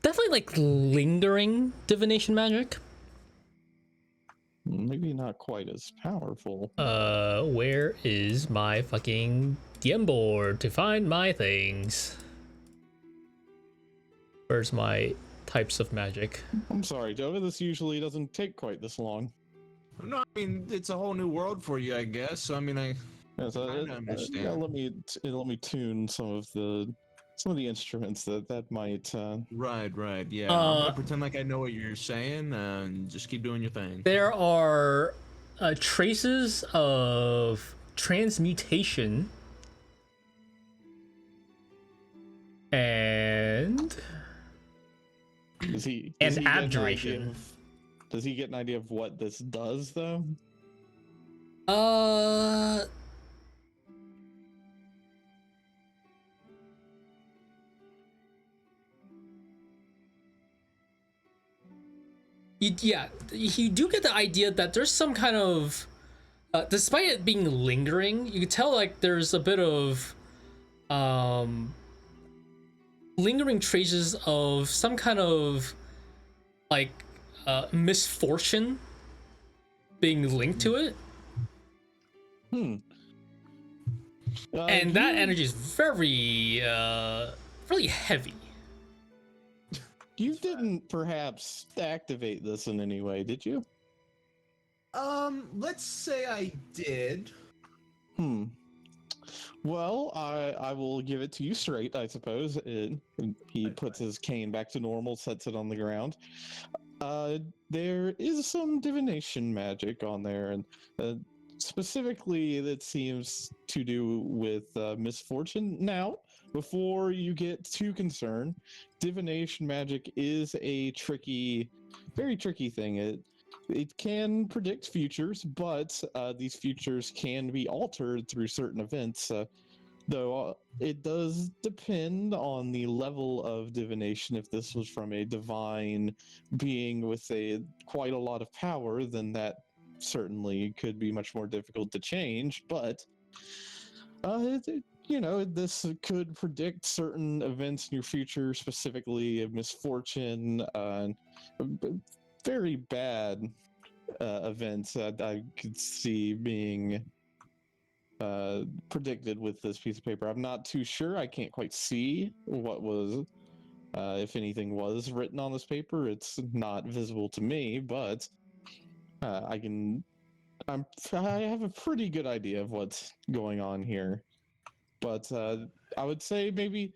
definitely like lingering divination magic. Maybe not quite as powerful. Where is my fucking DM board to find my things? Where's my types of magic? I'm sorry, Dova. This usually doesn't take quite this long. No, I mean, it's a whole new world for you, I guess. So, I mean, Yeah, so I understand. yeah, let me tune some of the instruments that might. Right, yeah. I'm gonna pretend like I know what you're saying, and just keep doing your thing. There are traces of transmutation and Does he and get an idea abjuration. does he get an idea of what this does, though? Yeah, you do get the idea that there's some kind of, despite it being lingering, you can tell like there's a bit of, lingering traces of some kind of, like, misfortune being linked to it. And that energy is very, really heavy. You didn't perhaps activate this in any way, did you? Let's say I did. Well, I will give it to you straight, I suppose. He puts his cane back to normal, sets it on the ground. There is some divination magic on there, and specifically that seems to do with misfortune. Now, before you get too concerned, divination magic is a tricky, very tricky thing. It can predict futures, but these futures can be altered through certain events. Though it does depend on the level of divination. If this was from a divine being with quite a lot of power, then that certainly could be much more difficult to change. But this could predict certain events in your future, specifically a misfortune, very bad events that I could see being predicted with this piece of paper. I'm not too sure. I can't quite see what was, if anything was written on this paper. It's not visible to me, but I have a pretty good idea of what's going on here. But I would say maybe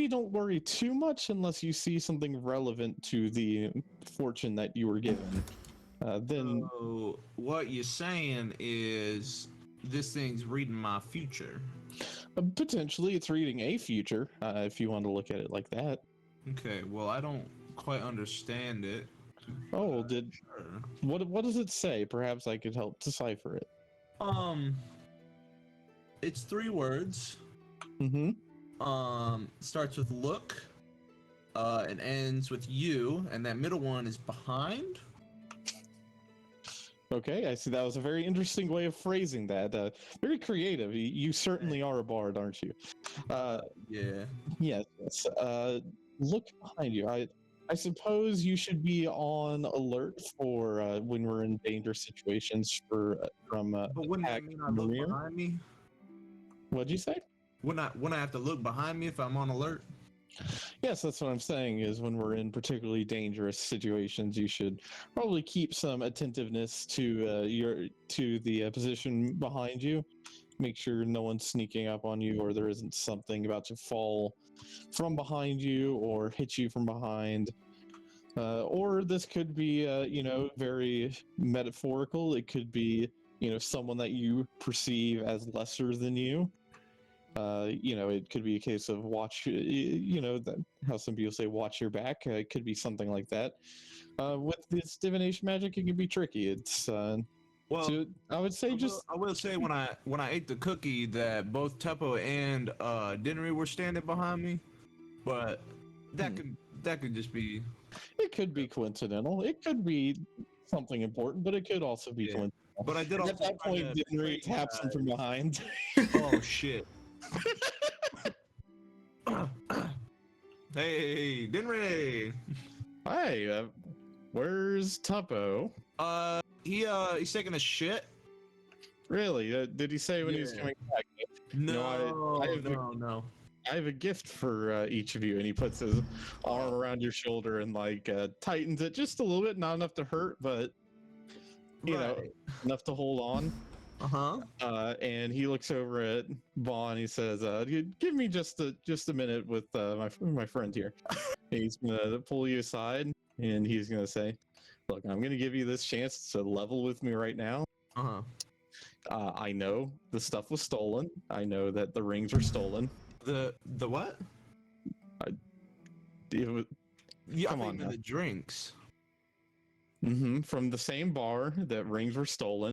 don't worry too much unless you see something relevant to the fortune that you were given. Then So what you're saying is this thing's reading my future. potentially it's reading a future, if you want to look at it like that. Okay, well, I don't quite understand it. Oh, Sure. what does it say? Perhaps I could help decipher it. It's 3 words. Mm-hmm. Starts with look, and ends with you, and that middle one is behind. Okay, I see. That was a very interesting way of phrasing that. Very creative. You certainly are a bard, aren't you? Yeah. Yes. Look behind you. I suppose you should be on alert for when we're in dangerous situations from But wouldn't that attack mean I from the look rear. behind me? What'd you say? Wouldn't I have to look behind me if I'm on alert? Yes, that's what I'm saying. Is when we're in particularly dangerous situations, you should probably keep some attentiveness to the position behind you. Make sure no one's sneaking up on you, or there isn't something about to fall from behind you or hit you from behind. Or this could be, very metaphorical. It could be, someone that you perceive as lesser than you. It could be a case of watch, how some people say watch your back. It could be something like that. With this divination magic, it can be tricky. It's Well, so I would say I will say when I ate the cookie that both Tuppo and Dinri were standing behind me, but that could just be. it could be coincidental. It could be something important, but it could also be Yeah. coincidental. But I did And also at that try point, to Dinri train taps him guys. from behind. Oh shit. Hey, Dinri. Hi, where's Tuppo? He's taking a shit. Really? Did he say when he was Yeah. coming back? No, I have a- no. I have a gift for each of you, and he puts his arm around your shoulder and tightens it just a little bit, not enough to hurt, but enough to hold on. And he looks over at Vaughn. He says, "Give me just a minute with my friend here." He's gonna pull you aside, and he's gonna say, "Look, I'm gonna give you this chance to level with me right now. I know the stuff was stolen. I know that the rings were stolen. The what? It was, Yeah, Come I on think now. the drinks. from the same bar that rings were stolen.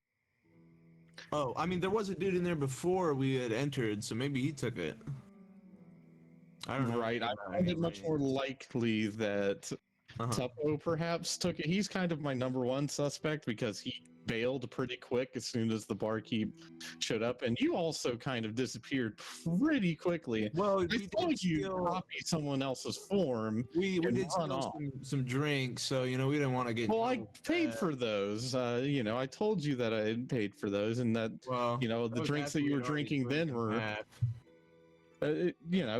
Oh, I mean, there was a dude in there before we had entered, so maybe he took it. I don't know. Right. I find it much more likely that Tuppo perhaps took it. He's kind of my number one suspect because he bailed pretty quick as soon as the barkeep showed up, and you also kind of disappeared pretty quickly. Well, I thought you copied someone else's form. we and did run steal off. some drinks, so we didn't want to get. Well, I paid for those. I told you that I had paid for those, and that Well, the drinks that you were drinking then were,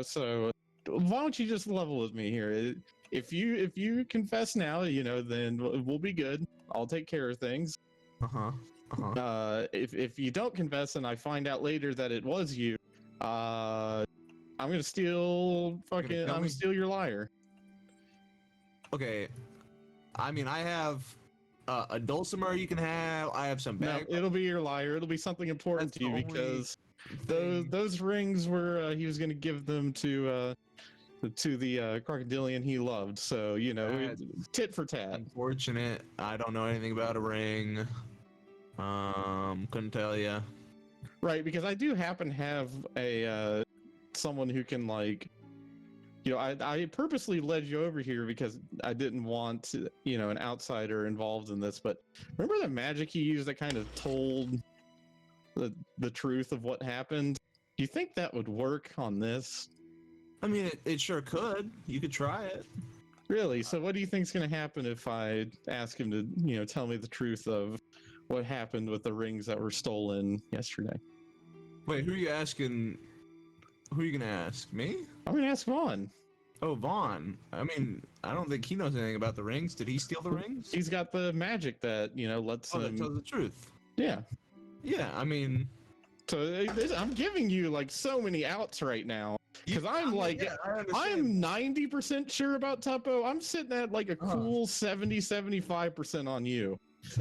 So why don't you just level with me here? If you confess now, then we'll be good. I'll take care of things. Uh-huh. If you don't confess and I find out later that it was you, I'm gonna steal fucking. I'm gonna steal your lyre. Okay. I mean, I have a dulcimer you can have. I have some No, bag. it'll be your lyre. It'll be something important That's to you the only because thing. those rings were he was gonna give them to the crocodilian he loved. So you know, tit for tat. Unfortunate. I don't know anything about a ring. Couldn't tell you. Right, because I do happen to have a someone who can like, you know, I purposely led you over here because I didn't want, you know, an outsider involved in this. But remember the magic he used that kind of told the truth of what happened? Do you think that would work on this? I mean, it sure could. You could try it. Really? So what do you think's going to happen if I ask him to, you know, tell me the truth of what happened with the rings that were stolen yesterday? Wait, who are you asking? Who are you gonna ask? Me? I'm going to ask Vaughn. Oh, Vaughn. I mean, I don't think he knows anything about the rings. Did he steal the rings? He's got the magic that, you know, lets Oh, that him... tells the truth. Yeah. Yeah, I mean... So I'm giving you like so many outs right now because I'm like, yeah, I I'm understand. 90% sure about Tuppo. I'm sitting at like a cool 70-75% on you.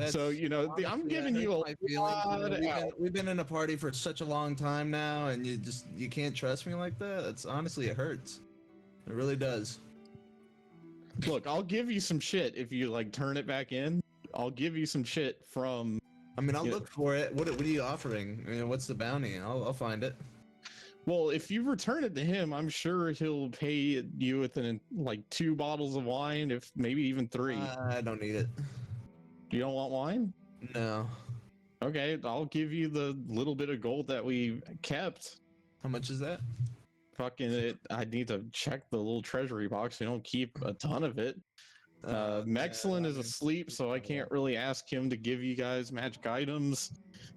So, you know, I'm honestly, giving that you a hurts my feelings. lot of outs. We've been in a party for such a long time now, and you can't trust me like that. That's honestly, it hurts. It really does. Look, I'll give you some shit if you like turn it back in. I'll give you some shit from... I mean, I'll Yeah. look for it. What are you offering? I mean, what's the bounty? I'll find it. Well, if you return it to him, I'm sure he'll pay you within like 2 bottles of wine, if maybe even 3. I don't need it. You don't want wine? No. Okay, I'll give you the little bit of gold that we kept. How much is that? Fucking it! I need to check the little treasury box. We don't keep a ton of it. Mexlin is asleep, so I can't really ask him to give you guys magic items.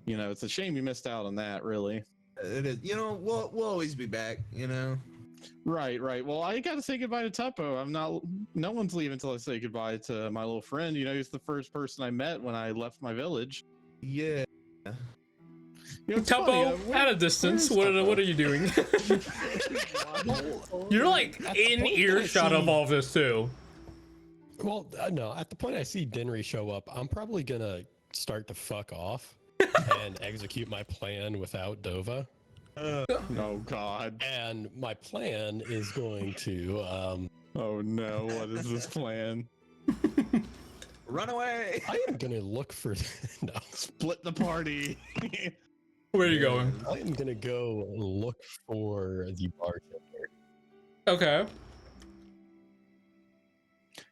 You know, it's a shame you missed out on that, really. It is. You know, we'll always be back. You know. Right. Well, I gotta say goodbye to Tuppo. No one's leaving until I say goodbye to my little friend. You know, he's the first person I met when I left my village. Yeah. You know, it's funny, Tuppo, at a distance, what are you doing? You're like in earshot of all this too. Well, no. At the point I see Dinri show up, I'm probably gonna start to fuck off and execute my plan without Dova. Oh God. And my plan is going to. Oh no! What is this plan? Run away! I am gonna look for. No. Split the party. Where are you going? I am gonna go look for the bartender. Okay.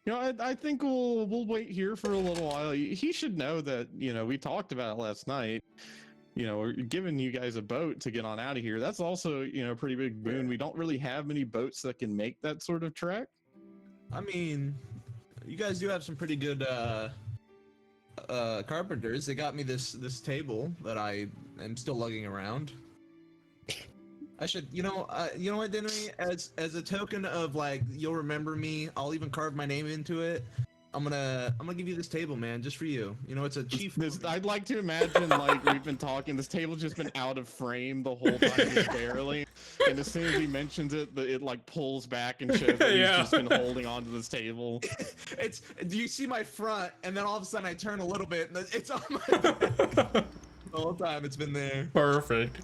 You know, I think we'll wait here for a little while. He should know that, you know, we talked about it last night. You know, we're giving you guys a boat to get on out of here. That's also, you know, a pretty big boon. We don't really have many boats that can make that sort of trek. I mean, you guys do have some pretty good carpenters. They got me this table that I am still lugging around. I should, you know what, Dinri? As a token of like, you'll remember me. I'll even carve my name into it. I'm gonna give you this table, man, just for you. You know, it's a chief. I'd like to imagine like we've been talking. This table's just been out of frame the whole time, just barely. And as soon as he mentions it, it like pulls back and shows that Yeah. he's just been holding onto this table. It's. Do you see my front? And then all of a sudden I turn a little bit, and it's on my back. The whole time it's been there. Perfect.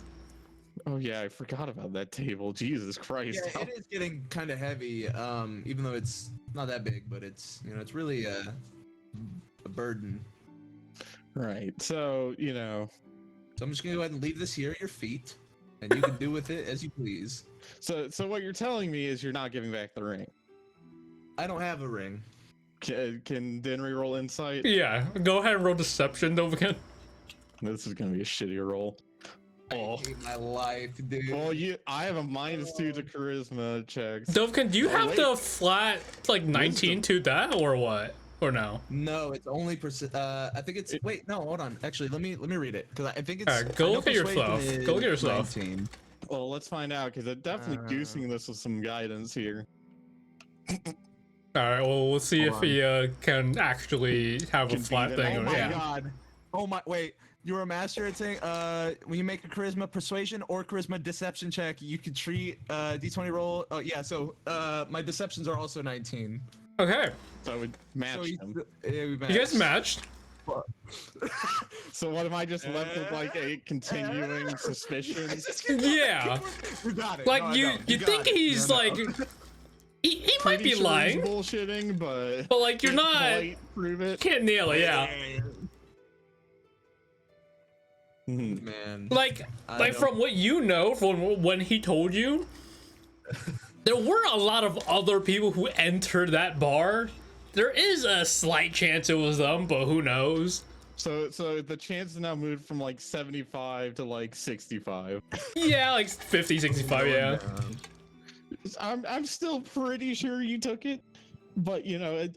Oh yeah, I forgot about that table. Jesus Christ! Yeah, it is getting kind of heavy. Even though it's not that big, but it's, you know, it's really a burden. Right. So, you know. So I'm just gonna go ahead and leave this here at your feet, and you can do with it as you please. So what you're telling me is you're not giving back the ring. I don't have a ring. Can Dinri roll insight? Yeah, go ahead and roll deception, Dovakin. This is gonna be a shittier roll. I hate my life, dude. Well, I have a -2 to charisma checks. Dovakin, do you have wait. the flat like 19 to that or what? Or no? No, it's only I think it's. Wait, no, hold on. Actually, let me read it because I think it's. Alright, go I know look at your persuasion stuff. is Go look at your stuff. 19. Well, let's find out because I'm definitely goosing this with some guidance here. Alright, well we'll see Hold if he can actually have a Can flat beat it. thing. Oh Or, my yeah. god. Oh my. Wait. You are a master at saying, when you make a charisma persuasion or charisma deception check, you can treat d20 roll. Oh yeah, so my deceptions are also 19. Okay, So we match So him. you guys matched. So what am I just left with, like a continuing suspicion? Yeah, You got it. like No, I you don't. you got think it. he's No, no. like he might Pretty be sure he's lying, bullshitting, but like you're can't not quite prove it. can't nail it. Yeah, Mhm. Man. like I like don't- from what you know from when he told you, there were a lot of other people who entered that bar. There is a slight chance it was them, but who knows? So the chance now moved from like 75 to like 65. Yeah, like 50, 65, yeah. I'm still pretty sure you took it, but you know,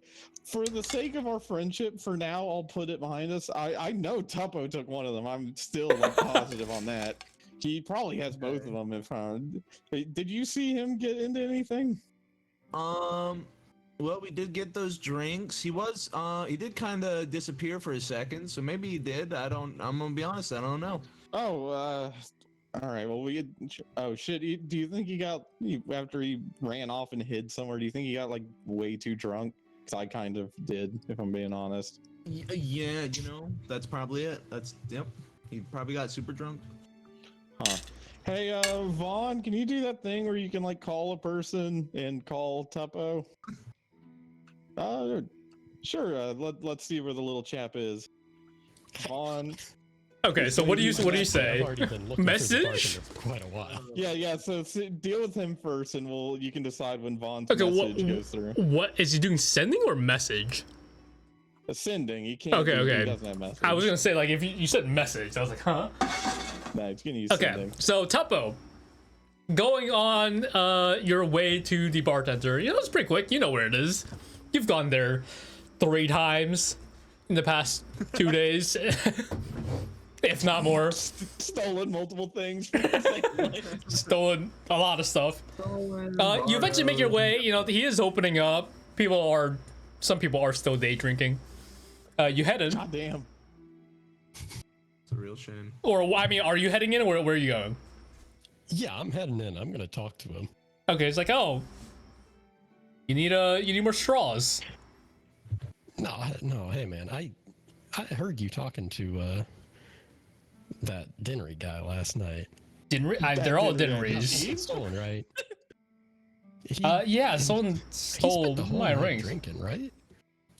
for the sake of our friendship, for now, I'll put it behind us. I know Tuppo took one of them. I'm still like positive on that. He probably has both of them. If did you see him get into anything? Well, we did get those drinks. He did kind of disappear for a second, so maybe he did. I'm gonna be honest, I don't know. Oh, all right. Well, oh shit. Do you think he got after he ran off and hid somewhere? Do you think he got like way too drunk? Because I kind of did, if I'm being honest. Yeah, you know, that's probably it. Yep. He probably got super drunk. Huh. Hey, Vaughn, can you do that thing where you can like call a person and call Tuppo? Sure. Let's see where the little chap is. Vaughn. Okay, so what do you I've say? already been looking Message? for the bartender for quite a while. Yeah. So deal with him first, and you can decide when Vaughn's Okay, message goes through. what is he doing? Sending or message? Sending. He can't. Okay, He okay. doesn't have message. I was gonna say like if you said message, I was like, huh? Nah, he's gonna use Okay, sending. so Tuppo, going on your way to the bartender. You know, it's pretty quick. You know where it is. You've gone there 3 times in the past 2 days, if not more. Stolen multiple things. Stolen a lot of stuff. You eventually make your way. You know, he is opening up. Some people are still day drinking. You head in, God damn. It's a real shame. or I mean, are you heading in, or where are you going? Yeah, I'm heading in. I'm gonna talk to him. Okay, it's like, oh, you need more straws. No, hey man, I heard you talking to that Dinri guy last night. Dinri, they're all Dinri. Dinris. He stolen, right? Yeah, someone he stole spent the whole my night rings. drinking, right?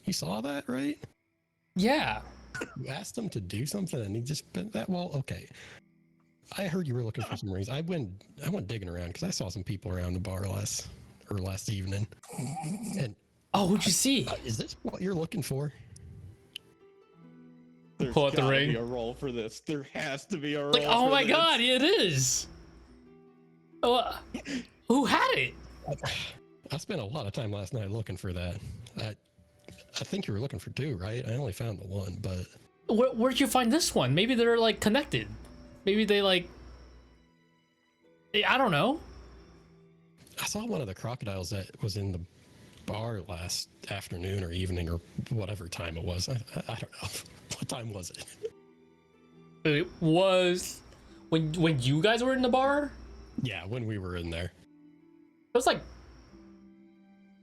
You saw that, right? Yeah. You asked him to do something, and he just spent that. Well, okay. I heard you were looking for some rings. I went digging around because I saw some people around the bar last evening. And Oh, what'd you see? is this what you're looking for? There's Pull out the gotta ring. be a roll for this. There has to be a roll. Like, oh for my this. god, it is. Oh, who had it? I spent a lot of time last night looking for that. I think you were looking for 2, right? I only found the 1, but Where'd you find this one? Maybe they're like connected. Maybe they like. I don't know. I saw one of the crocodiles that was in the bar last afternoon or evening or whatever time it was. I don't know. What time was it? It was when you guys were in the bar. Yeah, when we were in there. It was like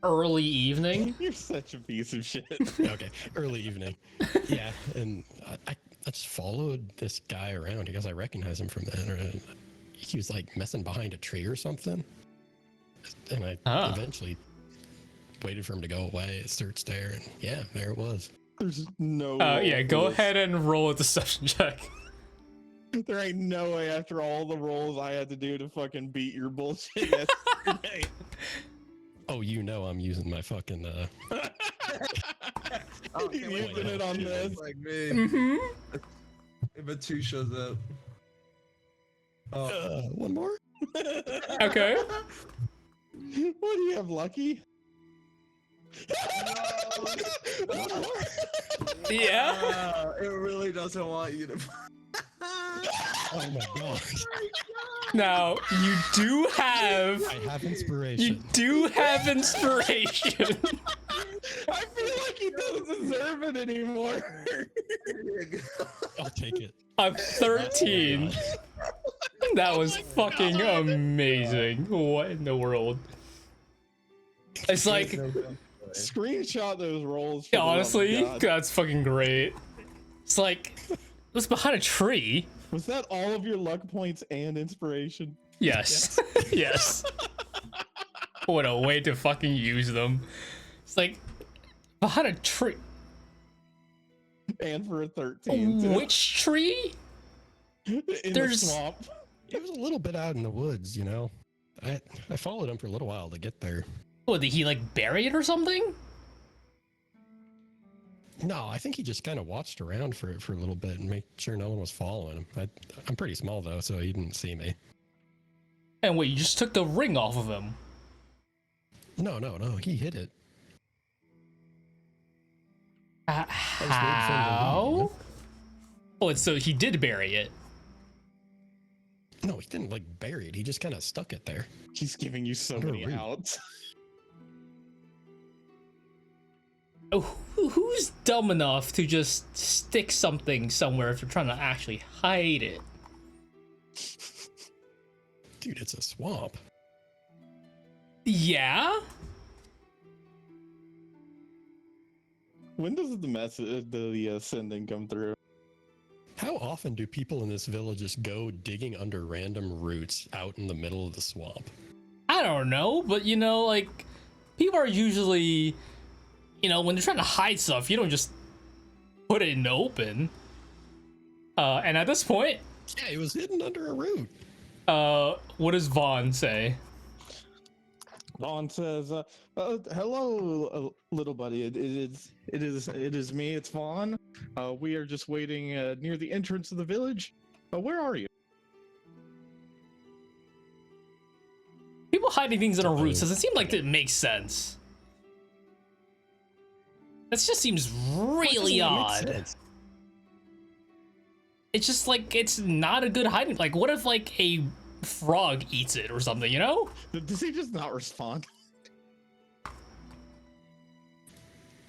early evening. You're such a piece of shit. Okay, early evening. Yeah, and I just followed this guy around because I recognized him from the internet. He was like messing behind a tree or something. And I eventually waited for him to go away, searched there, and yeah, there it was. There's no. Yeah, roll go for this. ahead and roll a deception check. There ain't no way after all the rolls I had to do to fucking beat your bullshit yesterday. Oh, you know I'm using my fucking Oh, He's can't wait using to it on do this. Like me. Mm-hmm. If a 2 shows up. Oh. one more? Okay. What do you have, Lucky? One more? Yeah. It really doesn't want you to. Oh my gosh. Now you do have. I have inspiration. You do have inspiration. I feel like he doesn't deserve it anymore. I'll take it. I'm 13. That was fucking amazing. What in the world? It's like, Screenshot those rolls. For honestly, the love of God. that's fucking great. It's like, it was behind a tree. Was that all of your luck points and inspiration? Yes. Yes. What a way to fucking use them. It's like, behind a tree. And for a 13. Too. Which tree? In There's- the swamp. It was a little bit out in the woods, you know. I followed him for a little while to get there. What, did he like bury it or something? No, I think he just kind of watched around for a little bit and made sure no one was following him. I'm pretty small though, so he didn't see me. And wait, you just took the ring off of him? No, he hid it. How? Oh, and so he did bury it. No, he didn't like bury it. He just kind of stuck it there. He's giving you so Under a many root. outs. Oh, who's dumb enough to just stick something somewhere if you're trying to actually hide it? Dude, it's a swamp. Yeah? When does the message, the sending come through? How often do people in this village just go digging under random roots out in the middle of the swamp? I don't know, but you know, like, people are usually, you know, when they're trying to hide stuff, you don't just put it in the open. And at this point, Yeah, it was hidden under a root. what does Vaughn say? Vaughn says, "Hello, little buddy. It is me. It's Vaughn. We are just waiting near the entrance of the village. Where are you?" People hiding things in a roots doesn't seem like it makes sense. That just seems really odd. It's just like, it's not a good hiding. Like, what if like a frog eats it or something, you know? Does he just not respond?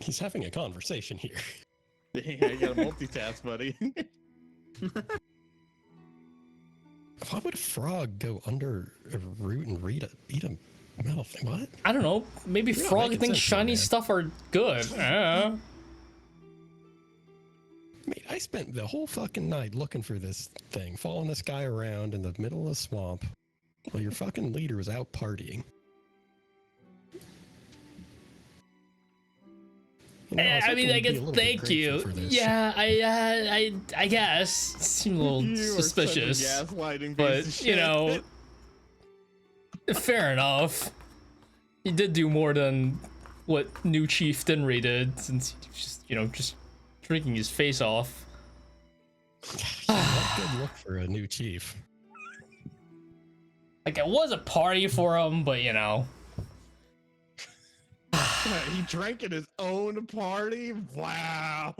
He's having a conversation here. Yeah, you gotta multitask, buddy. Why would a frog go under a root and eat a metal thing? What? I don't know. Maybe You're not frog making thinks sense here, shiny man. stuff are good. Mate, I spent the whole fucking night looking for this thing, following this guy around in the middle of the swamp while your fucking leader was out partying. You know, was I hoping mean, I you'd be a guess little bit thank grateful you. for this. Yeah, I guess. Seemed a little You are suspicious. such a gaslighting piece of But, shit. you know, fair enough. He did do more than what new Chief Dinri did, since he was just, you know, just drinking his face off. Not good look for a new chief. Like, it was a party for him, but, you know. He drank at his own party? Wow.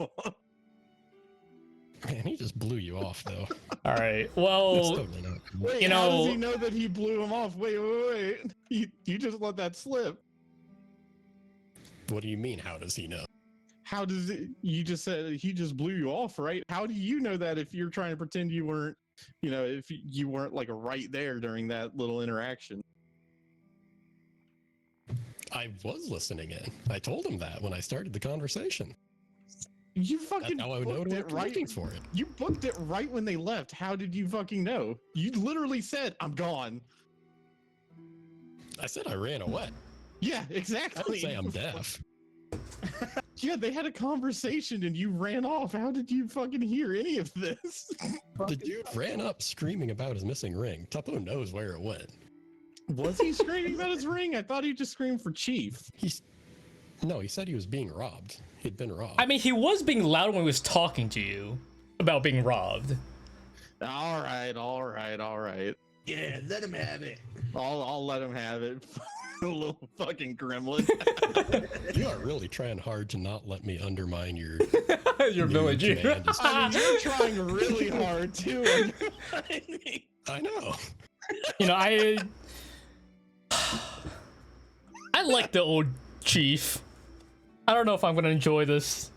Man, he just blew you off, though. All right. That's Well, totally not cool. Wait, You how know- does he know that he blew him off? Wait. You just let that slip. What do you mean, how does he know? How does it, you just said he just blew you off, right? How do you know that if you're trying to pretend you weren't, you know, if you weren't like right there during that little interaction? I was listening in. I told him that when I started the conversation. You That's fucking how I would know booked to it look right. looking for it. You booked it right when they left. How did you fucking know? You literally said, "I'm gone." I said I ran away. Yeah, I didn't exactly. say I'm deaf. Yeah, they had a conversation and you ran off. How did you fucking hear any of this? The dude ran up screaming about his missing ring. Tuppo knows where it went. Was he screaming about his ring? I thought he just screamed for Chief. No, he said he was being robbed. He'd been robbed. I mean, he was being loud when he was talking to you about being robbed. All right. Yeah, let him have it. I'll let him have it. A little fucking gremlin. You are really trying hard to not let me undermine your Your new village. command. I mean, you're trying really hard too. I know. You know, I like the old Chief. I don't know if I'm gonna enjoy this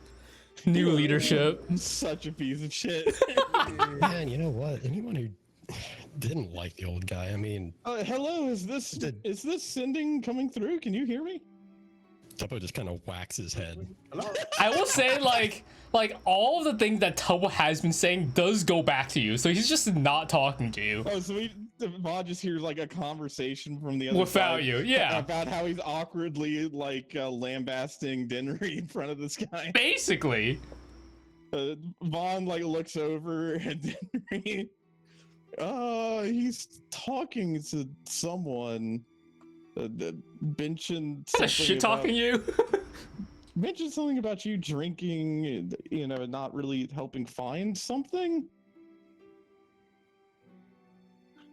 New leadership. Such a piece of shit. Man, you know what? Anyone who didn't like the old guy, I mean, Hello, is this sending coming through? Can you hear me? Tuppo just kind of whacks his head. I will say, like all of the things that Tuppo has been saying does go back to you, so he's just not talking to you. Oh, so Vaughn just hears like a conversation from the other Without side you, yeah. about how he's awkwardly like lambasting Dinri in front of this guy. Basically. Vaughn like looks over at Dinri. He's talking to someone. Mentioned Kind of shit talking you. Mentioned something about you drinking, you know, not really helping find something.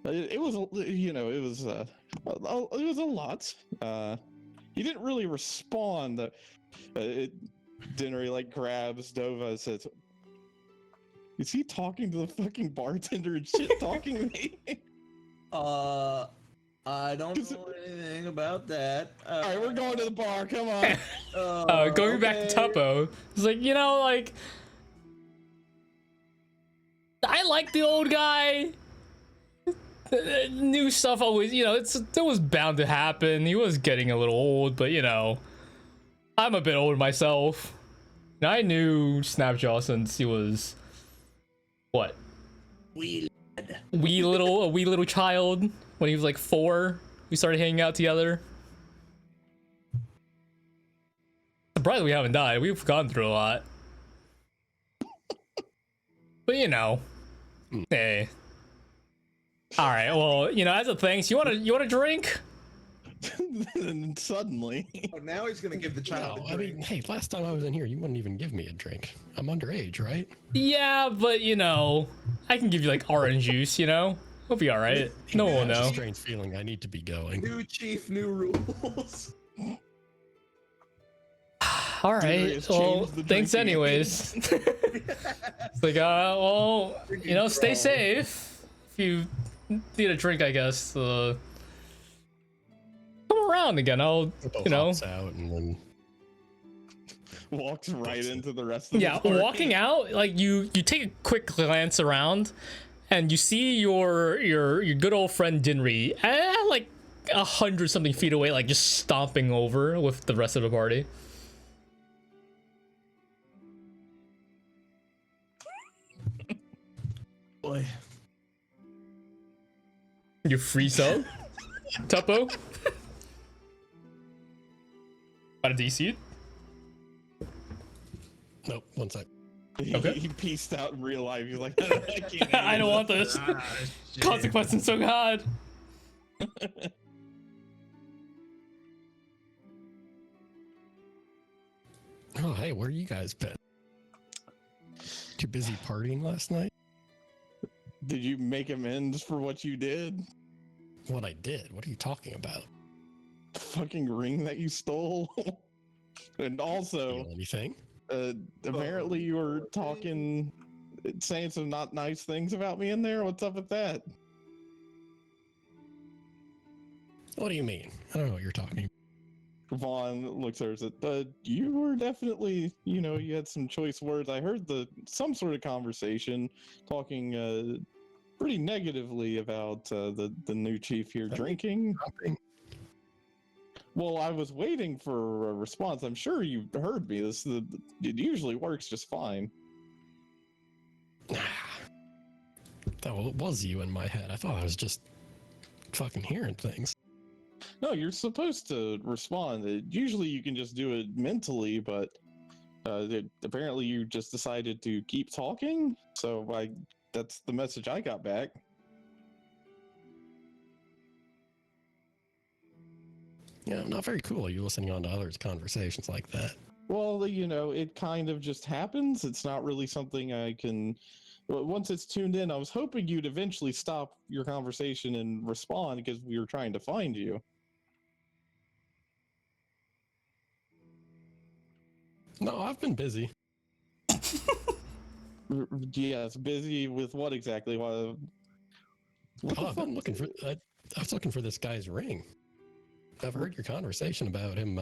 It was, you know, it was a lot. He didn't really respond. Dinri like grabs Dova and says, "Is he talking to the fucking bartender and shit talking me?" I don't know anything about that. All right, we're going to the bar. Come on. Going back to Tuppo, it's like, you know, like, I like the old guy. New stuff always, you know, it was bound to happen. He was getting a little old, but you know, I'm a bit old myself. And I knew Snapjaw since he was what? We A wee little child. When he was like 4, we started hanging out together. Surprised we haven't died. We've gone through a lot. But you know, hey. All right. Well, you know, as a thanks, you want to drink? And suddenly, Oh, now he's gonna give the child. No, I mean, hey, last time I was in here, you wouldn't even give me a drink. I'm underage, right? Yeah, but you know, I can give you like orange juice. You know, we'll be all right. No one will It's a know. strange feeling. I need to be going. New chief, new rules. All Dinri right. has Well, changed the thanks drinking anyways. It's like, well, you know, stay safe. If you need a drink, I guess. Come around again. I'll, you know. Hops out and then walks right into the rest of Yeah, the party. walking out, like you take a quick glance around, and you see your good old friend Dinri, like 100-something feet away, like just stomping over with the rest of the party. Boy. You freeze up, Tuppo. Got a DC? nope. One sec. Okay. He pieced out in real life. He's like, I can't I don't want this. Shit. Consequences so god. Oh, hey, where you guys been? Too busy partying last night? Did you make amends for what you did? What I did? What are you talking about? The fucking ring that you stole? And also, Steal anything? apparently you were talking, saying some not nice things about me in there. What's up with that? What do you mean? I don't know what you're talking. Vaughn looks at her and said, you were definitely, you know, you had some choice words. I heard some sort of conversation talking pretty negatively about the new chief here drinking. Dropping. Well, I was waiting for a response. I'm sure you heard me. It usually works just fine. That was you in my head. I thought I was just fucking hearing things. No, you're supposed to respond. Usually you can just do it mentally, but apparently you just decided to keep talking. So that's the message I got back. Yeah, not very cool. Are you listening on to others' conversations like that? Well, you know, it kind of just happens. It's not really something I can. Once it's tuned in, I was hoping you'd eventually stop your conversation and respond because we were trying to find you. No, I've been busy. Yes, busy with what exactly? What the Oh, I've been fuck? looking for. I was looking for this guy's ring. I've heard your conversation about him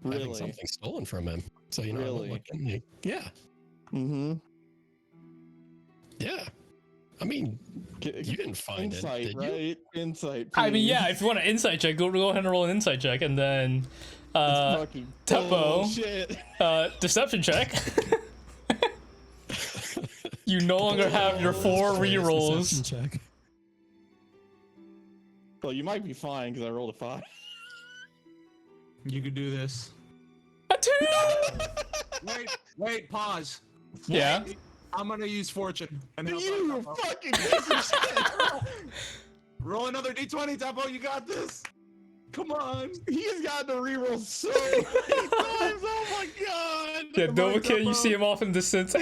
having Really? something stolen from him. So you know, Really? I'm looking, yeah, Mm-hmm. yeah. I mean, you didn't find Insight, it, did you? right? Insight. I mean, please. yeah, if you want an insight check, go ahead and roll an insight check, and then It's fucking Tuppo, bullshit. deception check. You no longer have your 4 rerolls. Deception check. Well, you might be fine because I rolled a 5. You could do this. A 2! Wait, pause. Yeah. I'm gonna use fortune. And help You out Tuppo. fucking piece of shit. Roll another d20, Tuppo. You got this. Come on. He's gotten to reroll so many times. Oh my god. Yeah, Come on, Dovakin, you Tuppo. see him off in distance.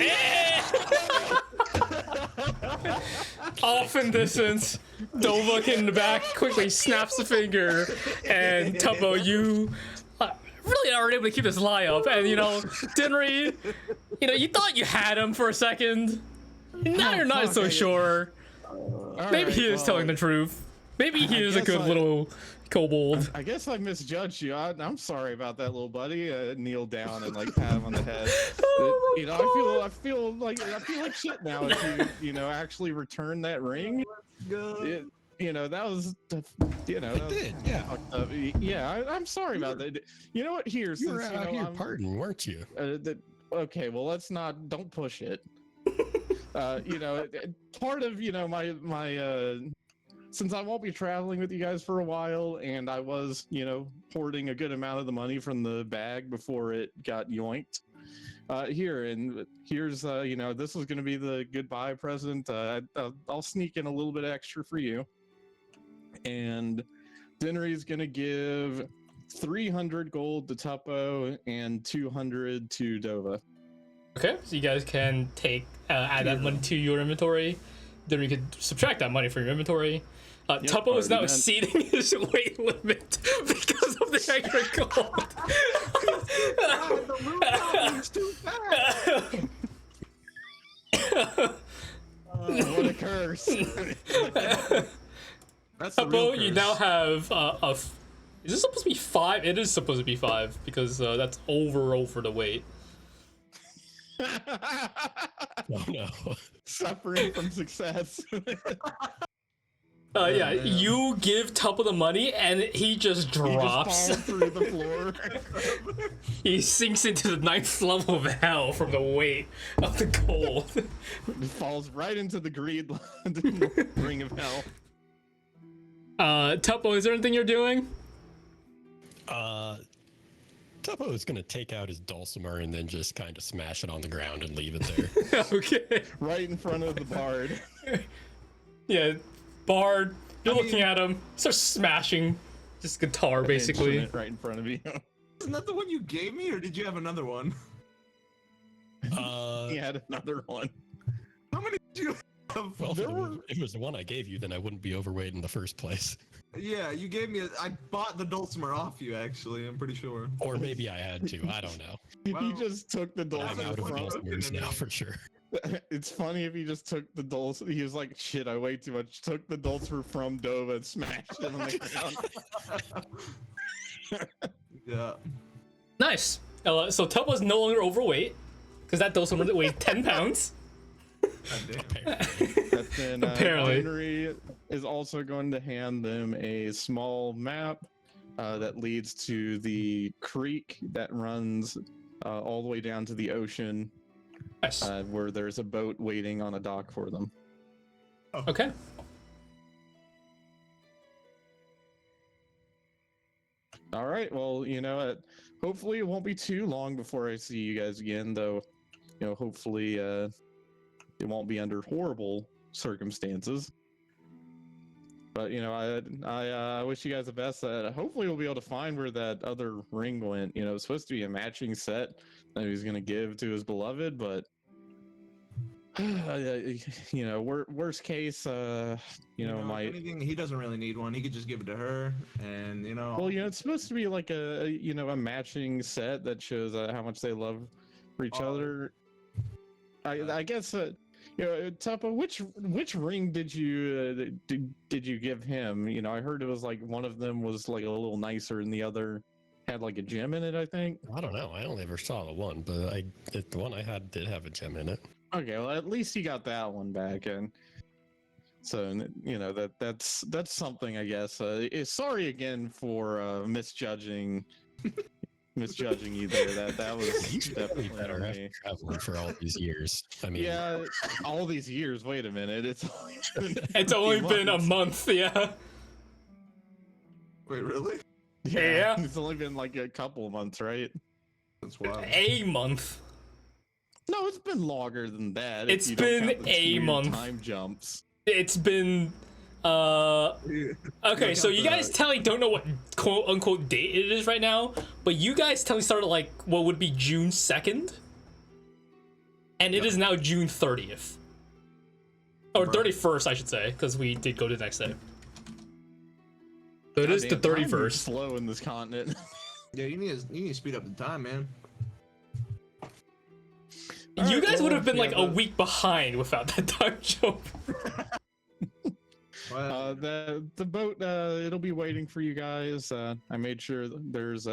Off in distance. Dovakin in the back quickly snaps the finger, and Tuppo, you really aren't able to keep this lie up. And you know, Dinri, you know, you thought you had him for a second. Now you're not fuck, so I- sure. Maybe he is telling the truth. Maybe he is a guess good little kobold. I guess I misjudged you. I'm sorry about that, little buddy. Kneel down and like pat him on the head. You know, I feel like shit now. If you know actually return that ring, Good. you know that was you know that was Did, yeah. fucked up. Yeah, I'm sorry about that. You know what? Here, You were since out you know, here partying, weren't you? okay, well don't push it. You know, part of you know my since I won't be traveling with you guys for a while, and I was you know hoarding a good amount of the money from the bag before it got yoinked. Here's you know this is gonna be the goodbye present. I'll sneak in a little bit extra for you, and Dinri's gonna give 300 gold to Tuppo and 200 to Dova. Okay, so you guys can add that money to your inventory. Then you could subtract that money from your inventory. Tuppo is now already done. exceeding his weight limit because of the extra gold. The rooftop is too fast. What a curse! That's the real Tuppo, you curse. now have is this supposed to be 5? It is supposed to be 5 because that's over the weight. Oh no. Suffering from success. Yeah, man. you give Tuppo the money and he just He just drops. falls through the floor. He sinks into the 9th level of hell from the weight of the gold. He falls right into the greed ring of hell. Tuppo, is there anything you're doing? Tuppo is gonna take out his dulcimer and then just kind of smash it on the ground and leave it there. Okay. Right in front of the bard. Yeah, Bard, you're looking at him, starts smashing this guitar, basically. Instrument right in front of you. Isn't that the one you gave me, or did you have another one? He had another one. How many did you have? Well, if it was the one I gave you, then I wouldn't be overweight in the first place. Yeah, you gave me. I bought the dulcimer off you. Actually, I'm pretty sure. Or maybe I had to. I don't know. If he Well, just took the I'm dulcimer out of from dulcimers now for sure. It's funny if he just took the dulcimer. He was like, "Shit, I weigh too much." Took the dulcimer from Dova and smashed it on the ground. Yeah. Nice. So Tuppo's no longer overweight, because that dulcimer weighed 10 pounds. Apparently. But then Apparently. Dinri is also going to hand them a small map that leads to the creek that runs all the way down to the ocean, Nice. where there's a boat waiting on a dock for them. Okay. All right. Well, you know, hopefully it won't be too long before I see you guys again, though. You know, hopefully it won't be under horrible circumstances. But you know, I wish you guys the best. Hopefully we'll be able to find where that other ring went. You know, it's supposed to be a matching set that he was gonna give to his beloved, but you know, worst case, you know, if might. anything, he doesn't really need one. He could just give it to her, and you know. Well, you know, it's supposed to be like a you know a matching set that shows how much they love for each Oh. other. I guess you know, Tuppo, which ring did you did you give him? You know, I heard it was like one of them was like a little nicer than the other. had like a gem in it, I think. I don't know. I only ever saw the one, but the one I had did have a gem in it. Okay, well at least you got that one back, and so you know that's something, I guess. Sorry again for misjudging you there. That was You should definitely be better on after me. traveling for all these years. I mean, Yeah, all these years. Wait a minute, it's Only few been a months. month, yeah. Wait, really? Yeah. It's only been like a couple of months, right? That's wild. A month. No, it's been longer than that. It's if you don't been count the a weird month. Time jumps. It's been okay, so you guys totally don't know what quote unquote date it is right now, but you guys totally started like what would be June 2nd, and it is now June 30th. Or 31st, I should say, because we did go to the next day. So it is the Goddamn, time moves 31st. Slow in this continent. Yeah, you need to speed up the time, man. You Alright, guys would well, have been like yeah, a the- week behind without that time jump. The boat it'll be waiting for you guys. I made sure there's 2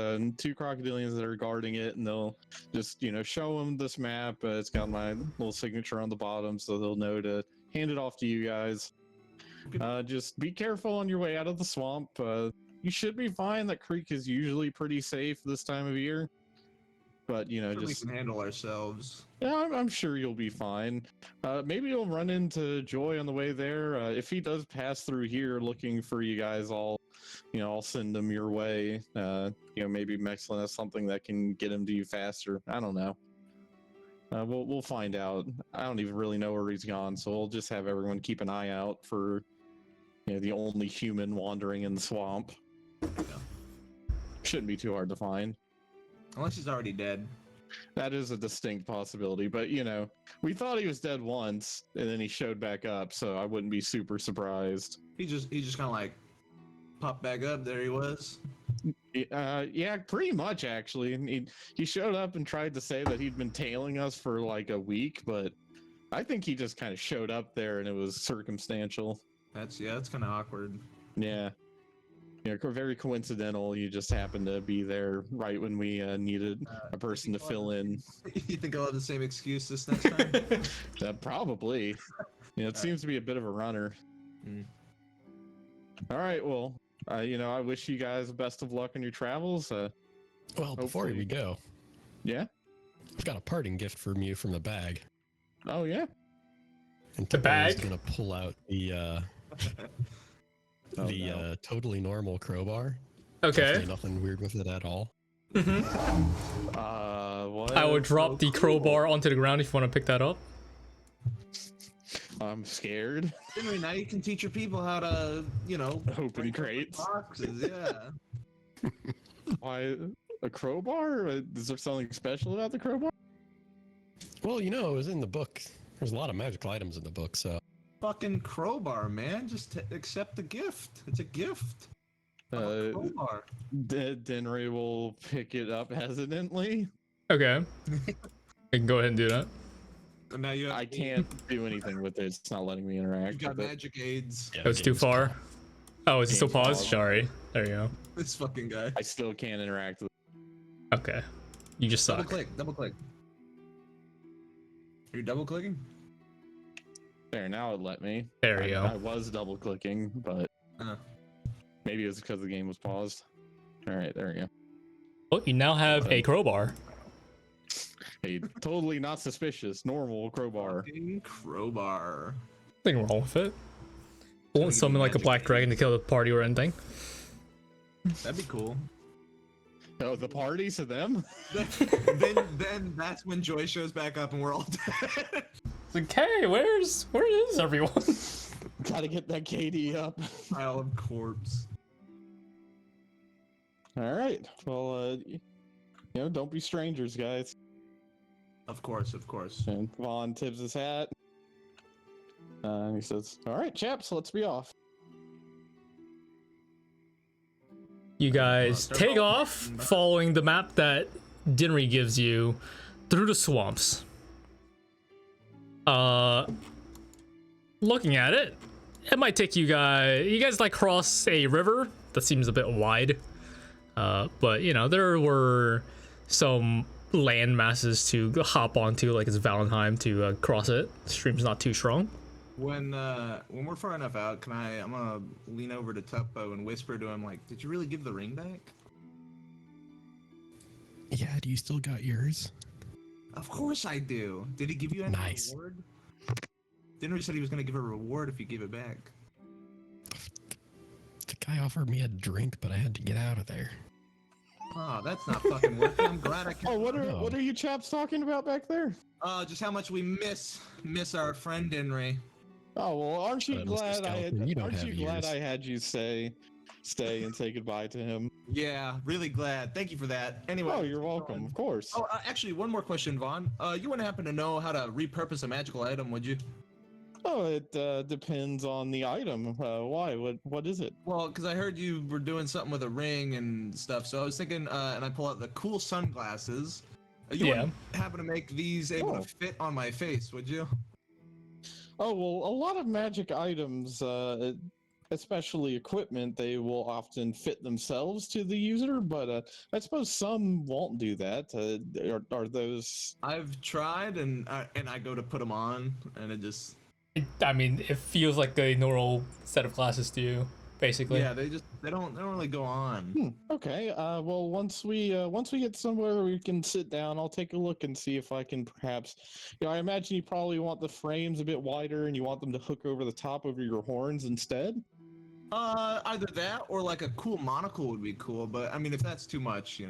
crocodilians that are guarding it, and they'll just show them this map. It's got my little signature on the bottom, so they'll know to hand it off to you guys. Just be careful on your way out of the swamp. You should be fine. That creek is usually pretty safe this time of year, but We just can handle ourselves. yeah, I'm sure you'll be fine. Maybe you'll run into Joy on the way there. If he does pass through here looking for you guys, I'll send him your way. Maybe Mexlin has something that can get him to you faster. I don't know. We'll find out. I don't even really know where he's gone, so we'll just have everyone keep an eye out for the only human wandering in the swamp. Shouldn't be too hard to find. Unless he's already dead. That is a distinct possibility, but we thought he was dead once, and then he showed back up, so I wouldn't be super surprised. He just kind of like popped back up. There he was. Yeah, pretty much actually. And he showed up and tried to say that he'd been tailing us for like a week, but I think he just kind of showed up there and it was circumstantial. That's kind of awkward. Yeah. Very coincidental. You just happened to be there right when we needed a person to fill in. You think I'll have the same excuse this next time? Probably. It seems to be a bit of a runner. Mm. All right, well, I wish you guys the best of luck in your travels. well, before Hopefully. we go, Yeah. I've got a parting gift from you from the bag. Oh yeah. And The Tuppo bag? is gonna pull out the Oh, no. totally normal crowbar. Okay. Actually, nothing weird with it at all. What? I will drop the crowbar onto the ground if you want to pick that up. I'm scared. Anyway, now you can teach your people how to, Open break crates. boxes. Yeah. Why a crowbar? Is there something special about the crowbar? Well, it was in the book. There's a lot of magical items in the book, so Fucking crowbar, man. Just accept the gift. It's a gift. A crowbar. Dinri will pick it up hesitantly. Okay. You can go ahead and do that. And now you have I can't do anything with it. It's not letting me You interact got with it. magic aids. yeah, Oh, it's too game's far. Oh, is it still Game's paused? paused. Sorry. There you go. This fucking guy. I still can't interact with Okay. You just Double suck. click. Double click. You're double clicking? There, now it let me. There you I go. was double clicking, but maybe it was because the game was paused. All right, there we go. Well, you now have a crowbar. Hey, totally not suspicious. Normal crowbar. Fucking crowbar. Nothing wrong with it. Won't summon like a black dragon to kill the party or anything. That'd be cool. Oh, the party to them? then that's when Joy shows back up and we're all dead. It's like, hey, where is everyone? Gotta get that KD up. Pile of corpse. All right. Well, don't be strangers, guys. Of course, of course. And Vaughn tips his hat. And he says, "All right, chaps, let's be off." You guys They're take all- off following the map that Dinri gives you through the swamps. Looking at it, it might take you guys like cross a river that seems a bit wide. But you know, there were some land masses to hop onto, like it's Valheim, to cross it. Stream's not too strong. When we're far enough out, I'm gonna lean over to Tuppo and whisper to him like, "Did you really give the ring back?" Yeah, do you still got yours? Of course I do. Did he give you any Nice. reward? Dinri said he was gonna give a reward if you gave it back. The guy offered me a drink, but I had to get out of there. Oh, that's not fucking working. I'm glad I can. Oh, what are you chaps talking about back there? Just how much we miss our friend Dinri. Oh well, aren't you Mr. glad Skeleton, you don't aren't have you glad yours. I had you stay and say goodbye to him? Yeah, really glad. Thank you for that. Anyway. Oh, you're welcome. Of course. Oh, actually, one more question, Vaughn. You wouldn't happen to know how to repurpose a magical item, would you? Oh, it depends on the item. Why? What is it? Well, because I heard you were doing something with a ring and stuff, so I was thinking, and I pull out the cool sunglasses. You Yeah. wouldn't happen to make these able Oh. to fit on my face, would you? Oh well, a lot of magic items, especially equipment, they will often fit themselves to the user, but I suppose some won't do that. Are those? I've tried, and I go to put them on, and it just I mean, it feels like a normal set of glasses to you, basically. yeah, they don't really go on. Okay. Well, once we get somewhere where we can sit down, I'll take a look and see if I can perhaps. I imagine you probably want the frames a bit wider, and you want them to hook over the top of your horns instead. Either that or like a cool monocle would be cool, but I mean, if that's too much,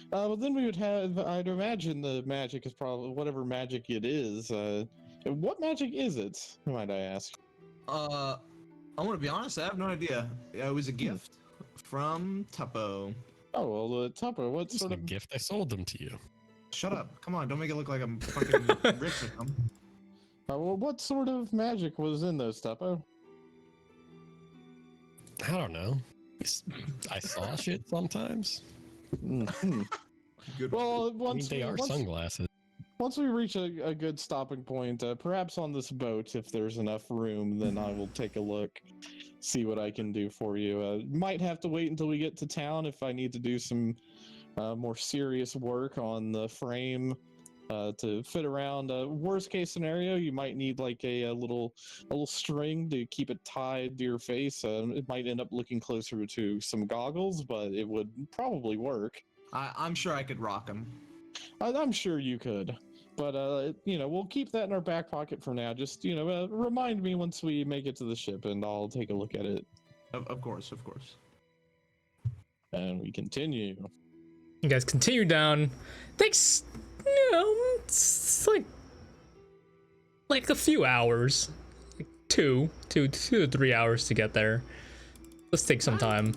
Well, then we would have. I'd imagine the magic is probably whatever magic it is. What magic is it? Might I ask? I want to be honest, I have no idea. It was a gift from Tuppo. Oh well, Tupper, what It's sort a of? gift. I sold them to you. Shut up! Come on, don't make it look like I'm fucking rich with them. Well, what sort of magic was in those, Tupper? I don't know. I saw shit sometimes. Mhm. Good. Well, I mean, once they are sunglasses. once we reach a good stopping point, perhaps on this boat, if there's enough room, then I will take a look, see what I can do for you. Might have to wait until we get to town if I need to do some more serious work on the frame to fit around. Worst case scenario, you might need like a little string to keep it tied to your face. It might end up looking closer to some goggles, but it would probably work. I'm sure I could rock them. I'm sure you could. But we'll keep that in our back pocket for now. Just remind me once we make it to the ship, and I'll take a look at it. Of course, of course. And we continue. You guys continue down. Takes, it's like a few hours, like two to 3 hours to get there. Let's take some time.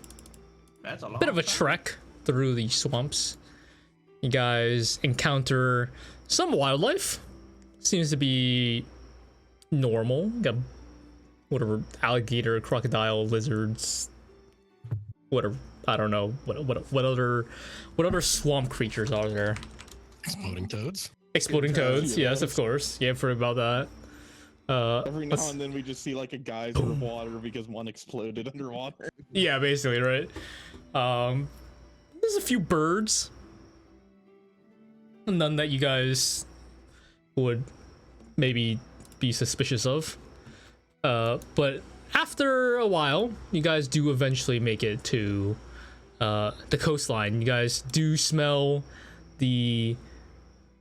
That's a long Bit of a time. trek through the swamps. You guys encounter some wildlife. Seems to be normal. Got whatever alligator, crocodile, lizards, whatever. I don't know what other swamp creatures are there. Exploding toads. Exploding toads, Yeah. yes, of course. Yeah, forgot about that. Every now and then we just see like a geyser of water because one exploded underwater. Yeah, basically, right? There's a few birds. None that you guys would maybe be suspicious of. But after a while, you guys do eventually make it to the coastline. You guys do smell the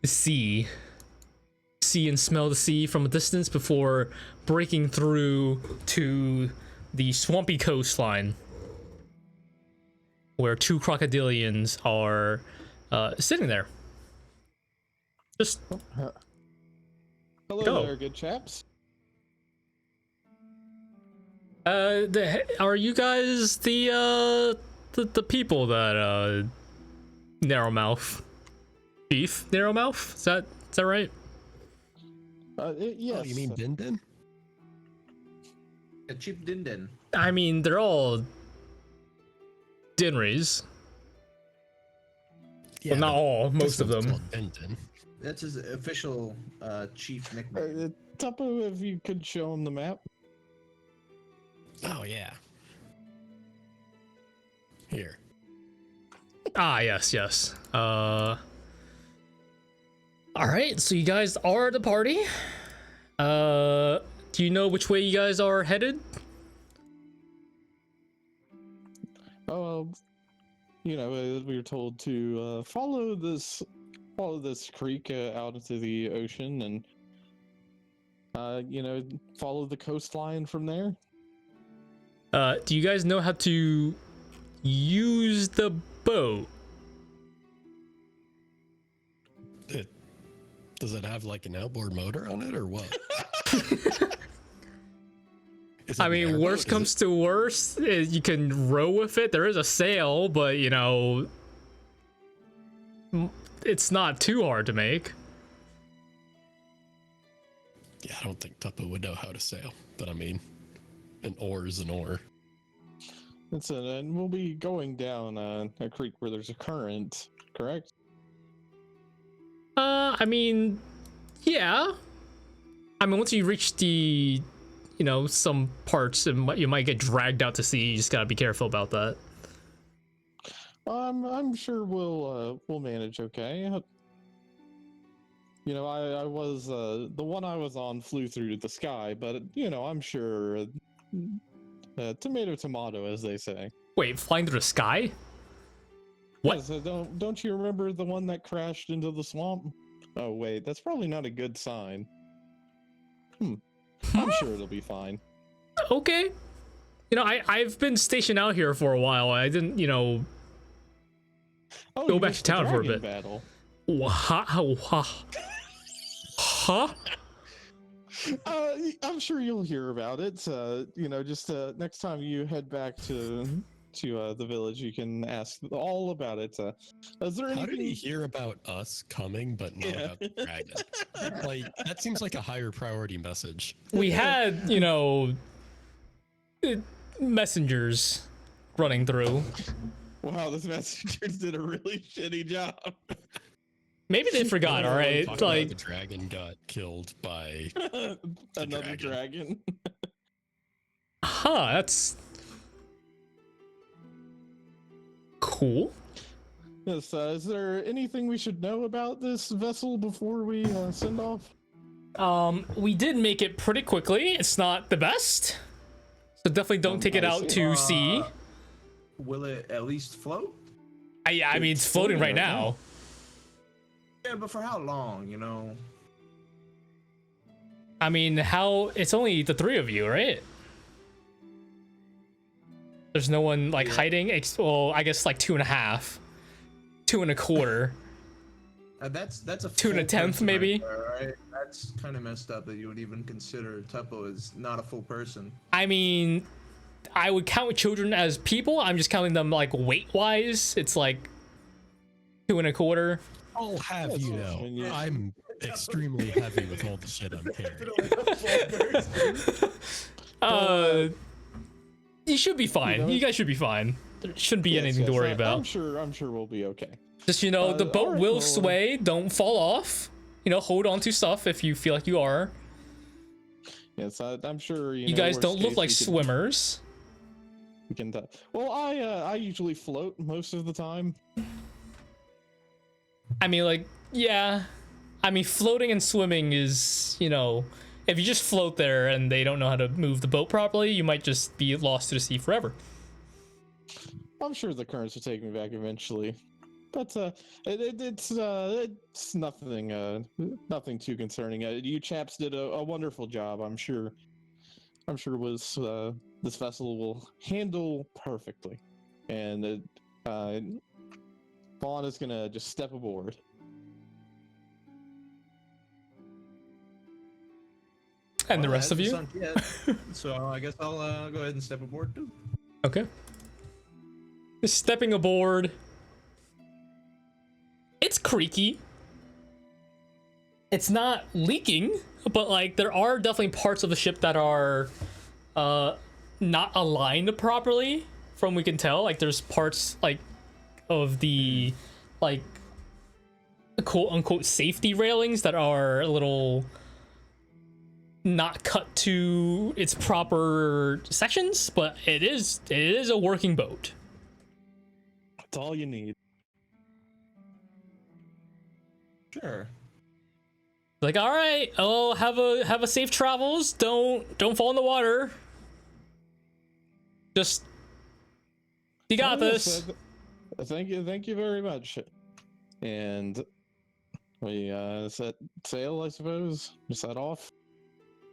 sea. See and smell the sea from a distance before breaking through to the swampy coastline, where two crocodilians are sitting there. Just Hello Go. there, good chaps. are you guys the people that Narrowmouth Chief Narrowmouth? Is that right? Yes. Oh, you mean Din Din? A cheap din. I mean, they're all Dinris. Well, not all, most of them. Din Din. That's his official chief nickname. Tuppo, if you could show him the map. Oh yeah. Here. Ah, yes, yes. All right, so you guys are the party. Do you know which way you guys are headed? Oh, you know, we were told to follow this creek out into the ocean, and you know, follow the coastline from there. Do you guys know how to use the boat? Does it have like an outboard motor on it or what? I mean, worst comes to worst, you can row with it. There is a sail, but you know, it's not too hard to make. Yeah, I don't think Tuppo would know how to sail, but I mean, an oar is an oar. And we'll be going down a creek where there's a current, correct? I mean, yeah. I mean, once you reach the, you know, some parts, you might get dragged out to sea. You just gotta be careful about that. I'm sure we'll manage okay. You know, I was the one I was on flew through the sky, but you know, I'm sure tomato tomato, as they say. Wait, flying through the sky? What? Yes, don't you remember the one that crashed into the swamp? Oh wait, that's probably not a good sign. I'm sure it'll be fine. Okay. You know, I've been stationed out here for a while. I didn't, you know, Oh, go you back missed to the town for a dragon bit. Battle. Huh? I'm sure you'll hear about it. You know, just next time you head back to the village, you can ask all about it. Is there How did he anything? hear about us coming, but not about the dragon? Like, that seems like a higher priority message. We had, you know, messengers running through. Wow, this messengers did a really shitty job. Maybe they forgot, all right? Talking about Like, the dragon got killed by Another dragon. huh, that's cool. Yes, is there anything we should know about this vessel before we send off? We did make it pretty quickly. It's not the best. So definitely don't take it I out see. to sea. Will it at least float? I mean, it's floating right now. Yeah, but for how long, you know? I mean, it's only the three of you, right? There's no one like hiding. Well, I guess like 2.5, 2.25. That's a 2 and a full tenth, person maybe? right there, right? That's kind of messed up that you would even consider Tuppo as not a full person. I mean, I would count children as people. I'm just counting them like weight-wise. It's like 2.25. I'll have you know, Yeah. I'm extremely heavy with all the shit I'm carrying. You should be fine. You know, You guys should be fine. There shouldn't be Yes, anything to yes, worry about. I'm sure we'll be okay. Just, you know, the boat alright, will well, sway. Don't fall off. You know, hold on to stuff if you feel like you are. Yes, I'm sure You know, guys worst don't look case, like we can- swimmers. We can well, I usually float most of the time. I mean, like, yeah. I mean, floating and swimming is, you know, if you just float there and they don't know how to move the boat properly, you might just be lost to the sea forever. I'm sure the currents will take me back eventually. But it's nothing too concerning. You chaps did a wonderful job. I'm sure this vessel will handle perfectly, and Vaughn is gonna just step aboard. And the Well, rest of it you? hasn't sunk yet, so I guess I'll go ahead and step aboard too. Okay. Just stepping aboard. It's creaky. It's not leaking, but like there are definitely parts of the ship that are not aligned properly from we can tell. Like there's parts like of the like quote unquote safety railings that are a little not cut to its proper sections, but it is a working boat. That's all you need. Sure. Like, all right, oh, have a safe travels. Don't fall in the water. Just, you got this. Thank you very much. And we set sail, I suppose. Set off.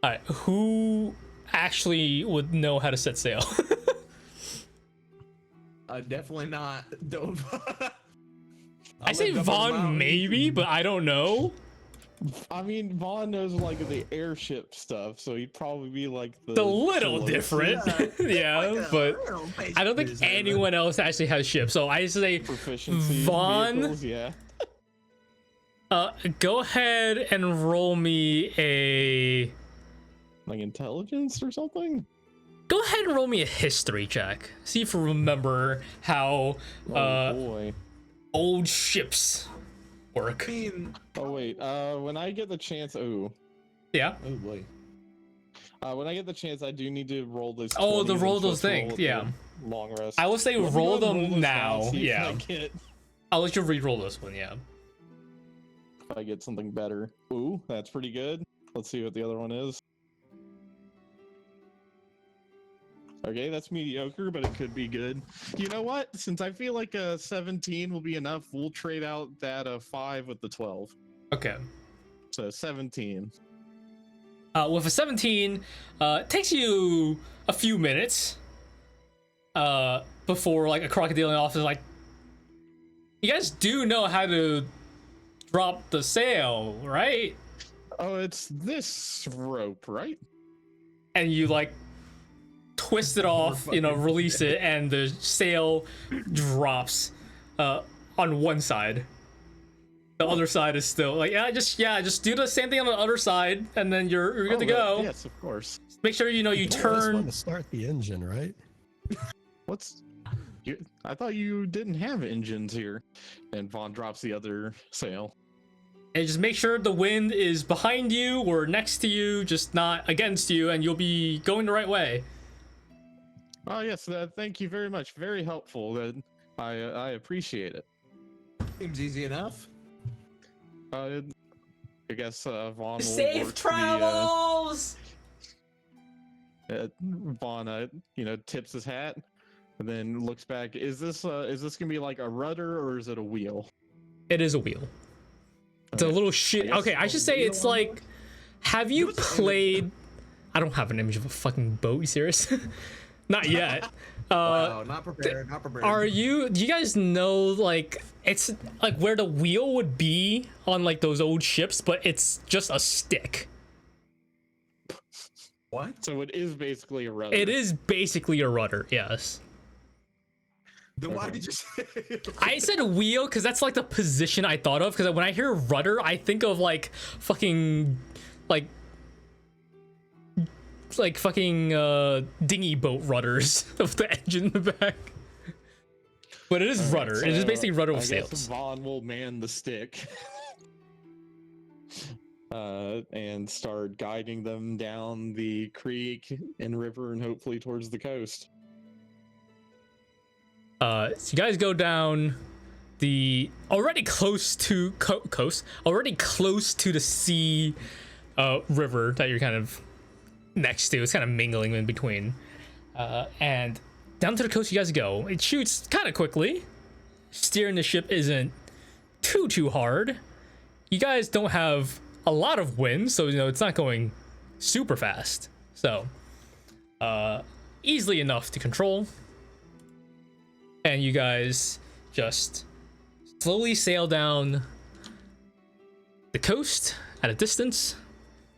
All right, who actually would know how to set sail? Definitely not Dova. I say Vaughn maybe, but I don't know. I mean, Vaughn knows like the airship stuff, so he'd probably be like It's a little different, yeah, but I don't think anyone else actually has ships. So I say proficiency Vaughn. vehicles, yeah. Go ahead and roll me a. Like intelligence or something. Go ahead and roll me a history check. See if you remember how Oh boy. old ships work. I mean, Oh wait. When I get the chance, Yeah. oh boy. when I get the chance, I do need to roll this. Oh, 20 to roll and those just things, at yeah. the Long rest. I would say Let me roll go and them this now. see if Yeah. I'll let you re-roll this one. Yeah. If I get something better. Ooh, that's pretty good. Let's see what the other one is. Okay, that's mediocre, but it could be good. You know what? Since I feel like a 17 will be enough, we'll trade out that 5 with the 12. Okay. So 17. With a 17, it takes you a few minutes before like a crocodilian officer is like, you guys do know how to drop the sail, right? Oh, it's this rope, right? And you like twist it off, you know, release it, and the sail drops on one side. The other side is still like, just do the same thing on the other side, and then you're good to go. Yes, of course. Make sure you know you This one turn. to start the engine, right? I thought you didn't have engines here. And Vaughn drops the other sail. And just make sure the wind is behind you or next to you, just not against you, and you'll be going the right way. Oh yes, thank you very much. Very helpful. I appreciate it. Seems easy enough. I guess Vaughn will Safe work travels. Vaughn, tips his hat and then looks back. Is this gonna be like a rudder or is it a wheel? It is a wheel. It's a Okay. little shit. Okay, I should say it's like. Have you played? I don't have an image of a fucking boat. You serious? Not yet. Wow, not prepared. Not prepared. Do you guys know like it's like where the wheel would be on like those old ships, but it's just a stick. What? So it is basically a rudder. It is basically a rudder. Yes. Then why did you say? I said wheel because that's like the position I thought of. Because when I hear rudder, I think of like fucking like fucking dinghy boat rudders of the engine in the back. But it is rudder. So it is basically rudder with I guess sails. Vaughn will man the stick. And start guiding them down the creek and river and hopefully towards the coast. So you guys go down the already close to coast, already close to the sea river that you're kind of next to. It's kind of mingling in between. And down to the coast you guys go. It shoots kind of quickly. Steering the ship isn't too hard. You guys don't have a lot of wind, so it's not going super fast. So easily enough to control. And you guys just slowly sail down the coast at a distance.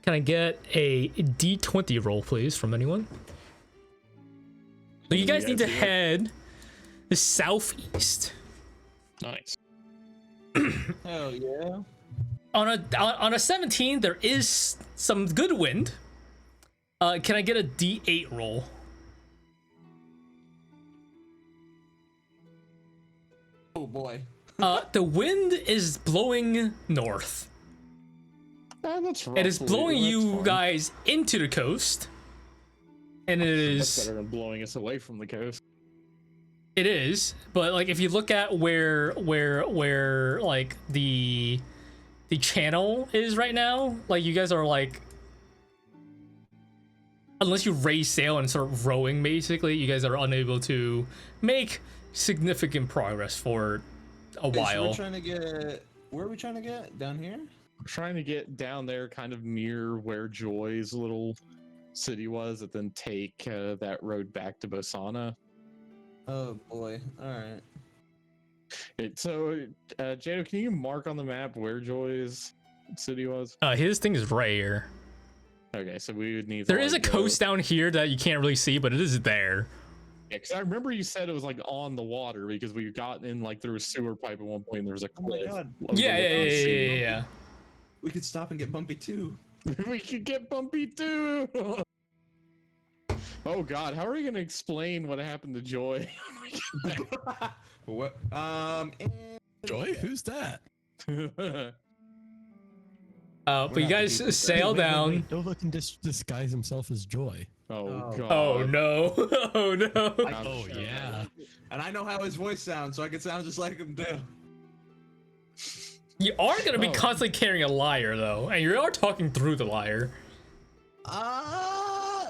Can I get a D20 roll, please, from anyone? So you guys need to head the southeast. Nice. Hell yeah. On a 17, there is some good wind. Can I get a D8 roll? Oh boy. The wind is blowing north. That's It is blowing you guys into the coast. And it That's is... better than blowing us away from the coast. It is, but like if you look at where like the the channel is right now. Like, you guys are like, unless you raise sail and start rowing, basically, you guys are unable to make significant progress for a Okay, so while. we're trying to get. Where are we trying to get? Down here? We're trying to get down there, kind of near where Joy's little city was, and then take that road back to Bosana. Oh boy! All right. Jadow, can you mark on the map where Joy's city was? His thing is right here. Okay, so we would need. There is a coast down here that you can't really see, but it is there. Yeah, because I remember you said it was like on the water because we got in like through a sewer pipe at one point. And there was a Oh my cliff. God. Yeah. We could stop and get bumpy too. We could get bumpy too. Oh God, how are we gonna explain what happened to Joy? What? Joy? Who's that? But you guys sail down. Nova can disguise himself as Joy. Oh God. Oh no! Oh no! Oh yeah. And I know how his voice sounds, so I can sound just like him too. You are gonna be Oh. constantly carrying a lyre though, and you are talking through the lyre.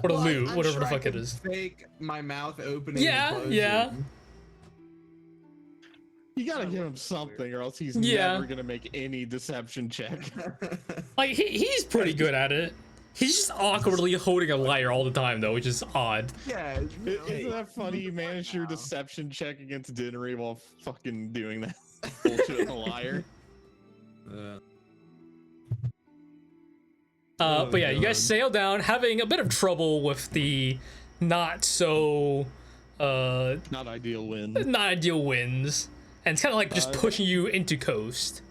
Or the lute, I'm whatever sure the I fuck it could is. Fake my mouth opening. Yeah, and closing. yeah. You gotta give him something, or else he's Yeah. never gonna make any deception check. Like he's pretty good at it. He's just awkwardly holding a lyre all the time though, which is odd. Yeah. Isn't that funny? You managed your deception check against Dinri while fucking doing that bullshit with a liar. But yeah, you guys God. sail down, having a bit of trouble with the not so Not ideal win. not ideal winds, and it's kind of like just Uh, pushing you into coast.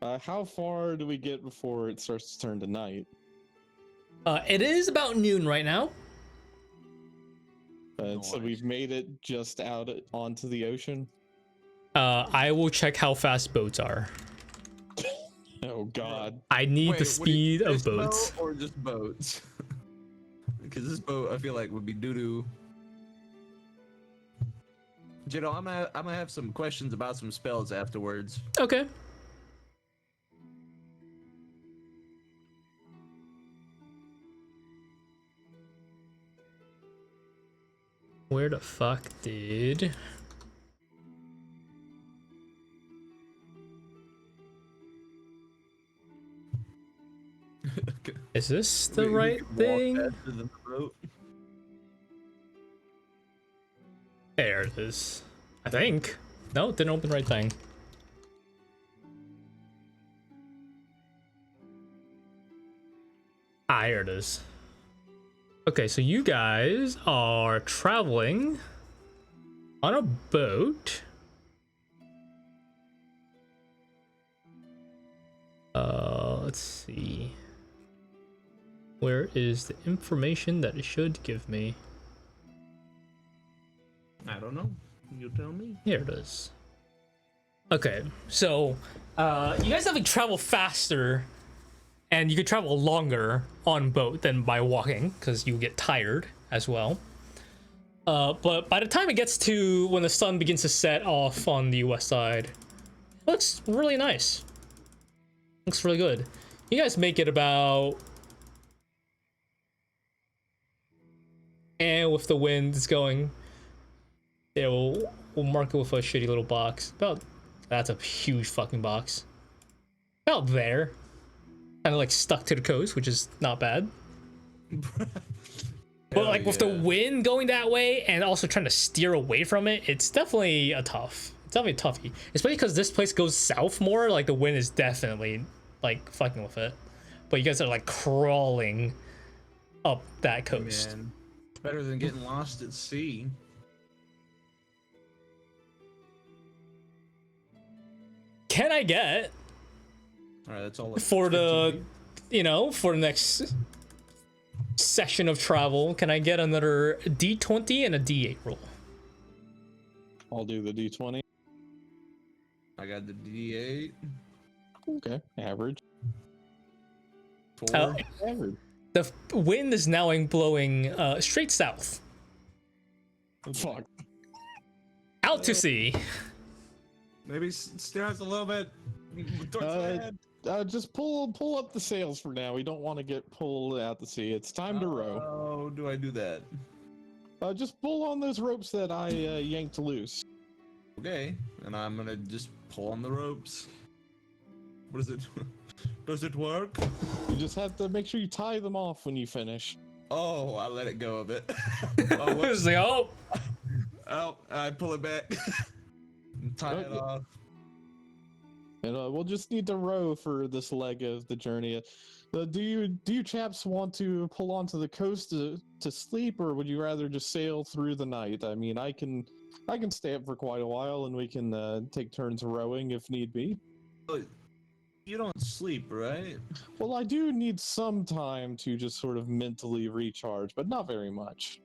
How far do we get before it starts to turn to night? It is about noon right now. So we've made it just out onto the ocean. I will check how fast boats are. Oh God. I need the speed of This boat boats. or just boats? Because this boat, I feel like, would be doo doo. Jadow, I'm gonna have some questions about some spells afterwards. Okay. Where the fuck did... Is this the We right can walk thing? faster than the boat. There it is. I think. No, it didn't open the right thing. Ah, here it is. Okay, so you guys are traveling on a boat. Let's see. Where is the information that it should give me? I don't know. You tell me. Here it is. Okay, so you guys have to travel faster, and you could travel longer on boat than by walking because you get tired as well. But by the time it gets to when the sun begins to set off on the west side, it looks really nice. Looks really good. You guys make it about, and with the winds going, yeah, we'll mark it with a shitty little box. About, that's a huge fucking box. About there. Kind of like stuck to the coast, which is not bad. But like with the wind going that way and also trying to steer away from it, it's definitely a tough. It's definitely a toughie. Especially because this place goes south more, like the wind is definitely like fucking with it. But you guys are like crawling up that coast. Man, better than getting lost at sea. Can I get All right, that's all. for the, you know, for the next session of travel, can I get another D20 and a D8 roll? I'll do the D20. I got the D8. Okay, average. 4. Average. The wind is now blowing straight south, Fuck. out to sea. Maybe steer us a little bit towards the head. Just pull up the sails for now. We don't want to get pulled out to sea. It's time to row. How do I do that? Just pull on those ropes that I yanked loose. Okay, and I'm gonna just pull on the ropes. What is it? Does it work? You just have to make sure you tie them off when you finish. Oh, I let it go a bit. It's like, oh, Oh, I pull it back. Tie it Okay. off. And we'll just need to row for this leg of the journey. Do you chaps want to pull onto the coast to sleep, or would you rather just sail through the night? I mean, I can stay up for quite a while, and we can take turns rowing if need be. You don't sleep, right? Well, I do need some time to just sort of mentally recharge, but not very much.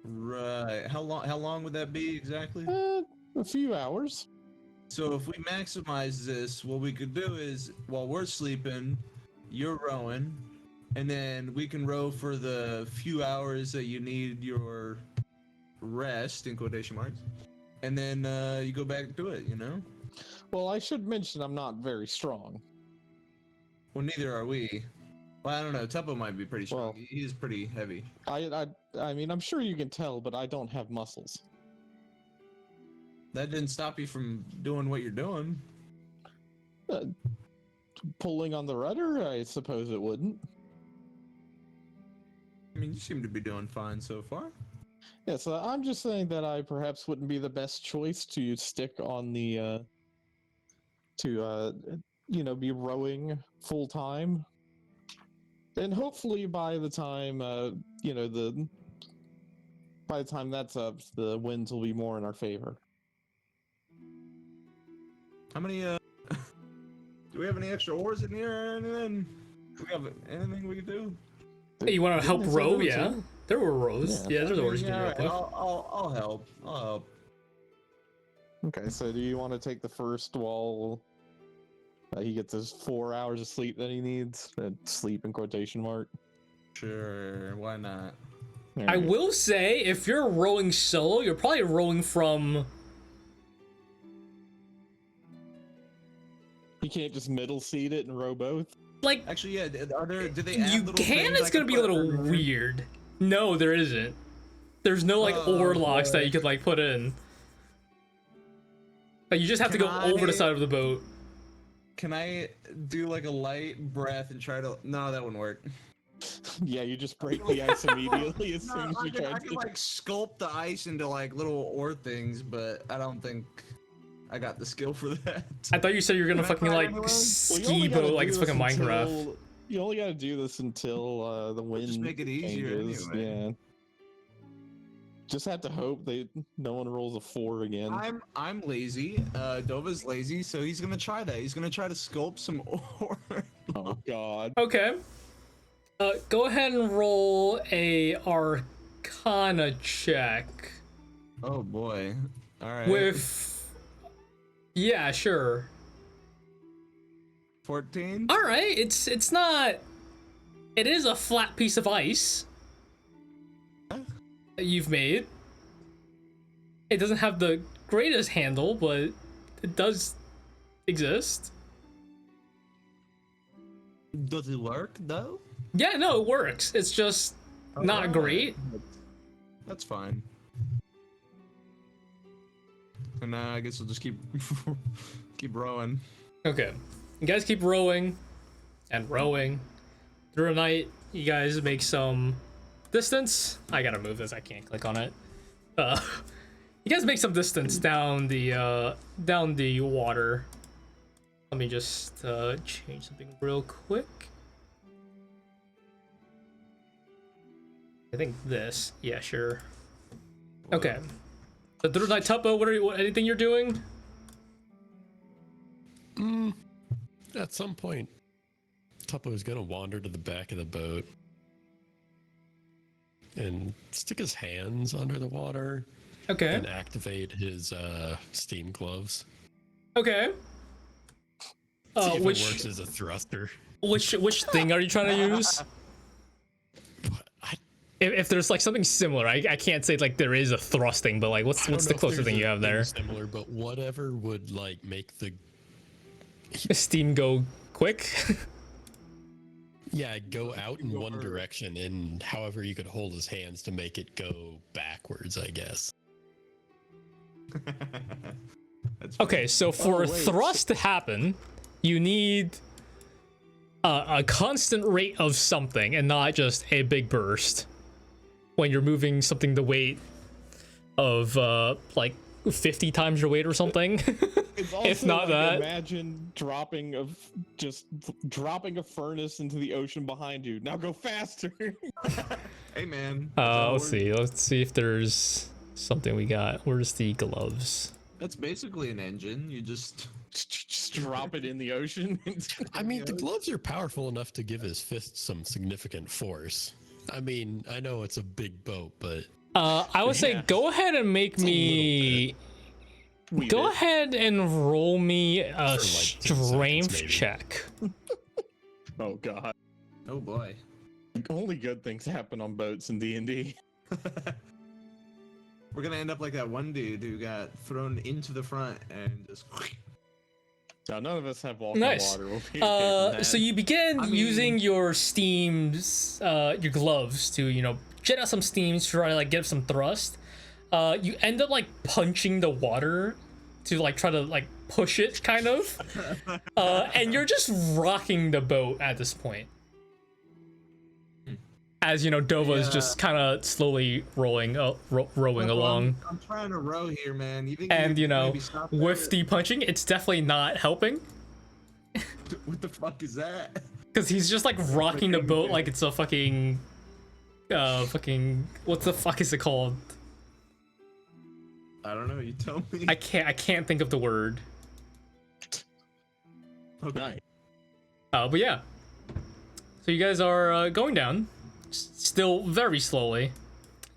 Right. How long would that be exactly? A few hours. So if we maximize this, what we could do is while we're sleeping, you're rowing, and then we can row for the few hours that you need your rest in quotation marks, and then you go back to it. You know. Well, I should mention I'm not very strong. Well, neither are we. Well, I don't know. Tuppo might be pretty strong. Well- He's pretty heavy. I mean, I'm sure you can tell, but I don't have muscles. That didn't stop you from doing what you're doing. Pulling on the rudder, I suppose it wouldn't. I mean, you seem to be doing fine so far. Yeah, so I'm just saying that I perhaps wouldn't be the best choice to stick on the, be rowing full time. And hopefully by the time, by the time that's up, the winds will be more in our favor. How many, do we have any extra oars in here or anything? Do we have anything we can do? hey, you want to help Didn't they say row? there were Yeah, two? there were rows. Yeah. Yeah, there's oars you can alright, row with. I'll help. I'll help. Okay, so do you want to take the first while he gets his 4 hours of sleep that he needs? Sleep in quotation mark. Sure, why not? I Alright. will say, if you're rowing solo, you're probably rowing from. You can't just middle seat it and row both. Like, Actually, yeah. Are there? Do they add you little can, things it's I gonna can be a put little under here? weird. No, there isn't. There's no, like, Oh, oar locks that boy. you could, like, put in. Like, you just have to Can go over the I- side of the boat. Can I do like a light breath and try to? No, that wouldn't work. Yeah, you just break the ice immediately as soon as you try I to. could like sculpt the ice into like little oar things, but I don't think I got the skill for that. I thought you said you were gonna Can I fucking, try it like, anyway? Well, you ski only gotta boat like do it's this fucking Minecraft. until- You only gotta do this until the wind just make it easier changes. anyway. Yeah. Just have to hope no one rolls a 4 again. I'm lazy. Dova's lazy, so he's gonna try that. He's gonna try to sculpt some oar. Oh god. Okay. Go ahead and roll a Arcana check. Oh boy. All right. With. Yeah, sure. 14. All right, it's not. It is a flat piece of ice that you've made. It doesn't have the greatest handle, but it does exist. Does it work though? Yeah, no, it works. It's just not Alright. great. That's fine. And I guess we'll just keep keep rowing. Okay, you guys keep rowing and rowing through the night. You guys make some distance. I gotta move this. I can't click on it. You guys make some distance down the water. Let me just change something real quick. I think this. Yeah, sure. Okay. So through the night, Tuppo, anything you're doing? At some point, Tuppo is gonna wander to the back of the boat and stick his hands under the water Okay. and activate his steam gloves. Okay. See if it Which works as a thruster. which thing are you trying to use? I If there's like something similar, I can't say like there is a thrusting, but like what's don't the know if closest there's thing a you have there? Similar, but whatever would like make the steam go quick? Yeah, go out in one direction, and however you could hold his hands to make it go backwards, I guess. That's Okay, so for wait. thrust to happen, you need a constant rate of something and not just a big burst. When you're moving something the weight of like 50 times your weight or something. It's also If not like, that. imagine dropping a furnace into the ocean behind you. Now go faster. Hey man. Let's see. Let's see if there's something we got. Where's the gloves? That's basically an engine. You just Just drop it in the ocean. I mean, the gloves are powerful enough to give his fists some significant force. I mean, I know it's a big boat, but I would say Yeah. go ahead and make It's a me. Weave Go it. ahead and roll me a For like 2 seconds, strength maybe. check. Oh god. oh boy. Only good things happen on boats in D&D. We're gonna end up like that one dude who got thrown into the front and just. Now, none of us have walking Nice. water. We'll be okay from So that. you begin I mean- using your steams, your gloves to, jet out some steams to try to like get some thrust. You end up like punching the water to like try to like push it kind of. And you're just rocking the boat at this point. As Dova is Yeah. just kind of slowly rowing along. I'm trying to row here, man. You think And you could maybe stop with that? the punching, it's definitely not helping. What the fuck is that? Because he's just like rocking the boat like it's a fucking what the fuck is it called? I don't know. You tell me. I can't think of the word. Okay. Nice. But yeah. So you guys are going down, still very slowly.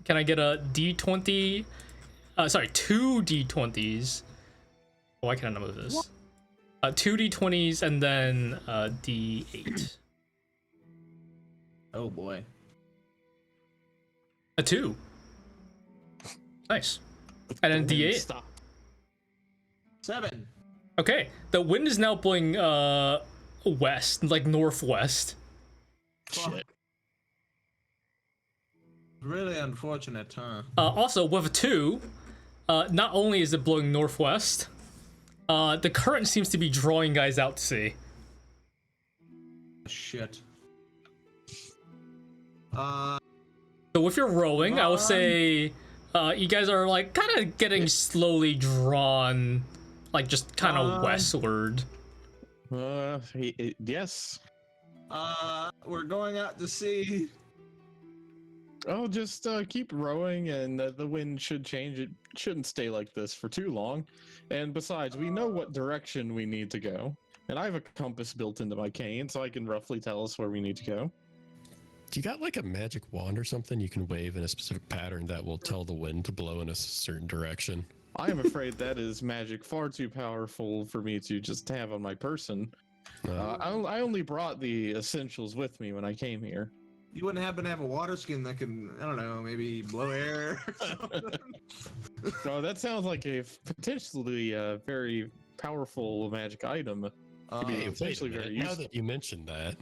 Can I get a D20? Sorry, 2 D20s. Why can't I not move this? 2 D20s and then D8. Oh boy. A 2. Nice. And then D8. Stop. 7. Okay, the wind is now blowing west, like northwest. Fuck. Really unfortunate, huh? Also, with a 2, not only is it blowing northwest, the current seems to be drawing guys out to sea. Shit. So with your rowing, I would say you guys are like kind of getting slowly drawn, like just kind of westward. Yes. We're going out to sea. Oh, just keep rowing, and the wind should change. It shouldn't stay like this for too long. And besides, we know what direction we need to go. And I have a compass built into my cane, so I can roughly tell us where we need to go. do you got like a magic wand or something you can wave in a specific pattern that will tell the wind to blow in a certain direction? I am afraid that is magic far too powerful for me to just have on my person. I only brought the essentials with me when I came here. You wouldn't happen to have a water skin that can, I don't know, maybe blow air or something? No, that sounds like a potentially very powerful magic item. Hey, wait a potentially very minute. Now useful. that you mentioned that,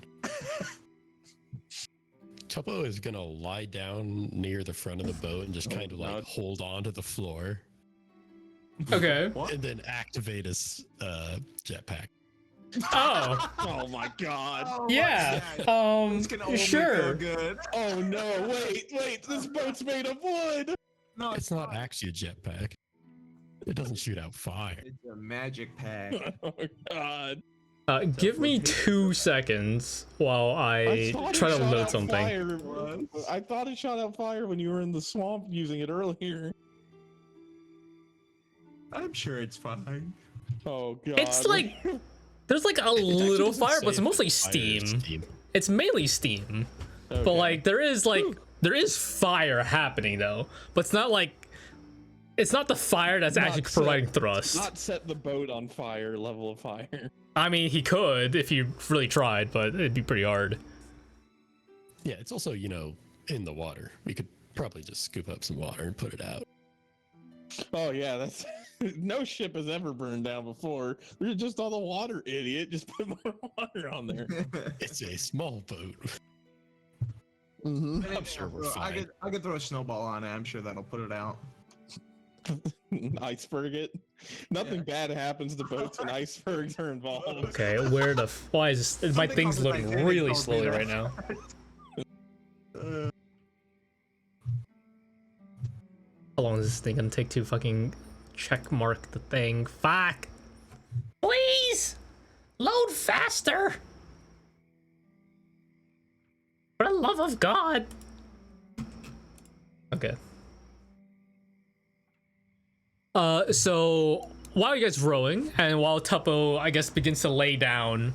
Tuppo is gonna lie down near the front of the boat and just kind of like God. hold on to the floor Okay. What? and then activate his jetpack. Oh, Oh my god. Oh, yeah. This can only Sure. feel good. Oh no, wait, this boat's made of wood! No, It's not actually a jetpack. It doesn't shoot out fire. It's a magic pack. Oh god. Give me 2 seconds while I thought it try to shot load out something. fire. I thought it shot out fire when you were in the swamp using it earlier. I'm sure it's fine. Oh god. It's like there's like a It actually little doesn't fire, say but it's if mostly it's fire or steam. It's mainly steam. But Okay. like there is fire happening though. But it's not like it's not the fire that's Not actually set- providing thrust. Not set the boat on fire level of fire. I mean, he could if you really tried, but it'd be pretty hard. Yeah, it's also, in the water. We could probably just scoop up some water and put it out. Oh yeah, that's no ship has ever burned down before. There's just all the water, idiot. Just put more water on there. It's a small boat. Mm-hmm. I'm sure we're fine. I could throw a snowball on it. I'm sure that'll put it out. Iceberg it. Nothing bad happens to boats when icebergs are involved. Okay, where the why is this, my Something thing's called the loading Titanic really torpedo. slowly right now. How long is this thing gonna take to fucking check mark the thing? Fuck! Please! Load faster! For the love of God! Okay. So while you guys rowing, and while Tuppo, I guess, begins to lay down,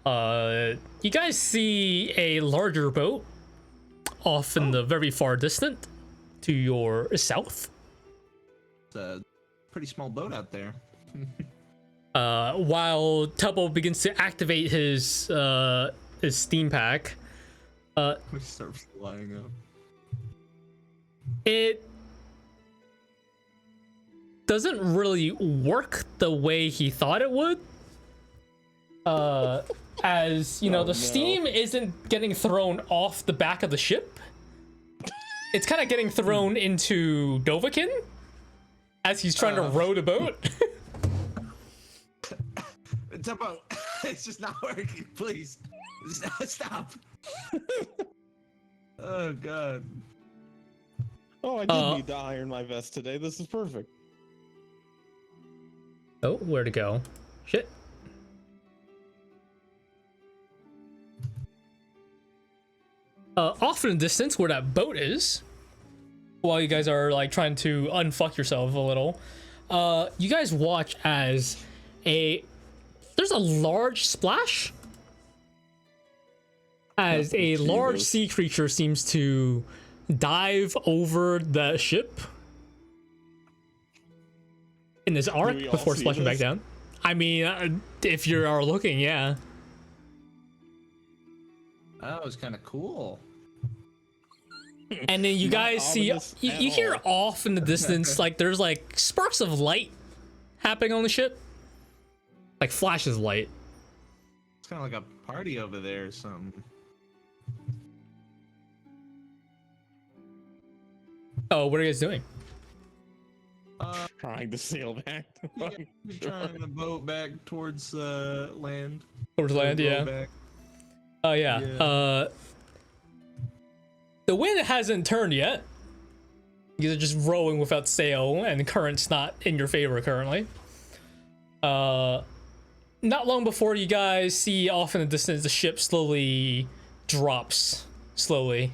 you guys see a larger boat off in the very far distant to your south. It's a pretty small boat out there. While Tuppo begins to activate his steam pack, We start flying up. it doesn't really work the way he thought it would. As you know, Oh, the no. steam isn't getting thrown off the back of the ship. It's kind of getting thrown into Dovakin as he's trying to row the boat. Tuppo, it's just not working. Please, stop. Oh God. Oh, I did need to iron my vest today. This is perfect. Oh, where to go? Shit. Off in the distance where that boat is, while you guys are like trying to unfuck yourself a little, you guys watch as there's a large splash as a large Jesus. sea creature seems to dive over the ship in this arc we all before see splashing back this? down. I mean, if you are looking, yeah. That was kind of cool. And then you Not guys see, ominous you at hear all. off in the distance, like there's like sparks of light happening on the ship, like flashes of light. It's kind of like a party over there or something. Oh, what are you guys doing? Trying to sail back. Yeah, we're trying to boat back towards land. Towards land, Row yeah. back. Oh yeah. Yeah. The wind hasn't turned yet. You're just rowing without sail, and the current's not in your favor currently. Not long before you guys see off in the distance, the ship slowly drops. Slowly.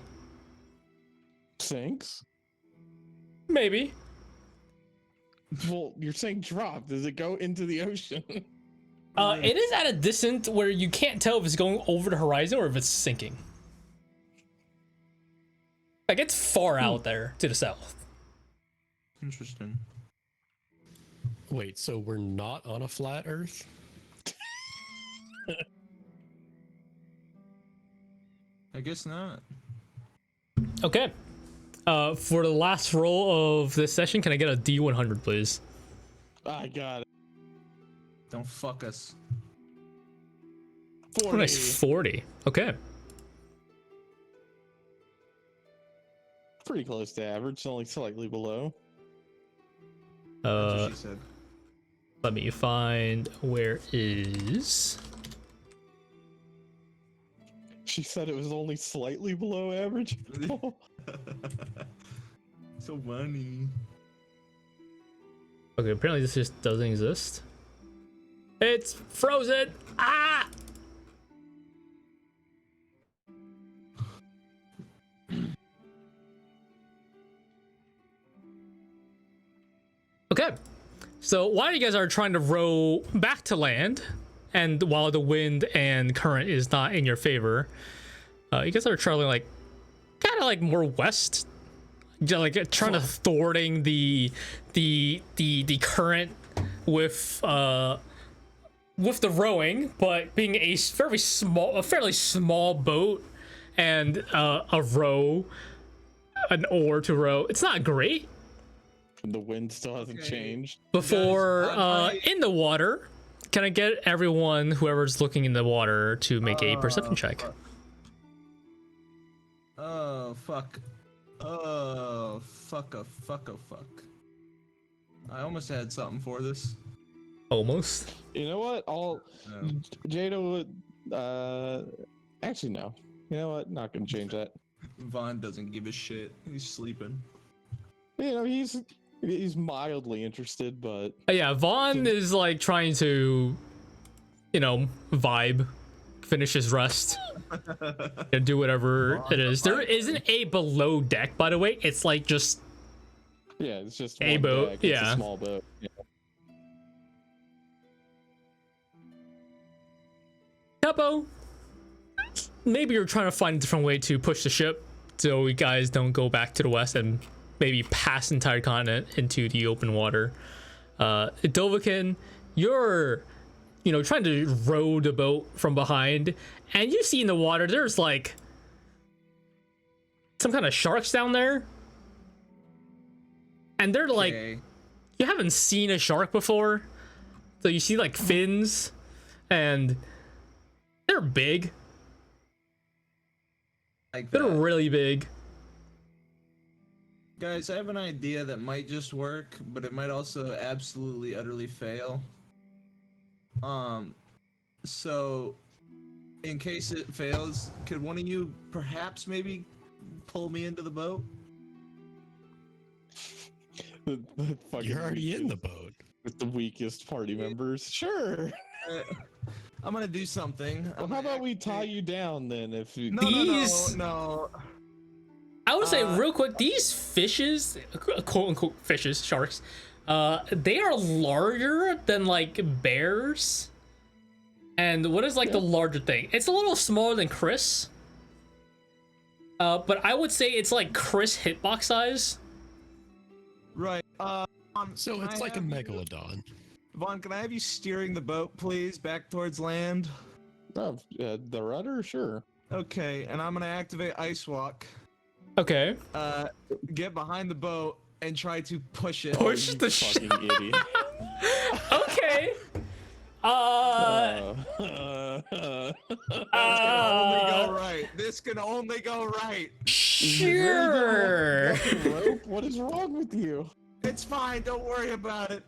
Sinks? Maybe. Well, you're saying drop. Does it go into the ocean? It is at a distance where you can't tell if it's going over the horizon or if it's sinking. Like, it's far out there to the south. Interesting. Wait, so we're not on a flat Earth? I guess not. Okay. For the last roll of this session, can I get a D100, please? I got it. Don't fuck us. 40. Oh, nice, 40. Okay. Pretty close to average, only slightly below. That's what she said. Let me find where is. She said it was only slightly below average. So funny. Okay, apparently this just doesn't exist. It's frozen. Ah! Okay, so while you guys are trying to row back to land, and while the wind and current is not in your favor, you guys are traveling like kind of like more west, like trying to thwarting the current with the rowing, but being a fairly small boat and an oar to row. It's not great. The wind still hasn't Okay. changed. Before Guys, in the water, can I get everyone, whoever's looking in the water, to make a perception check? Fuck. Oh fuck. Oh fuck. Oh fuck. Oh fuck. I almost had something for this. Almost. You know what? No. Jadow would. Actually, no. You know what? Not gonna change that. Vaughn doesn't give a shit. He's sleeping. You know, he's mildly interested, but Yeah, Vaughn is like trying to, you know, vibe, finish his rest, and do whatever it is. There isn't a below deck, by the way. It's like just yeah, it's just A one boat, deck. It's yeah. a small boat. Yeah. Tuppo. Maybe you're trying to find a different way to push the ship so you guys don't go back to the west and maybe pass the entire continent into the open water. Dovakin, you're, you know, trying to row the boat from behind, and you see in the water there's like some kind of sharks down there, and they're like, Okay. you haven't seen a shark before, so you see like fins, and they're big. Like They're that. really big. Guys, I have an idea that might just work, but it might also absolutely utterly fail. So in case it fails, could one of you perhaps maybe pull me into the boat? The fucking You're already in the boat. with the weakest party members. Sure. I'm gonna do something. Well, how about we tie you down then? If you... No, These- no. I would say real quick, these fishes, quote unquote fishes, sharks, they are larger than like bears. And what is like the larger thing? It's a little smaller than Chris. But I would say it's like Chris hitbox size. Right. So can it's I like a have you- megalodon. Vaughn, can I have you steering the boat, please, back towards land? Oh, the rudder, sure. Okay, and I'm gonna activate Ice Walk. Okay. Get behind the boat and try to push it. Push You the fucking idiot. Okay. Only go right. This can only go right. Sure. Rope? What is wrong with you? It's fine. Don't worry about it.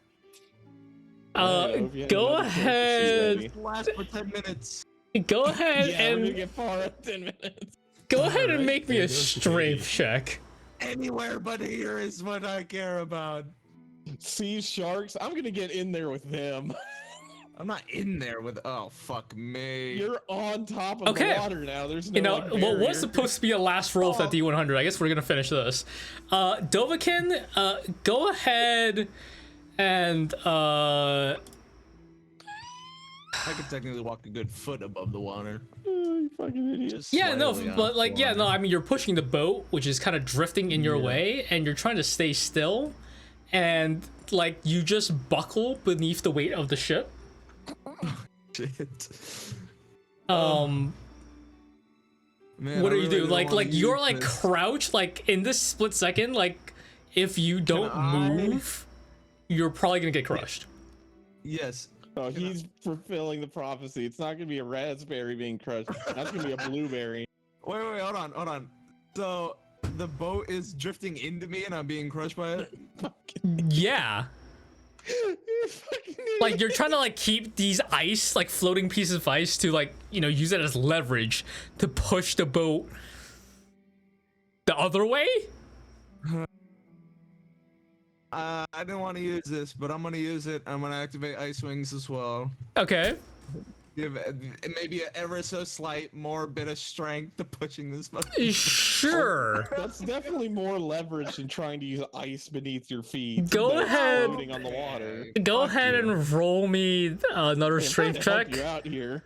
If you had Go another boat, she's ahead. ready. It'll last for 10 minutes. Go ahead Yeah, we're gonna and get far in 10 minutes. go ahead and Alright, make me there a goes the strength kitty. check. Anywhere but here is what I care about. See sharks? I'm gonna get in there with them. I'm not in there with. Oh, fuck me. You're on top of Okay. the water now. There's no You know, like, what was barrier. supposed to be a last roll for that D100? I guess we're gonna finish this. Dovakin, go ahead and I could technically walk a good foot above the water. Oh, you fucking idiot. Just yeah, no, slightly but off like, the yeah, no, water. I mean, you're pushing the boat, which is kind of drifting in your way, and you're trying to stay still, and like, you just buckle beneath the weight of the ship. Shit. Um, Man, what I do you do? really Like, don't wanna you're use like this. crouched, like in this split second, like if you don't I- move, you're probably gonna get crushed. Yes. Oh, he's fulfilling the prophecy. It's not gonna be a raspberry being crushed. That's gonna be a blueberry. Wait, hold on. So the boat is drifting into me and I'm being crushed by it? Yeah. You fucking idiot. Like you're trying to like keep these ice, like floating pieces of ice to like, you know, use it as leverage to push the boat the other way? I didn't want to use this, but I'm gonna use it. I'm gonna activate Ice Wings as well. Okay. Give maybe an ever so slight more bit of strength to pushing this fucking. Sure. That's definitely more leverage than trying to use ice beneath your feet. Go than ahead. Floating on the water. Go Fuck ahead you. and roll me another I'm strength trying to check. help you out here.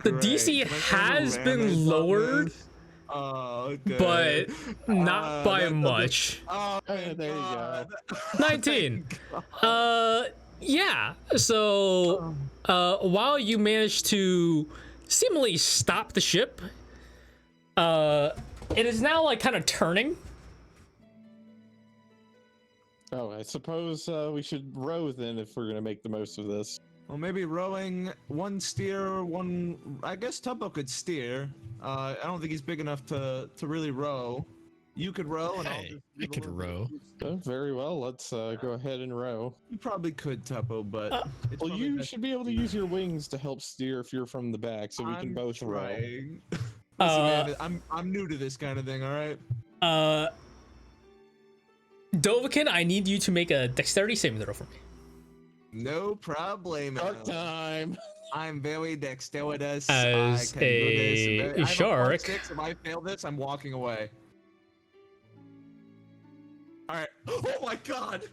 The Great. DC Can I throw has advantage been on lowered, this? Oh, okay. but not by that doesn't- much. Oh, there you go. 19. Yeah. So, while you manage to seemingly stop the ship, it is now like kind of turning. Oh, I suppose we should row then if we're gonna make the most of this. Well, maybe rowing one steer, one. I guess Tuppo could steer. I don't think he's big enough to really row. You could row, and I'll Hey, just I leave a could little bit row. of- Very well. Let's go ahead and row. You probably could, Tuppo, but it's Well, probably you best should be able to use your wings to help steer if you're from the back, so we can I'm both row. trying. Listen, Uh, man, I'm new to this kind of thing. All right. Dovakin, I need you to make a dexterity saving throw for me. No problem. Shark time. I'm very dexterous. As I can do this. a I have a shark. +6. If I fail this, I'm walking away. All right. Oh my god!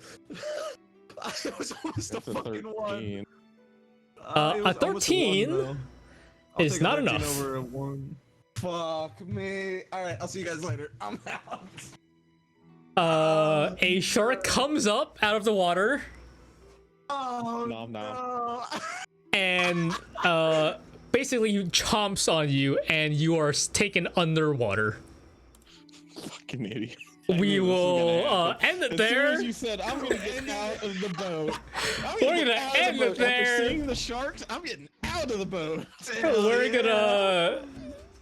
It was almost That's a a fucking 13. one. A It was almost a 13 one, though. I'll is take a not 13 enough. Over a 1. Fuck me. All right. I'll see you guys later. I'm out. A shark comes up out of the water Oh Nom nom. no. and basically chomps on you, and you are taken underwater. Fucking idiot. We knew this was will gonna happen. end it As there. soon as you said, I'm gonna get out of the boat. We're gonna end it there. After seeing the sharks, I'm getting out of the boat. We're gonna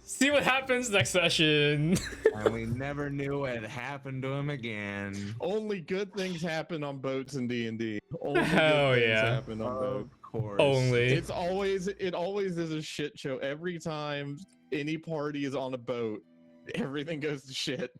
see what happens next session. And we never knew what happened to him again. Only good things happen on boats in D&D. Only Hell good things yeah. happen on boats. Of course. Only. It always is a shit show. Every time any party is on a boat, everything goes to shit.